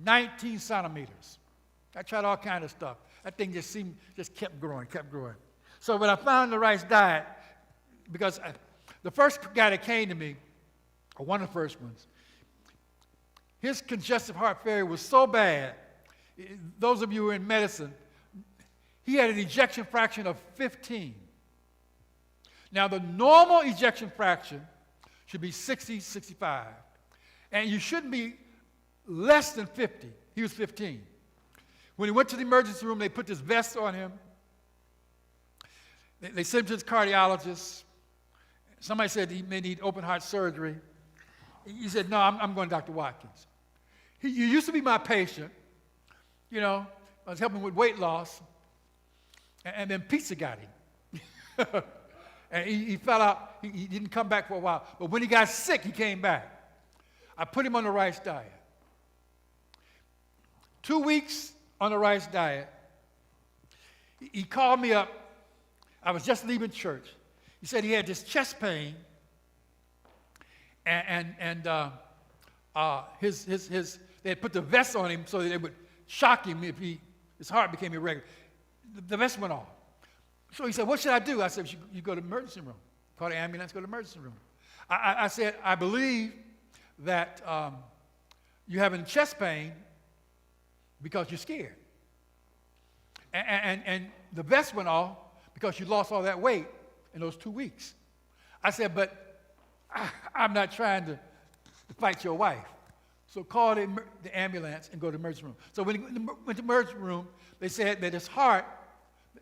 Speaker 2: 19 centimeters. I tried all kinds of stuff. That thing just kept growing. So when I found the rice diet, because the first guy that came to me, or one of the first ones, his congestive heart failure was so bad, those of you who are in medicine, he had an ejection fraction of 15. Now, the normal ejection fraction should be 60, 65. And you shouldn't be less than 50. He was 15. When he went to the emergency room, they put this vest on him. They sent him to his cardiologist. Somebody said he may need open heart surgery. He said, no, I'm going to Dr. Watkins. He used to be my patient. You know, I was helping with weight loss. And then pizza got him. And he fell out. He didn't come back for a while. But when he got sick, he came back. I put him on the rice diet. 2 weeks on the rice diet. He called me up. I was just leaving church. He said he had this chest pain. And they had put the vest on him so that it would shock him if his heart became irregular. The vest went off. So he said, what should I do? I said, you go to the emergency room. Call the ambulance, go to the emergency room. I said, I believe that you're having chest pain because you're scared. And the vest went off because you lost all that weight in those 2 weeks. I said, but I'm not trying to fight your wife. So call the ambulance and go to the emergency room. So when he went to the emergency room, they said that his heart,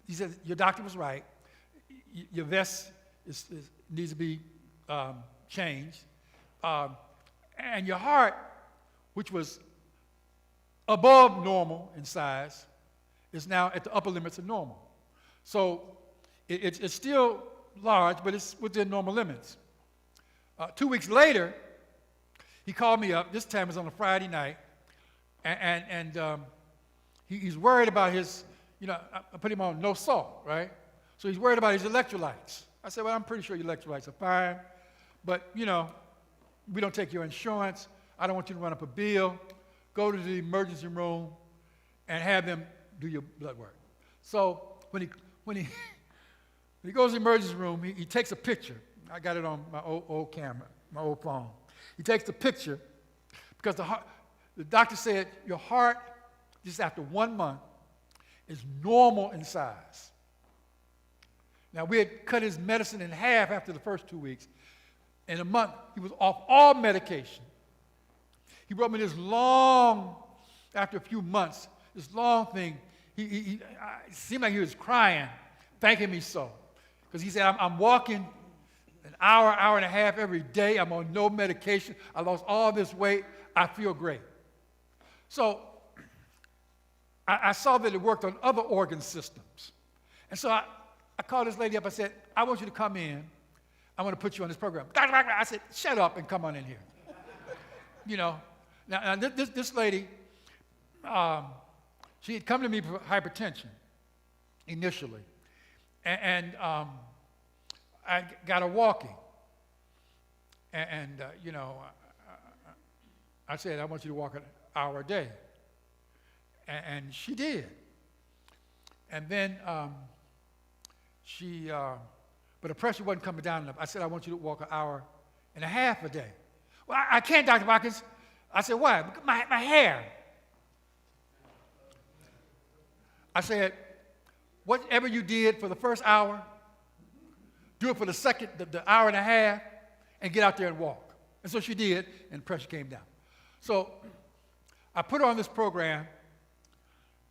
Speaker 2: he said, your doctor was right. Your vest needs to be changed. And your heart, which was above normal in size, is now at the upper limits of normal. So it's still large, but it's within normal limits. 2 weeks later, he called me up. This time it was on a Friday night. And he's worried about his, I put him on no salt, right? So he's worried about his electrolytes. I said, well, I'm pretty sure your electrolytes are fine, but, we don't take your insurance. I don't want you to run up a bill. Go to the emergency room and have them do your blood work. So when he goes to the emergency room, he takes a picture. I got it on my old camera, my old phone. He takes the picture because the doctor said your heart, just after 1 month, is normal in size. Now, we had cut his medicine in half after the first 2 weeks. In a month, he was off all medication. He wrote me this long, after a few months, this long thing. It seemed like he was crying, thanking me so. Because he said, I'm walking an hour and a half every day. I'm on no medication. I lost all this weight. I feel great. So I saw that it worked on other organ systems. And so I called this lady up. I said, I want you to come in. I want to put you on this program. I said, shut up and come on in here. Now this lady, she had come to me for hypertension initially. And I got her walking. I said, I want you to walk an hour a day. And she did. And then but the pressure wasn't coming down enough. I said, I want you to walk an hour and a half a day. Well, I can't, Dr. Watkins. I said, why? Because my hair. I said, whatever you did for the first hour, do it for the hour and a half, and get out there and walk. And so she did, and the pressure came down. So I put her on this program,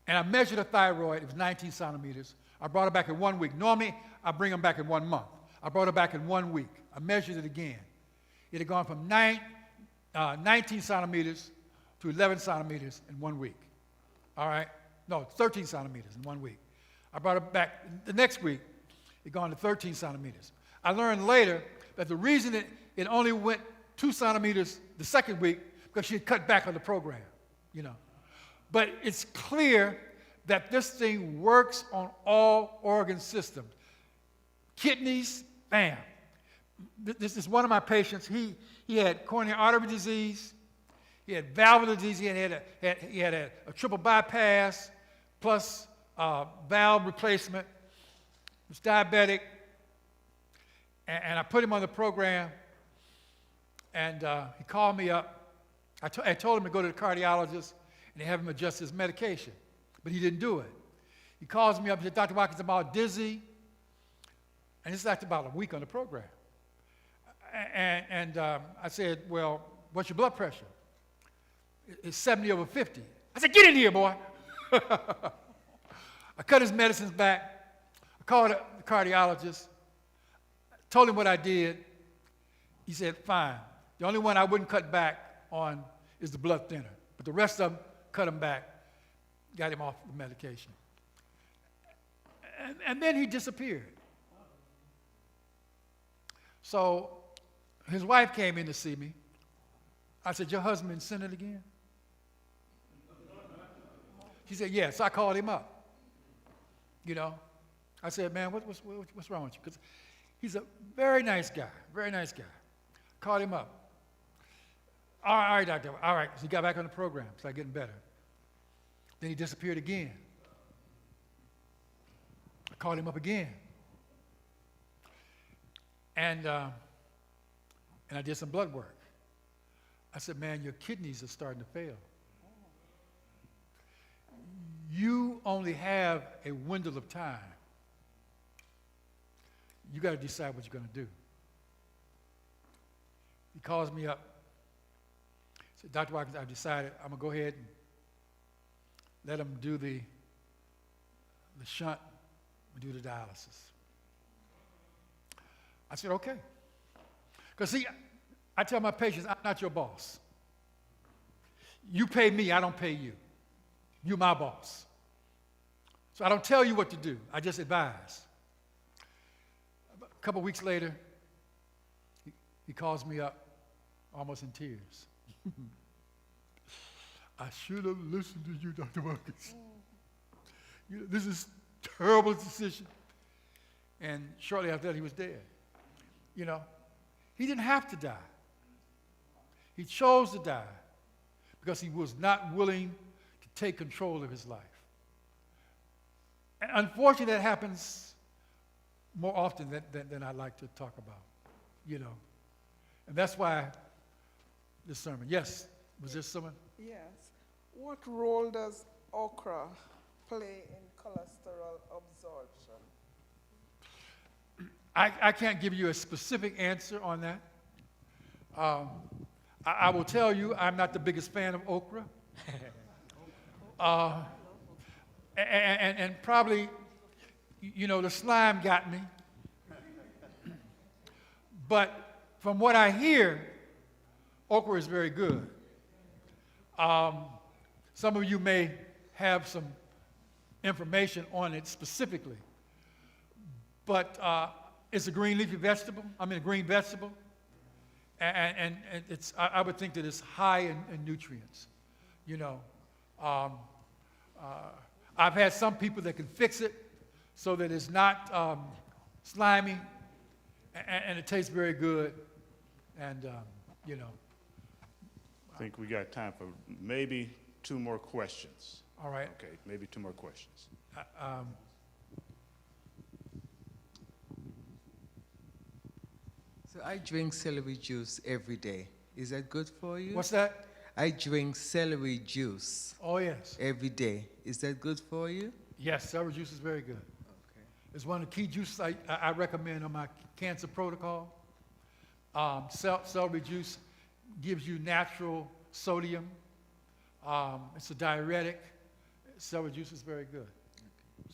Speaker 2: and I measured her thyroid. It was 19 centimeters. I brought her back in 1 week. Normally, I bring them back in 1 month. I brought her back in 1 week. I measured it again. It had gone from 19 centimeters to 11 centimeters in 1 week. All right? No, 13 centimeters in 1 week. I brought her back the next week. It had gone to 13 centimeters. I learned later that the reason it only went 2 centimeters the second week because she had cut back on the program, But it's clear that this thing works on all organ systems. Kidneys, bam. This is one of my patients. He had coronary artery disease. He had valvular disease. He had a triple bypass plus valve replacement. He was diabetic. And I put him on the program. And he called me up. I told him to go to the cardiologist and have him adjust his medication. But he didn't do it. He calls me up and said, Dr. Watkins, I'm all dizzy. And this is after about a week on the program. And I said, well, what's your blood pressure? It's 70/50. I said, get in here, boy. I cut his medicines back. I called the cardiologist. Told him what I did. He said, fine. The only one I wouldn't cut back on is the blood thinner. But the rest of them, cut him back. Got him off the medication. And then he disappeared. So his wife came in to see me. I said, your husband sent it again? She said, yes. So I called him up. I said, man, what's wrong with you? Because he's a very nice guy, very nice guy. Called him up. All right, doctor. All right. So he got back on the program, started getting better. Then he disappeared again. I called him up again. And I did some blood work. I said, man, your kidneys are starting to fail. You only have a window of time. You got to decide what you're going to do. He calls me up. He said, Dr. Watkins, I've decided I'm going to go ahead and let him do the shunt and do the dialysis. I said, okay. Because see, I tell my patients, I'm not your boss. You pay me, I don't pay you. You're my boss. So I don't tell you what to do, I just advise. A couple weeks later, he calls me up, almost in tears. I should have listened to you, Dr. Watkins. This is a terrible decision. And shortly after that, he was dead. You know, he didn't have to die. He chose to die because he was not willing to take control of his life. And unfortunately, that happens more often than I like to talk about, you know. And that's why this sermon. Yes, was this someone?
Speaker 6: Yes. What role does okra play in cholesterol absorption?
Speaker 2: I can't give you a specific answer on that. I will tell you I'm not the biggest fan of okra. And probably, you know, the slime got me. But from what I hear, okra is very good. Some of you may have some information on it specifically. But it's a green leafy vegetable. I mean, a green vegetable. And it's, I would think that it's high in nutrients. You know, I've had some people that can fix it so that it's not slimy and it tastes very good. And, you know.
Speaker 1: I think we got time for maybe 2 more questions.
Speaker 2: All right.
Speaker 1: Okay, maybe 2 more questions.
Speaker 11: So I drink celery juice every day. Is that good for you?
Speaker 2: What's that?
Speaker 11: I drink celery juice
Speaker 2: Oh, yes.
Speaker 11: every day. Is that good for you?
Speaker 2: Yes, celery juice is very good.
Speaker 11: Okay.
Speaker 2: It's one of the key juices I recommend on my cancer protocol. Celery juice gives you natural sodium. It's a diuretic. Celery juice is very good.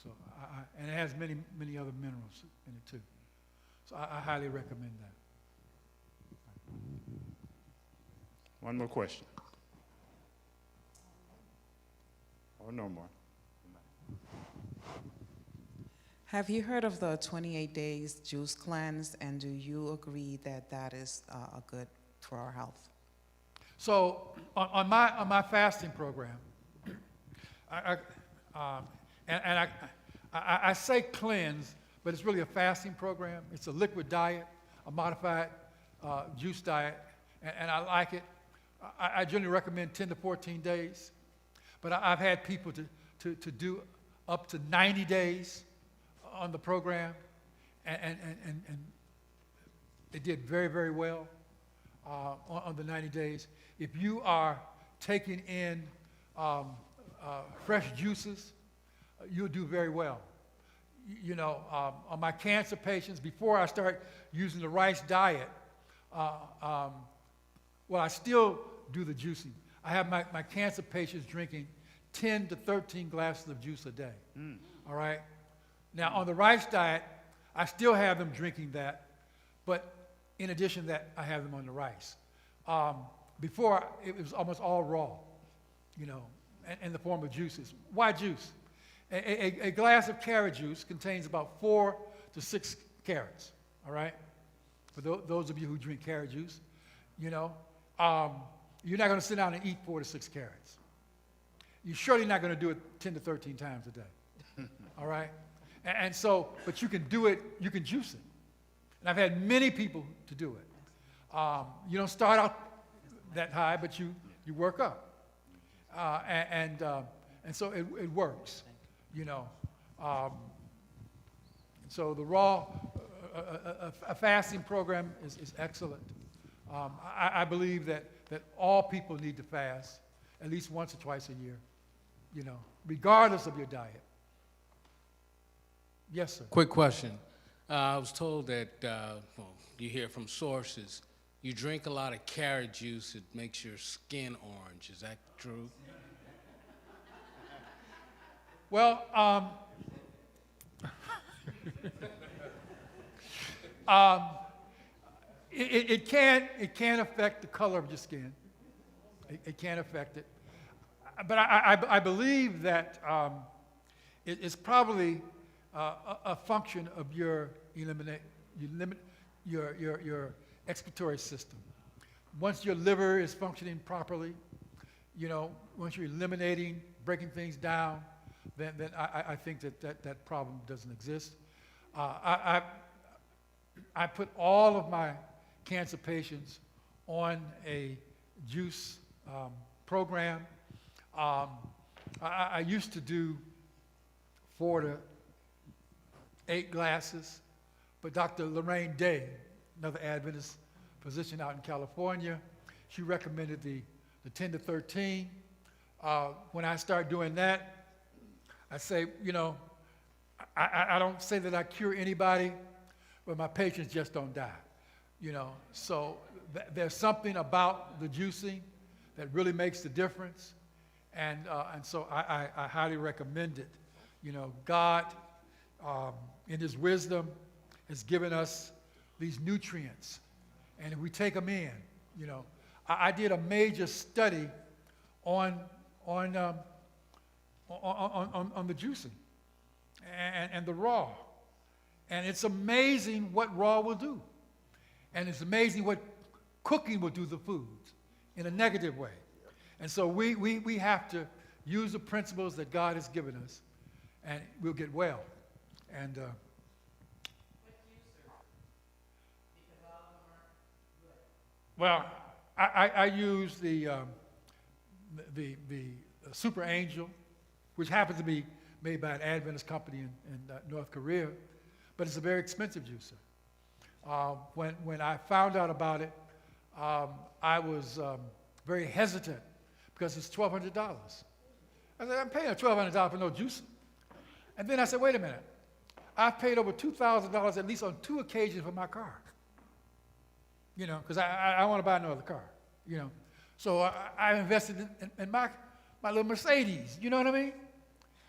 Speaker 2: So, and it has many, many other minerals in it too. So I highly recommend that.
Speaker 1: 1 more question. Or no more.
Speaker 3: Have you heard of the 28 days juice cleanse, and do you agree that that is good for our health?
Speaker 2: So on my fasting program, I say cleanse, but it's really a fasting program. It's a liquid diet, a modified juice diet, and I like it. I generally recommend 10 to 14 days, but I've had people to do up to 90 days on the program, and they did very, very well on the 90 days. If you are taking in fresh juices, you'll do very well. You know, on my cancer patients, before I start using the rice diet, well, I still do the juicing. I have my cancer patients drinking 10 to 13 glasses of juice a day. All right? Now, on the rice diet, I still have them drinking that, but in addition to that, I have them on the rice. Before, it was almost all raw, you know, in the form of juices. Why juice? A glass of carrot juice contains about 4 to 6 carrots, all right? For those of you who drink carrot juice, you know, you're not going to sit down and eat 4 to 6 carrots. You're surely not going to do it 10 to 13 times a day, all right? And so, but you can do it, you can juice it. And I've had many people to do it. You don't start out that high, but you work up. And so it works, you know. So the raw, a fasting program is excellent. I believe that all people need to fast at least once or twice a year, you know, regardless of your diet. Yes, sir.
Speaker 12: Quick question. I was told that, well, you hear from sources, you drink a lot of carrot juice, it makes your skin orange. Is that true?
Speaker 2: Well, it can affect the color of your skin. It can affect it. But I believe that it's probably a function of your your excretory system. Once your liver is functioning properly, once you're eliminating, breaking things down, then I think that problem doesn't exist. I put all of my cancer patients on a juice program. I used to do 4 to 8 glasses, but Dr. Lorraine Day, another Adventist physician out in California, she recommended the 10 to 13. When I start doing that, I say, I don't say that I cure anybody, but my patients just don't die. So there's something about the juicing that really makes the difference, and so I highly recommend it. God, in His wisdom, has given us these nutrients, and if we take them in, I did a major study on the juicing and the raw, and it's amazing what raw will do, and it's amazing what cooking will do to foods in a negative way. And so we have to use the principles that God has given us, and we'll get well. And well, I use the Super Angel, which happens to be made by an Adventist company in North Korea, but it's a very expensive juicer. When I found out about it, I was very hesitant because it's $1,200. I said, I'm paying $1,200 for no juicer. And then I said, wait a minute. I've paid over $2,000 at least on 2 occasions for my car. Because I want to buy another car. So I invested in my little Mercedes. You know what I mean?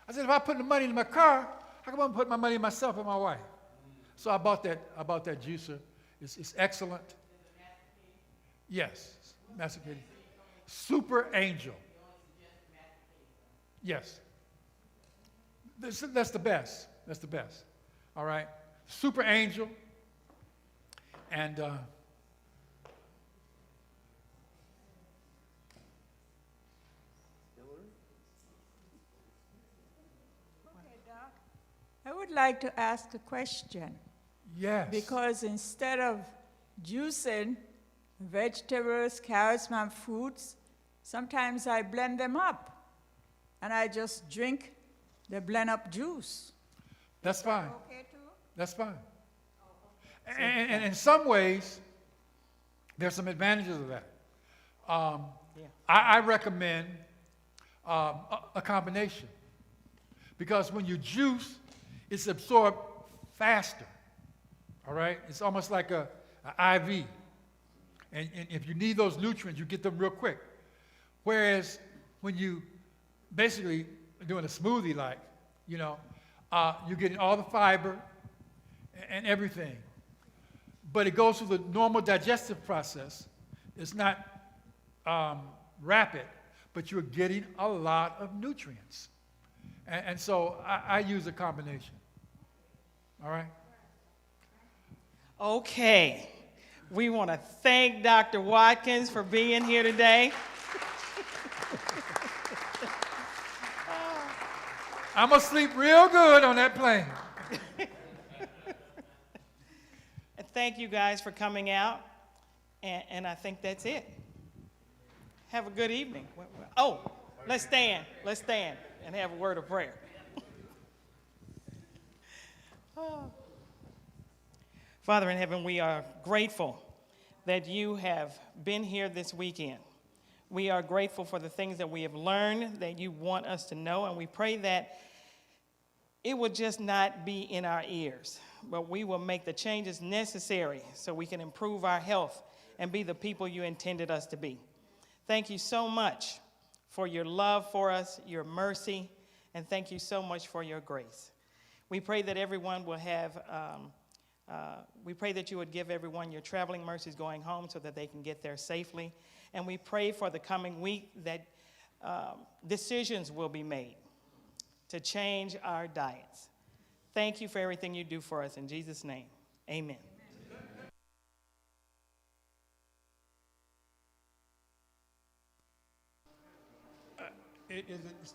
Speaker 2: I said, if I put the money in my car, how come I put my money in myself and my wife? So I bought that juicer. It's excellent. Yes, masticating. Super Angel. Yes. That's the best. That's the best. All right. Super Angel. And
Speaker 13: I would like to ask a question.
Speaker 2: yes.
Speaker 13: Because instead of juicing vegetables, carrots, and fruits, sometimes I blend them up. And I just drink the blend up juice.
Speaker 2: That's fine.
Speaker 13: Okay too?
Speaker 2: That's fine. And in some ways, there's some advantages of that. I recommend a combination, because when you juice, it's absorbed faster. All right? It's almost like an IV. And if you need those nutrients, you get them real quick. Whereas when you basically doing a smoothie, you're getting all the fiber and everything. But it goes through the normal digestive process. It's not rapid, but you're getting a lot of nutrients. And so I use a combination. All right?
Speaker 7: Okay. We want to thank Dr. Watkins for being here today.
Speaker 2: I'm going to sleep real good on that plane.
Speaker 7: And thank you guys for coming out. And I think that's it. Have a good evening. Oh, let's stand. Let's stand and have a word of prayer. Oh. Father in heaven, we are grateful that you have been here this weekend. We are grateful for the things that we have learned that you want us to know, and we pray that it will just not be in our ears, but we will make the changes necessary so we can improve our health and be the people you intended us to be. Thank you so much for your love for us, your mercy, and thank you so much for your grace. We pray that everyone will have We pray that you would give everyone your traveling mercies going home so that they can get there safely. And we pray for the coming week that decisions will be made to change our diets. Thank you for everything you do for us. In Jesus' name, amen.
Speaker 2: Is it